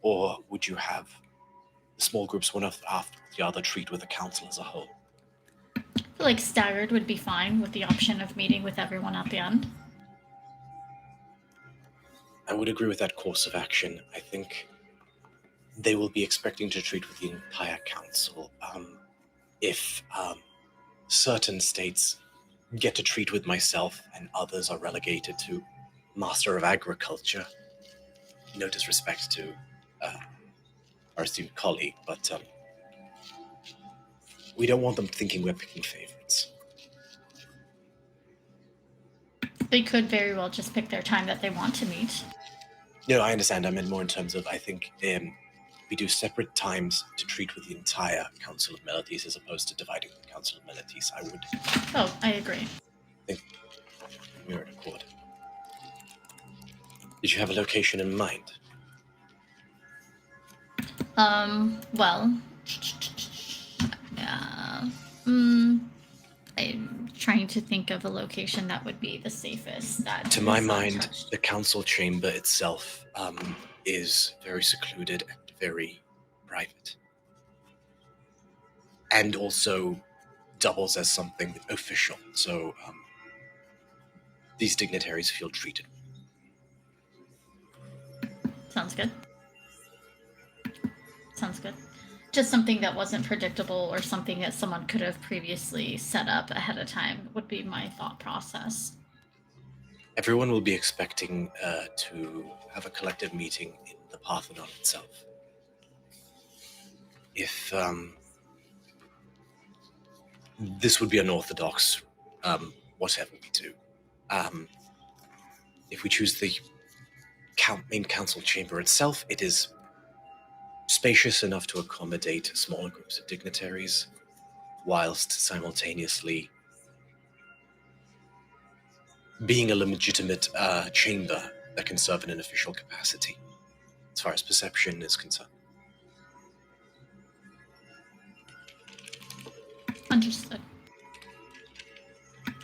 or would you have the small groups one after the other treat with the council as a whole? I feel like staggered would be fine with the option of meeting with everyone at the end. I would agree with that course of action. I think they will be expecting to treat with the entire council. If certain states get to treat with myself and others are relegated to Master of Agriculture, no disrespect to our esteemed colleague, but we don't want them thinking we're picking favorites. They could very well just pick their time that they want to meet. No, I understand. I meant more in terms of, I think we do separate times to treat with the entire Council of Melodies as opposed to dividing the Council of Melodies. I agree. I think we're in accord. Did you have a location in mind? Well, I'm trying to think of a location that would be the safest. To my mind, the council chamber itself is very secluded and very private. And also doubles as something official. So these dignitaries feel treated. Sounds good. Sounds good. Just something that wasn't predictable or something that someone could have previously set up ahead of time would be my thought process. Everyone will be expecting to have a collective meeting in the Parthenon itself. If this would be unorthodox, whatever we do. If we choose the main council chamber itself, it is spacious enough to accommodate smaller groups of dignitaries, whilst simultaneously being a legitimate chamber that can serve in an official capacity, as far as perception is concerned. Understood.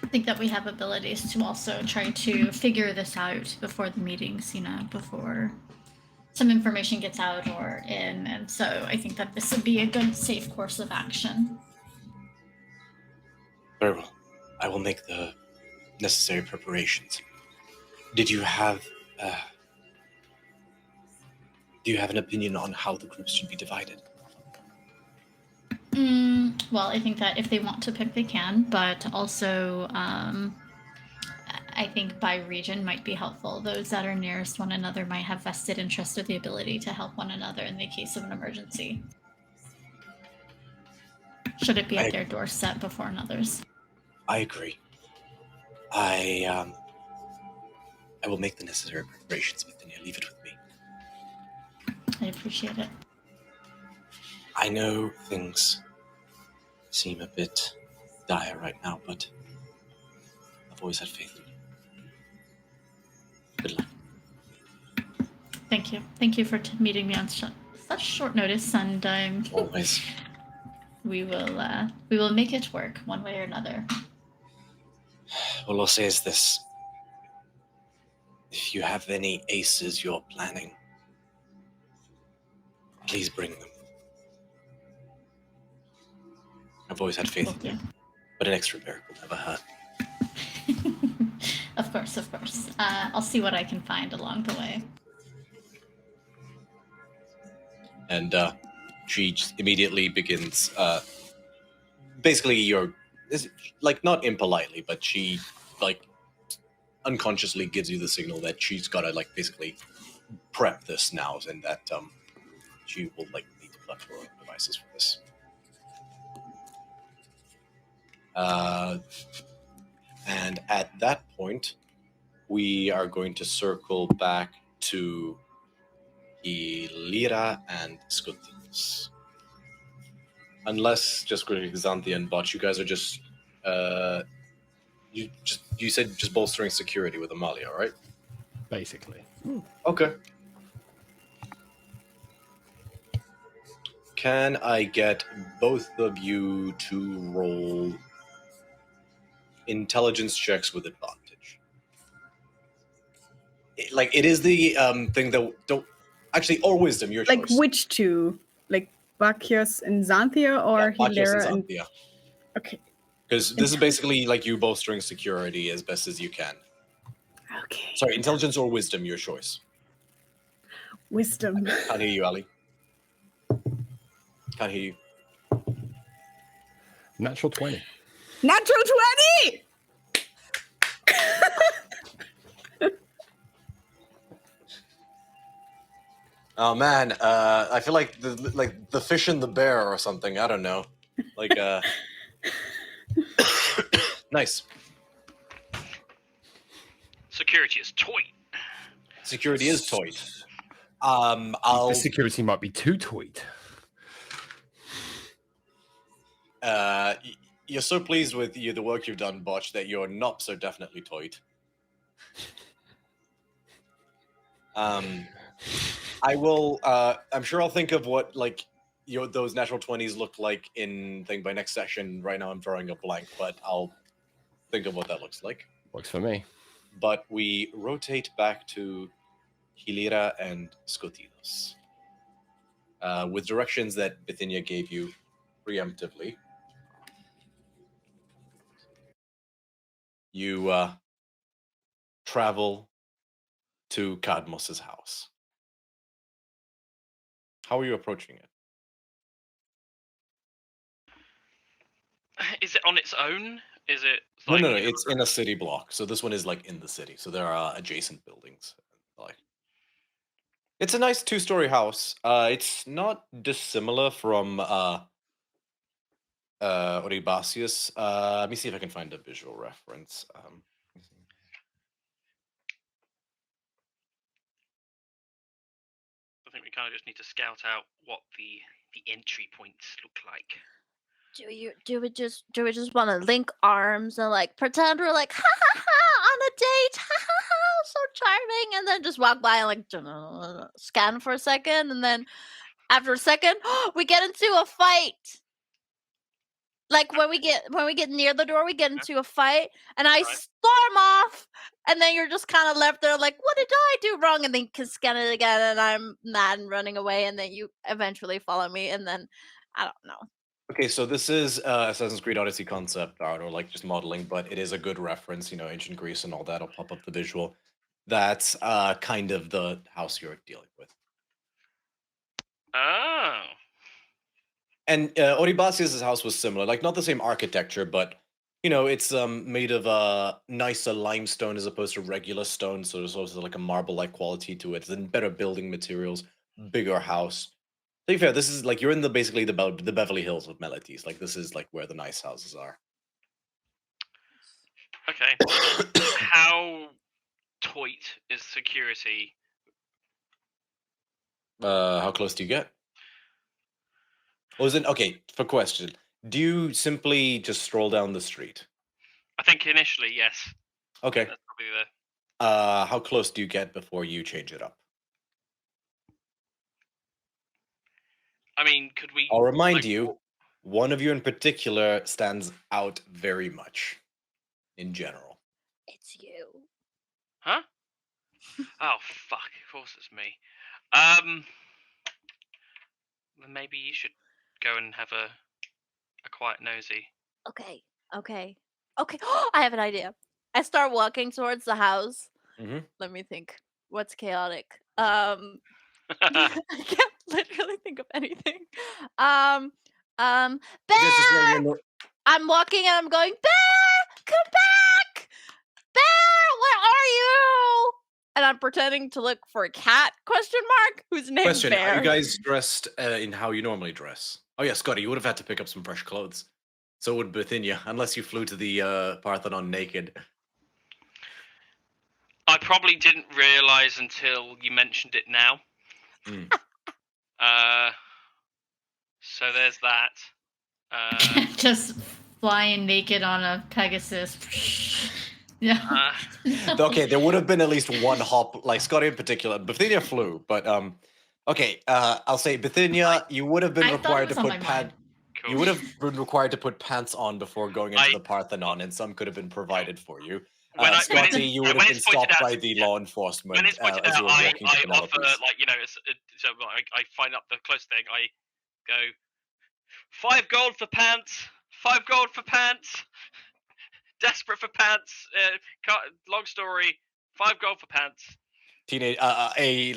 I think that we have abilities to also try to figure this out before the meetings, before some information gets out or in. And so I think that this would be a good, safe course of action. Very well. I will make the necessary preparations. Did you have an opinion on how the groups should be divided? Well, I think that if they want to pick, they can, but also I think by region might be helpful. Those that are nearest one another might have vested interest or the ability to help one another in the case of an emergency. Should it be at their doorstep before another's? I agree. I will make the necessary preparations, Bethany. Leave it with me. I appreciate it. I know things seem a bit dire right now, but I've always had faith in you. Good luck. Thank you. Thank you for meeting me on such short notice, and Always. we will make it work one way or another. All I'll say is this. If you have any aces you're planning, please bring them. I've always had faith in you, but an extra pair will never hurt. Of course. I'll see what I can find along the way. And she just immediately begins, basically not impolitely, but she, unconsciously gives you the signal that she's got to, basically prep this now, and that, she will, need to collect her own devices for this. And at that point, we are going to circle back to Illyra and Scotinos. Unless just Xanthia and Botch, you guys are just you said just bolstering security with Amalia, right? Basically. Okay. Can I get both of you to roll intelligence checks with advantage? It is the thing that don't actually, or wisdom, your choice. Which two? Bacchus and Xanthia, or Bacchus Hilera and and Xanthia. Okay. Because this is basically you bolstering security as best as you can. Okay. Sorry, intelligence or wisdom, your choice. Wisdom. Can't hear you, Ali. Can't hear you. Natural 20. Natural 20! Oh man, I feel like the fish and the bear or something. I don't know. Nice. Security is toy. Security is toyed. The security might be too toyed. You're so pleased with the work you've done, Botch, that you're not so definitely toyed. I will. I'm sure I'll think of what those natural 20s look like in thing by next session. Right now, I'm drawing a blank, but I'll think of what that looks like. Works for me. But we rotate back to Hilira, and Skotilos. With directions that Bithynia gave you preemptively, you travel to Cadmos's house. How are you approaching it? Is it on its own? Is it No, like no, it's in a city block. So this one is like in the city. So there are adjacent buildings. Like, it's a nice 2-story house. It's not dissimilar from Oribasius. Let me see if I can find a visual reference. I think we kind of just need to scout out what the entry points look like. Do we just want to link arms and like pretend we're like ha ha ha on a date, ha ha ha, so charming, and then just walk by and like scan for a second, and then after a second we get into a fight. Like when we get near the door, we get into a fight, and I storm off, and then you're just kind of left there like, what did I do wrong? And then you can scan it again, and I'm mad and running away, and then you eventually follow me, and then I don't know. Okay, so this is Assassin's Creed Odyssey concept art, or like just modeling, but it is a good reference, ancient Greece and all that. I'll pop up the visual. That's kind of the house you're dealing with. Oh. And Oribasius' house was similar, like not the same architecture, but it's made of nicer limestone as opposed to regular stone, so there's also like a marble-like quality to it. Then better building materials, bigger house. To be fair, this is like you're in basically the Beverly Hills of Melites. Like this is like where the nice houses are. Okay. How tight is security? How close do you get? Okay, for question. Do you simply just stroll down the street? I think initially, yes. Okay. That's probably the... How close do you get before you change it up? I mean, could we... I'll remind you, one of you in particular stands out very much, in general. It's you. Huh? Oh, fuck. Of course it's me. Then maybe you should go and have a quiet nosy. Okay. I have an idea. I start walking towards the house. Mm-hmm. Let me think. What's chaotic? I can't literally think of anything. Bear! I'm walking and I'm going, Bear! Come back! Bear! Where are you? And I'm pretending to look for a cat, ? Whose name's Bear. Are you guys dressed in how you normally dress? Oh yeah, Scotty, you would have had to pick up some fresh clothes. So would Bithynia, unless you flew to the Parthenon naked. I probably didn't realize until you mentioned it now. Mm. So there's that. Just flying naked on a Pegasus. Yeah. Okay, there would have been at least one hop, like Scotty in particular. Bithynia flew, but okay, I'll say Bithynia, you would have been required to put pants. Cool. You would have been required to put pants on before going into the Parthenon, and some could have been provided for you. Scotty, you would have been stopped by the law enforcement. When it's pointed as out, you were I walking to offer, Penelope's. so I find up the close thing. I go, 5 gold for pants. 5 gold for pants. Desperate for pants. Long story. 5 gold for pants. Teenage, a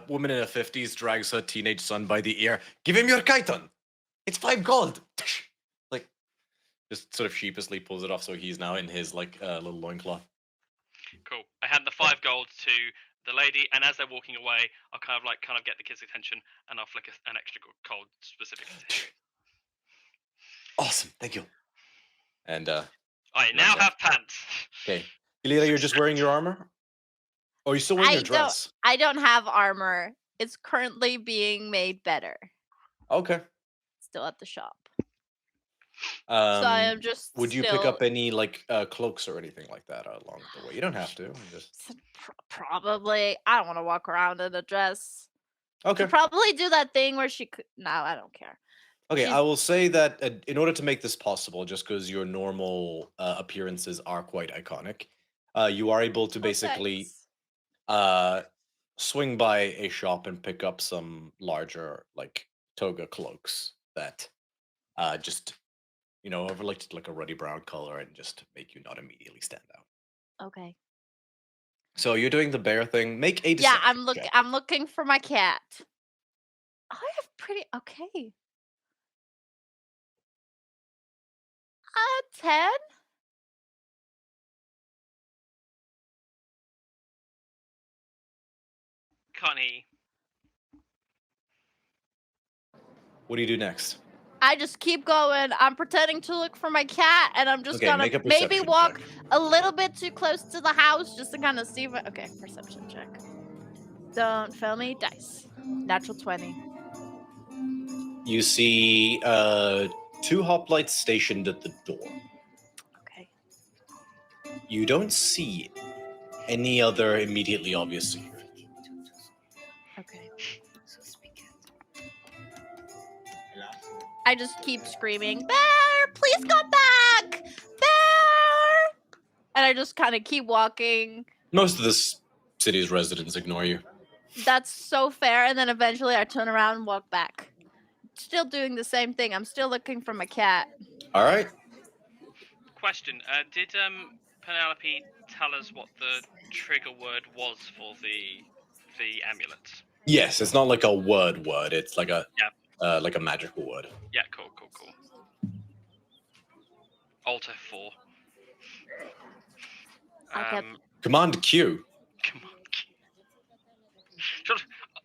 woman in her 50s drags her teenage son by the ear. Give him your chiton. It's 5 gold. Like, just sort of sheepishly pulls it off, so he's now in his little loincloth. Cool. I hand the 5 gold to the lady, and as they're walking away, I'll kind of get the kid's attention, and I'll flick an extra gold specifically to him. Awesome, thank you. And I now have pants. Okay, Elila, you're just wearing your armor. Oh, you're still wearing your dress. I don't have armor. It's currently being made better. Okay. Still at the shop. So I am just. Would you pick up any cloaks or anything like that along the way? You don't have to. Just... Probably. I don't want to walk around in a dress. Okay. She'd probably do that thing where she could. No, I don't care. Okay, I will say that in order to make this possible, just because your normal appearances are quite iconic, you are able to basically swing by a shop and pick up some larger, like, toga cloaks that just, overlooked like a ruddy brown color and just make you not immediately stand out. Okay. So you're doing the bear thing. Make a Yeah, deception check. I'm looking for my cat. I have pretty okay. 10? Can't hear you. What do you do next? I just keep going. I'm pretending to look for my cat, and I'm just Okay, gonna make a maybe perception walk check. a little bit too close to the house just to kind of see if okay, perception check. Don't fail me, dice. Natural 20. You see 2 hoplites stationed at the door. Okay. You don't see any other immediately obvious security. Okay. I just keep screaming, "Bear, please come back! Bear!" And I just kind of keep walking. Most of this city's residents ignore you. That's so fair. And then eventually I turn around and walk back. Still doing the same thing. I'm still looking for my cat. All right. Question: did Penelope tell us what the trigger word was for the amulets? Yes, it's not like a word. It's like a like a magical word. Yeah, cool. Alt F4. I get- Command Q.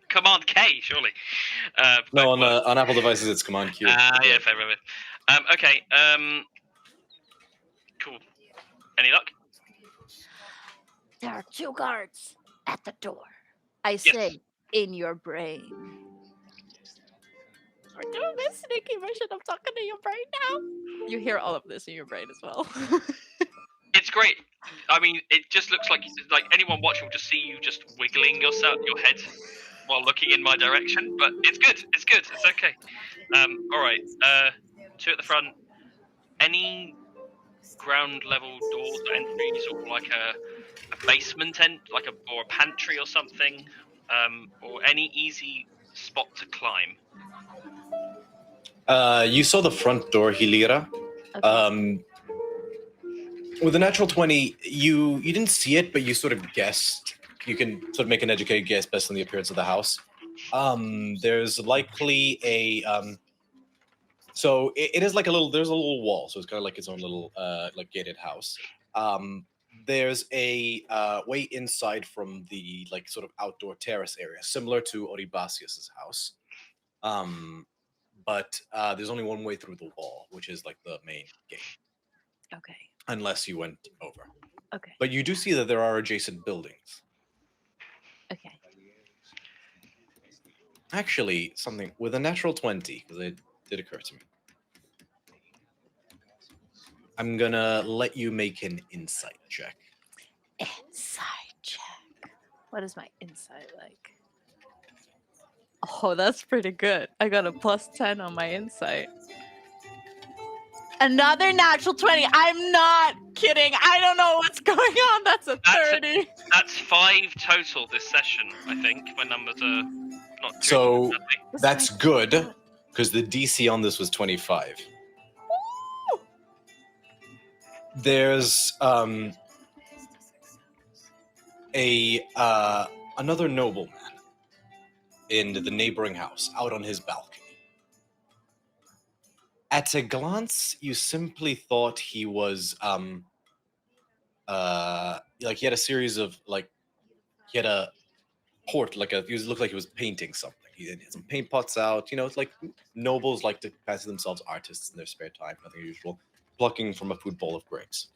Command K, surely. No, on Apple devices it's Command Q. Yeah, fair. Okay. Cool. Any luck? There are 2 guards at the door. I say, in your brain. We're doing this sneaky mission of talking to your brain now. You hear all of this in your brain as well. It's great. I mean, it just looks like anyone watching will just see you just wiggling your head while looking in my direction. But it's good. It's okay. All right. 2 at the front. Any ground level doors or entries, or like a basement or a pantry or something, or any easy spot to climb? You saw the front door, Hilira. Okay. With a natural 20, you didn't see it, but you sort of guessed. You can sort of make an educated guess based on the appearance of the house. There's likely a so it is like there's a little wall, so it's kind of like its own little like gated house. There's a way inside from the like sort of outdoor terrace area, similar to Oribasius's house. But there's only one way through the wall, which is like the main gate. Okay. Unless you went over. Okay. But you do see that there are adjacent buildings. Okay. Actually, something with a natural 20, because it did occur to me. I'm gonna let you make an insight check. Insight check. What is my insight like? Oh, that's pretty good. I got a +10 on my insight. Another natural 20. I'm not kidding. I don't know what's going on. That's a 30. That's 5 total this session, I think, when numbers are not too So badly. that's good, because the DC on this was 25. Ooh! There's another nobleman in the neighboring house, out on his balcony. At a glance, you simply thought he was like he had a series of he had a port, he looked like he was painting something. He had some paint pots out. It's like nobles like to fancy themselves artists in their spare time, nothing unusual, plucking from a food bowl of grapes.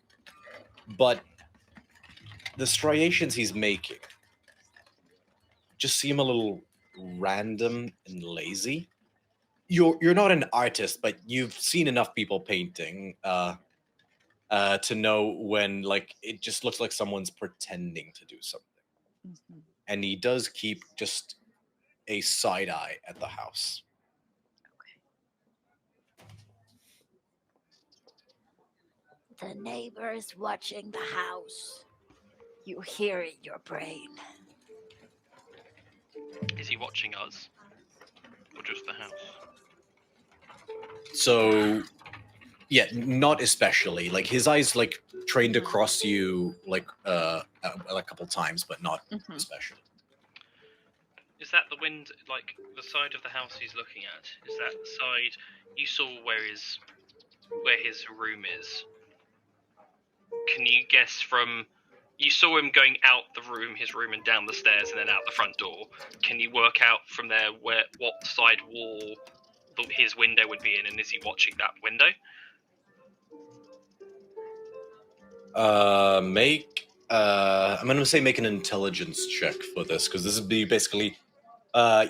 But the striations he's making just seem a little random and lazy. You're not an artist, but you've seen enough people painting to know when it just looks like someone's pretending to do something. Mm-hmm. And he does keep just a side eye at the house. The neighbor is watching the house. You hear it in your brain. Is he watching us? Or just the house? So, yeah, not especially. Like his eyes, like trained Mhm. across you, like a couple times, but not Mhm. especially. Is that the wind, like the side of the house he's looking at? Is that the side you saw where his room is? Can you guess from? You saw him going out the room, his room, and down the stairs, and then out the front door. Can you work out from there what side wall his window would be in, and is he watching that window? I'm gonna say make an intelligence check for this, because this would be basically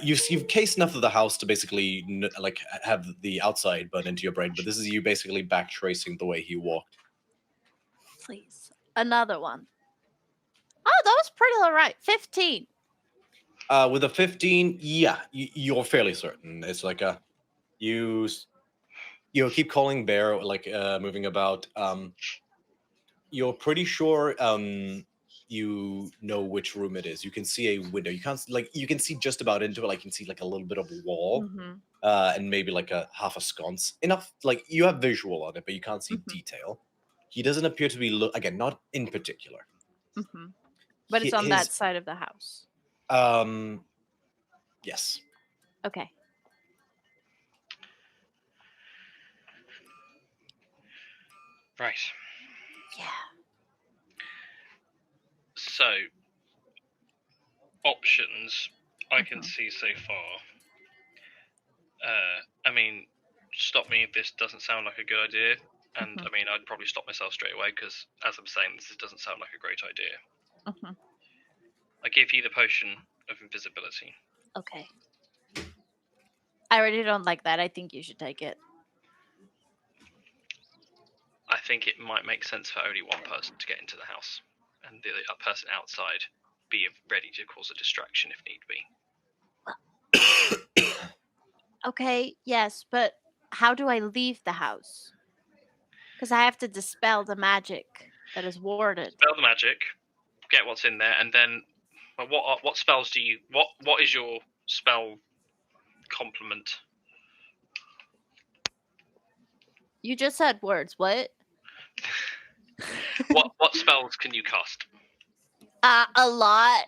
you've cased enough of the house to basically like have the outside burn into your brain, but this is you basically back tracing the way he walked. Please. Another one. Oh, that was pretty alright. 15. With a 15, yeah, you're fairly certain. It's like you keep calling Bear, like moving about. You're pretty sure you know which room it is. You can see a window. You can't you can see just about into it. Like you can see like a little bit of a wall, Mhm. and maybe like a half a sconce. Enough, like you have visual on it, but you can't see Mhm. detail. He doesn't appear to be again, not in particular. Mhm. But it's on that side of the house. Yes. Okay. Right. Yeah. So, options I can see so far. I mean, stop me if this doesn't sound like a good idea. And I mean, I'd probably stop myself straight away because, as I'm saying, this doesn't sound like a great idea. Mhm. I give you the potion of invisibility. Okay. I already don't like that. I think you should take it. I think it might make sense for only one person to get into the house, and the other person outside be ready to cause a distraction if need be. Okay, yes, but how do I leave the house? Because I have to dispel the magic that is warded. Spell the magic, get what's in there, and then what spells do you what is your spell complement? You just said words. What? What spells can you cast? A lot.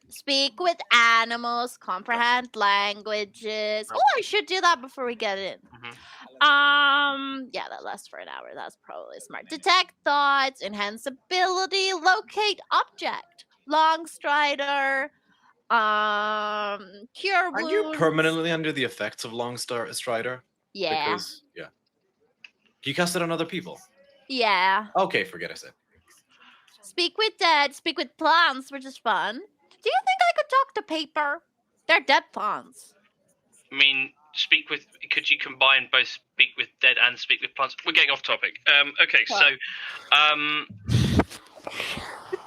Speak with animals, comprehend languages. Oh, I should do that before we get in. Yeah, that lasts for an hour. That's probably smart. Detect thoughts, enhance ability, locate object, long strider, cure wounds. Are you permanently under the effects of Long Strider? Yeah. Because yeah. You cast it on other people. Yeah. Okay, forget I said. Speak with dead, speak with plants, which is fun. Do you think I could talk to paper? They're dead plants. I mean, could you combine both speak with dead and speak with plants? We're getting off topic. Okay, What? so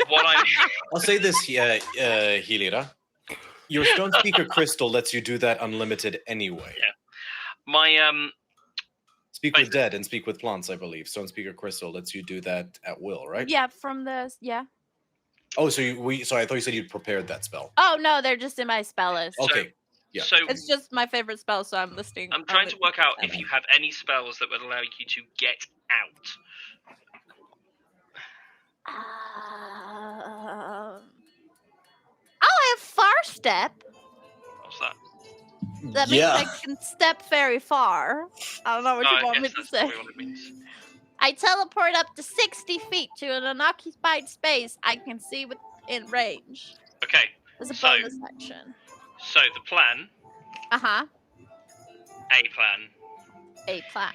what I'll say this, Hilira. Your Stone Speaker Crystal lets you do that unlimited anyway. Yeah. My Speak with dead and speak with plants, I believe. Stone Speaker Crystal lets you do that at will, right? Yeah, from the Oh, so I thought you said you'd prepared that spell. Oh no, they're just in my spell list. Okay. Yeah. So It's just my favorite spell, so I'm listing. I'm trying to work out if you have any spells that would allow you to get out. I have far step. What's that? That means I can step very far. I don't know what you want me to say. Probably what it means. I teleport up to 60 feet to an unoccupied space I can see within range. Okay. There's a bonus action. So the plan. Uh-huh. A plan. A plan.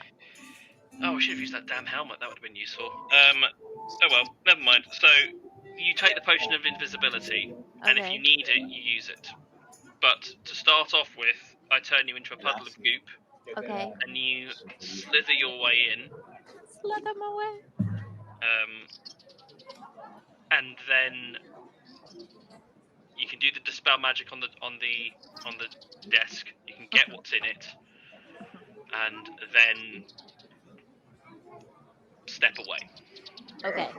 Oh, I should have used that damn helmet. That would have been useful. Oh well, never mind. So you take the potion of invisibility, and if you need it, you use it. But to start off with, I turn you into a puddle of goop. Okay. And you slither your way in. Slither my way. And then you can do the dispel magic on the desk. You can get what's in it, and then step away. Okay.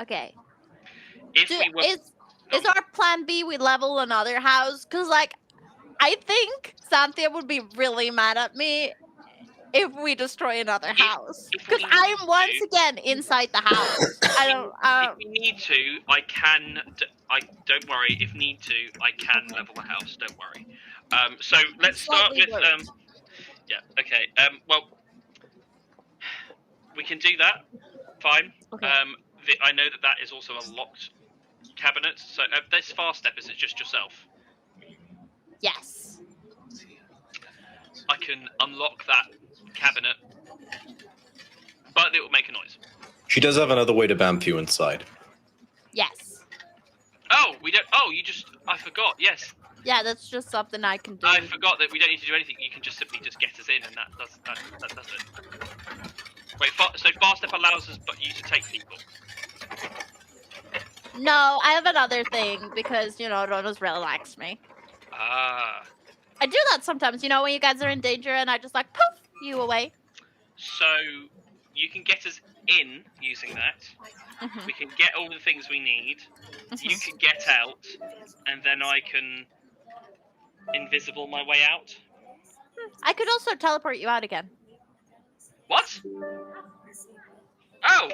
Okay. If we were, Is our plan B we level another house? Because, like, I think Xanthia would be really mad at me if we destroy another house. if Because we I'm need once to- again inside the house. I don't. If we need to, I can. Don't worry. If need to, I can Okay. level the house. Don't worry. So let's start slightly with. worried. Yeah. Okay. Well, we can do that. Fine. Okay. I know that is also a locked cabinet. So this fast step, is it just yourself? Yes. I can unlock that cabinet, but it will make a noise. She does have another way to bamf you inside. Yes. Oh, we don't. Oh, you just. I forgot. Yes, Yeah, that's just something I can do. I forgot that we don't need to do anything. You can just simply just get us in, and that does it. Wait, so fast step allows us, but you to take people. No, I have another thing because Rona's relaxed me. Ah. I do that sometimes. When you guys are in danger, and I just like poof you away. So you can get us in using that. Mhm. We can get all the things we need. You can get out, and then I can invisible my way out. I could also teleport you out again. What? Oh,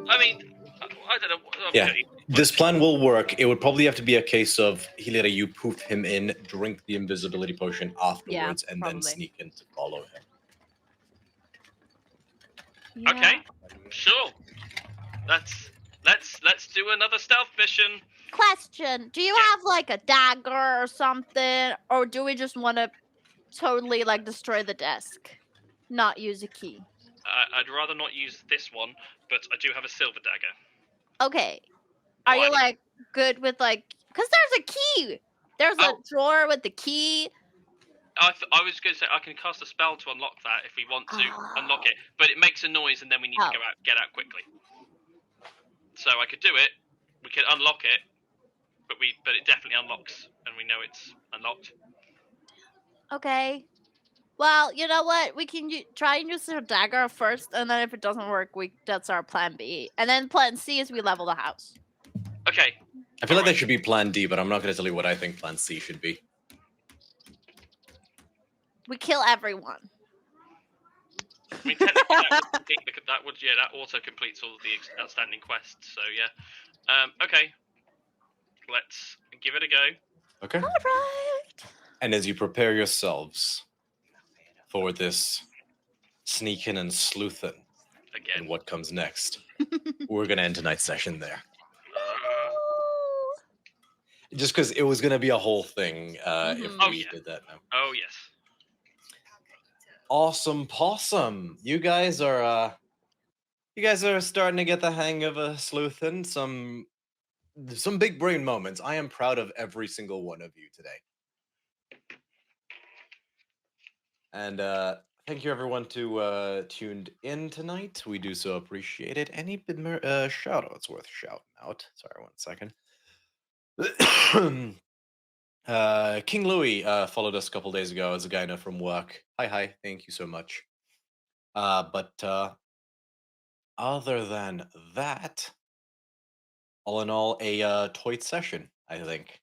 I mean, I don't know. Yeah. Okay. This plan will work. It would probably have to be a case of Hilira, you poof him in, drink the invisibility potion afterwards, and then probably. sneak in to follow him. Okay, sure. Let's do another stealth mission. Question: do you have like a dagger or something, or do we just want to totally like destroy the desk, not use a key? I'd rather not use this one, but I do have a silver dagger. Okay. Are you Why? like good with like? Cause there's a key. There's a drawer with the key. I was going to say I can cast a spell to unlock that if we want to unlock it, but it makes a noise and then we need to get out quickly. So I could do it. We could unlock it, but it definitely unlocks, and we know it's unlocked. Okay. Well, you know what? We can try and use the dagger first, and then if it doesn't work, that's our plan B. And then plan C is we level the house. Okay. I feel like that should be plan D, but I'm not going to tell you what I think plan C should be. We kill everyone. I mean, technically that auto completes all of the outstanding quests. So yeah. Okay. Let's give it a go. Okay. All right. And as you prepare yourselves for this sneaking and sleuthing Again. and what comes next, we're going to end tonight's session there. Just because it was going to be a whole thing if we did that now. Oh, yes. Awesome possum. You guys are starting to get the hang of sleuthing. Some big brain moments. I am proud of every single one of you today. And thank you everyone who tuned in tonight. We do so appreciate it. Any shout outs worth shouting out? Sorry, 1 second. King Louis followed us a couple days ago as a guy I know from work. Hi, thank you so much. But other than that, all in all, a toit session, I think.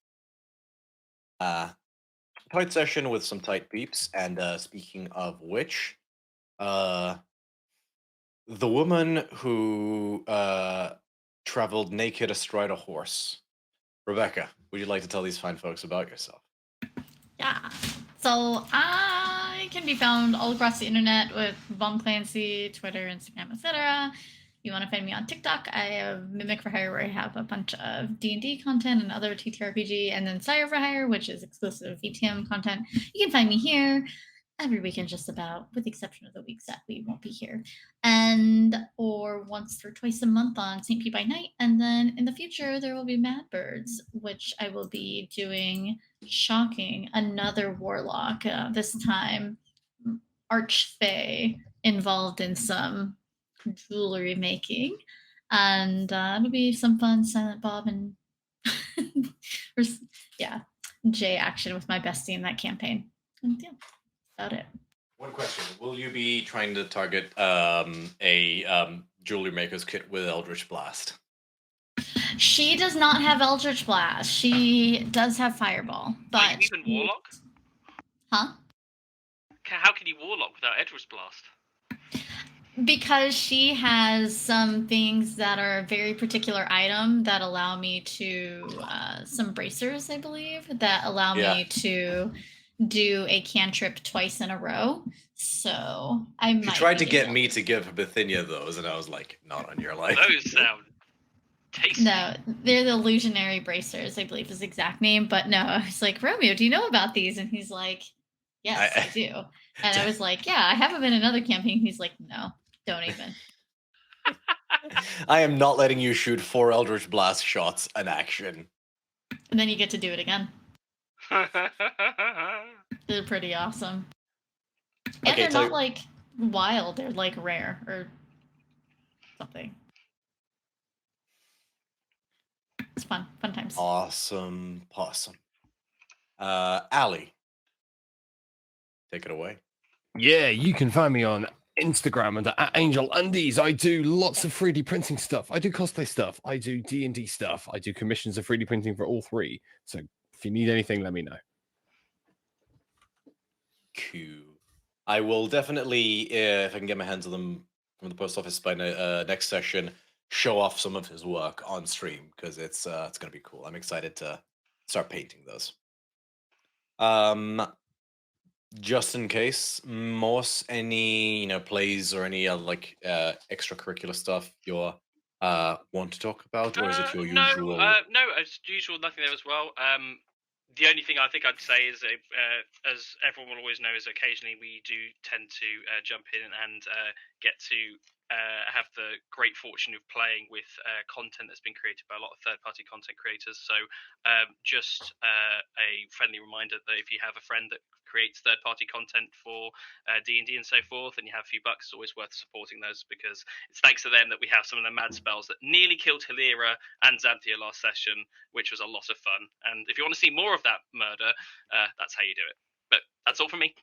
Toit session with some tight peeps, and speaking of which, the woman who traveled naked astride a horse. Rebecca, would you like to tell these fine folks about yourself? Yeah. So I can be found all across the internet with Von Clancy, Twitter, Instagram, etc. You want to find me on TikTok? I have Mimic for Hire, where I have a bunch of D&D content and other TTRPG, and then Sire for Hire, which is exclusive VTM content. You can find me here every weekend, just about, with the exception of the weeks that we won't be here, or once or twice a month on St. P by Night. And then in the future, there will be Mad Birds, which I will be doing. Shocking, another warlock. This time, Archfey involved in some jewelry making, and it'll be some fun Silent Bob and Jay action with my bestie in that campaign. And yeah, about it. One question: will you be trying to target a jewelry maker's kit with Eldritch Blast? She does not have Eldritch Blast. She does have Fireball, but Are you even Warlock? Huh? How can you Warlock without Eldritch Blast? Because she has some things that are a very particular item that allow me to some bracers, I believe, that allow me to do a cantrip twice in a row. So I might. She tried to get able me to give Bithynia those, and I was like, not on your life. Those sound tasty. No, they're the illusionary bracers, I believe is the exact name. But no, I was like, Romeo, do you know about these? And he's like, yes, I do. And I was like, yeah, I have them in another campaign. He's like, no, don't even. I am not letting you shoot 4 Eldritch Blast shots in action. And then you get to do it again. They're pretty awesome. And Okay, they're not like wild, they're like rare or something. It's fun times. Awesome possum. Allie, take it away. Yeah, you can find me on Instagram under @AngelUndies. I do lots of 3D printing stuff. I do cosplay stuff. I do D&D stuff. I do commissions of 3D printing for all 3. So if you need anything, let me know. Cool. I will definitely, if I can get my hands on them from the post office by next session, show off some of his work on stream because it's gonna be cool. I'm excited to start painting those. Just in case, Morse, any plays or any extracurricular stuff you want to talk about, or is it your usual? No, as usual, nothing there as well. The only thing I think I'd say is, as everyone will always know, is occasionally we do tend to jump in and get to have the great fortune of playing with content that's been created by a lot of third-party content creators. So just a friendly reminder that if you have a friend that creates third-party content for D&D and so forth, and you have a few bucks, it's always worth supporting those, because it's thanks to them that we have some of the mad spells that nearly killed Hilira and Xanthia last session, which was a lot of fun. And if you want to see more of that murder, that's how you do it. But that's all from me.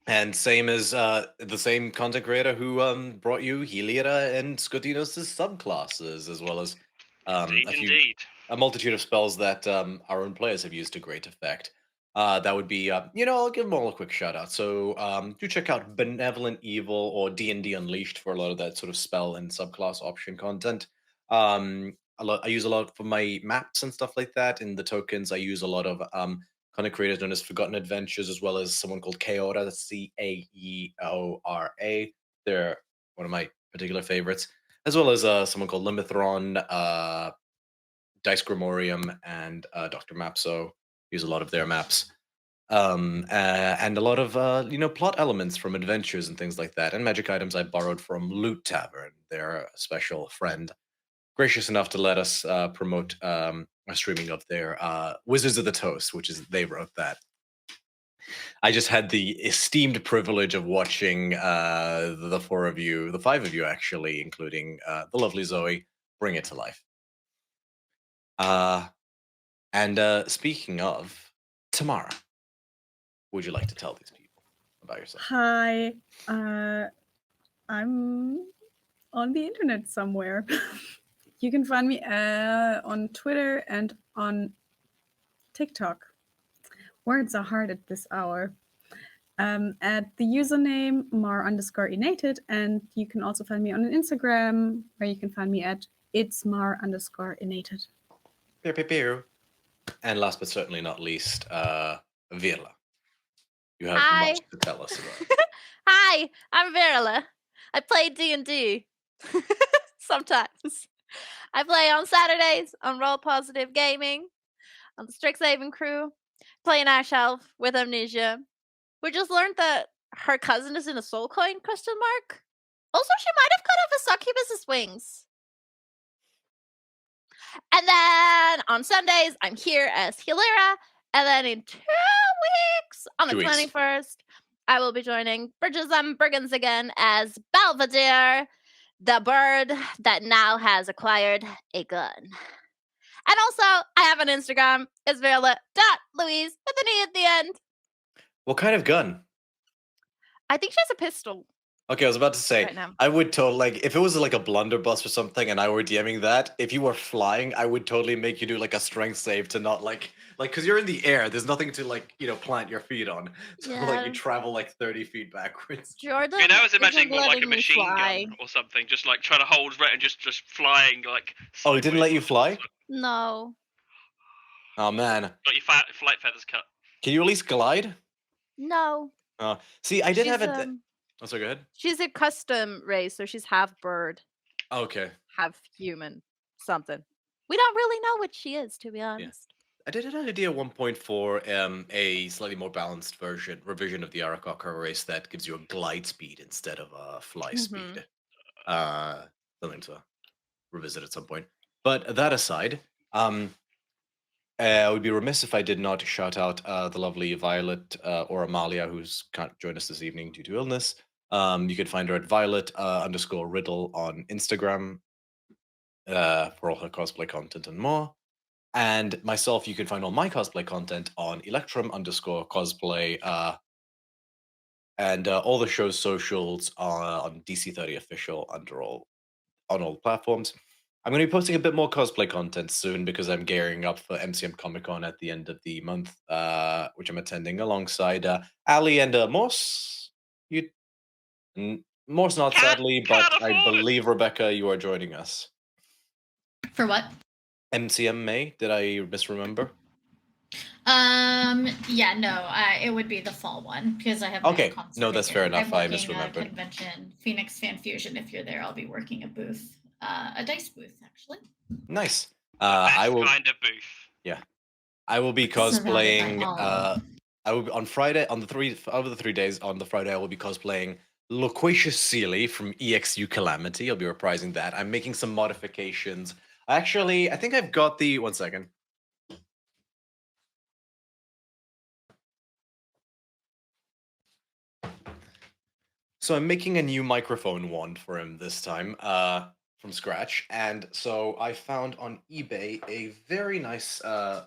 And same as the same content creator who brought you Hilira and Skotinos' subclasses, as well as a multitude of spells that our own players have used to great effect. That would be, I'll give them all a quick shout out. So do check out Benevolent Evil or DndUnleashed for a lot of that sort of spell and subclass option content. I use a lot for my maps and stuff like that. In the tokens, I use a lot of content creators known as Forgotten Adventures, as well as someone called Kaeora, that's Caeora. They're one of my particular favorites, as well as someone called Limithron, Dice Grimorium, and Dr. Mapso. Use a lot of their maps. And a lot of plot elements from adventures and things like that, and magic items I borrowed from LootTavern. They're a special friend, gracious enough to let us promote a streaming of their Wizards of the Toast, which is they wrote that. I just had the esteemed privilege of watching the 4 of you, the 5 of you actually, including the lovely Zoe, bring it to life. And speaking of, Tamara, would you like to tell these people about yourself? Hi, I'm on the internet somewhere. You can find me on Twitter and on TikTok. Words are hard at this hour. At the username mar_inated, and you can also find me on Instagram, where you can find me at itsmar_inated. Pew, pew, pew. And last but certainly not least, Virla. You have much to tell us about. Hi, I'm Virla. I play D&D sometimes. I play on Saturdays on Roll Positive Gaming, on the Strixhaven crew, playing Ash Elf with Amnesia. We just learned that her cousin is in a soul coin, ? Also, she might have cut off a succubus's wings. And then on Sundays, I'm here as Hilira. And then in 2 weeks, on the 21st, I will be joining Bridges and Brigands again as Belvedere, the bird that now has acquired a gun. And also, I have an Instagram. It's Virla.Louise with an E at the end. What kind of gun? I think she has a pistol. Okay, I was about to say, right now. I would totally, like, if it was like a blunderbuss or something and I were DMing that, if you were flying, I would totally make you do like a strength save to not because you're in the air, there's nothing to plant your feet on. So like you Yeah. travel like 30 feet backwards. Jordan I mean, I was isn't imagining more like a letting me machine fly. gun or something, just like trying to hold right and just flying like. Oh, he didn't let you sideways. fly? No. Oh man. Got your flight feathers cut. Can you at least glide? No. See, I did She's have a... Oh, so go ahead. she's a custom race, so she's half bird, Okay. half human, something. We don't really know what she is, to be honest. I did an idea at one point for a slightly more balanced revision of the Arakocra race that gives you a glide speed instead of a fly speed. Something to revisit at some point. But that aside, I would be remiss if I did not shout out the lovely Violet or Amalia, who's can't join us this evening due to illness. You can find her at Violet_Riddle on Instagram for all her cosplay content and more. And myself, you can find all my cosplay content on Electrum_cosplay and all the show's socials on DC30 official on all platforms. I'm going to be posting a bit more cosplay content soon because I'm gearing up for MCM Comic Con at the end of the month, which I'm attending alongside Ali and Morse. Morse not sadly, but I believe Rebecca, you are joining us. For what? MCM May? Did I misremember? Yeah, no, it would be the fall one because I have Okay, no concert no, that's fair again. enough. I'm I working a misremembered. convention, Phoenix Fan Fusion. If you're there, I'll be working a booth, a dice booth actually. Nice. Best I will. kind of booth. Yeah, I will be Surrounded by cosplaying. all. I will be on Friday over the 3 days. On the Friday, I will be cosplaying Loquacious Sealy from EXU Calamity. I'll be reprising that. I'm making some modifications. I think I've got the 1 second. So I'm making a new microphone wand for him this time, from scratch. And so I found on eBay a very nice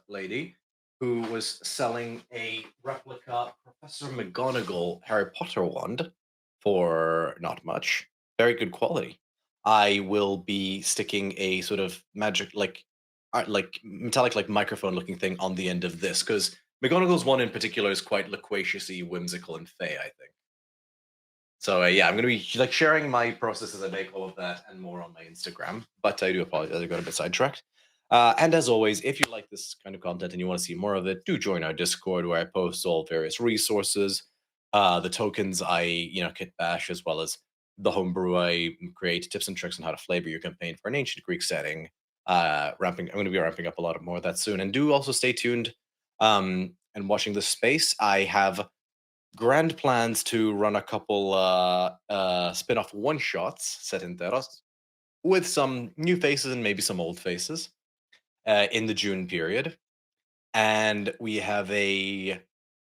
lady who was selling a replica Professor McGonagall Harry Potter wand for not much. Very good quality. I will be sticking a sort of magic, like metallic, like microphone looking thing on the end of this, because McGonagall's one in particular is quite loquaciously whimsical and fey, I think. So yeah, I'm gonna be like sharing my process as I make all of that and more on my Instagram. But I do apologize, I got a bit sidetracked. And as always, if you like this kind of content and you want to see more of it, do join our Discord where I post all various resources, the tokens I kit bash, as well as the homebrew I create, tips and tricks on how to flavor your campaign for an ancient Greek setting. I'm going to be ramping up a lot more of that soon, and do also stay tuned and watching this space. I have grand plans to run a couple spin-off one-shots set in Theros with some new faces and maybe some old faces in the June period. And we have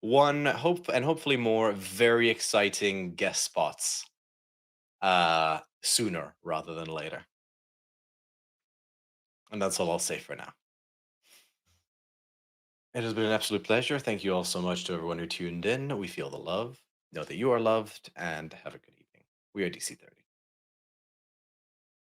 hopefully more very exciting guest spots sooner rather than later. And that's all I'll say for now. It has been an absolute pleasure. Thank you all so much to everyone who tuned in. We feel the love. Know that you are loved, and have a good evening. We are DC30.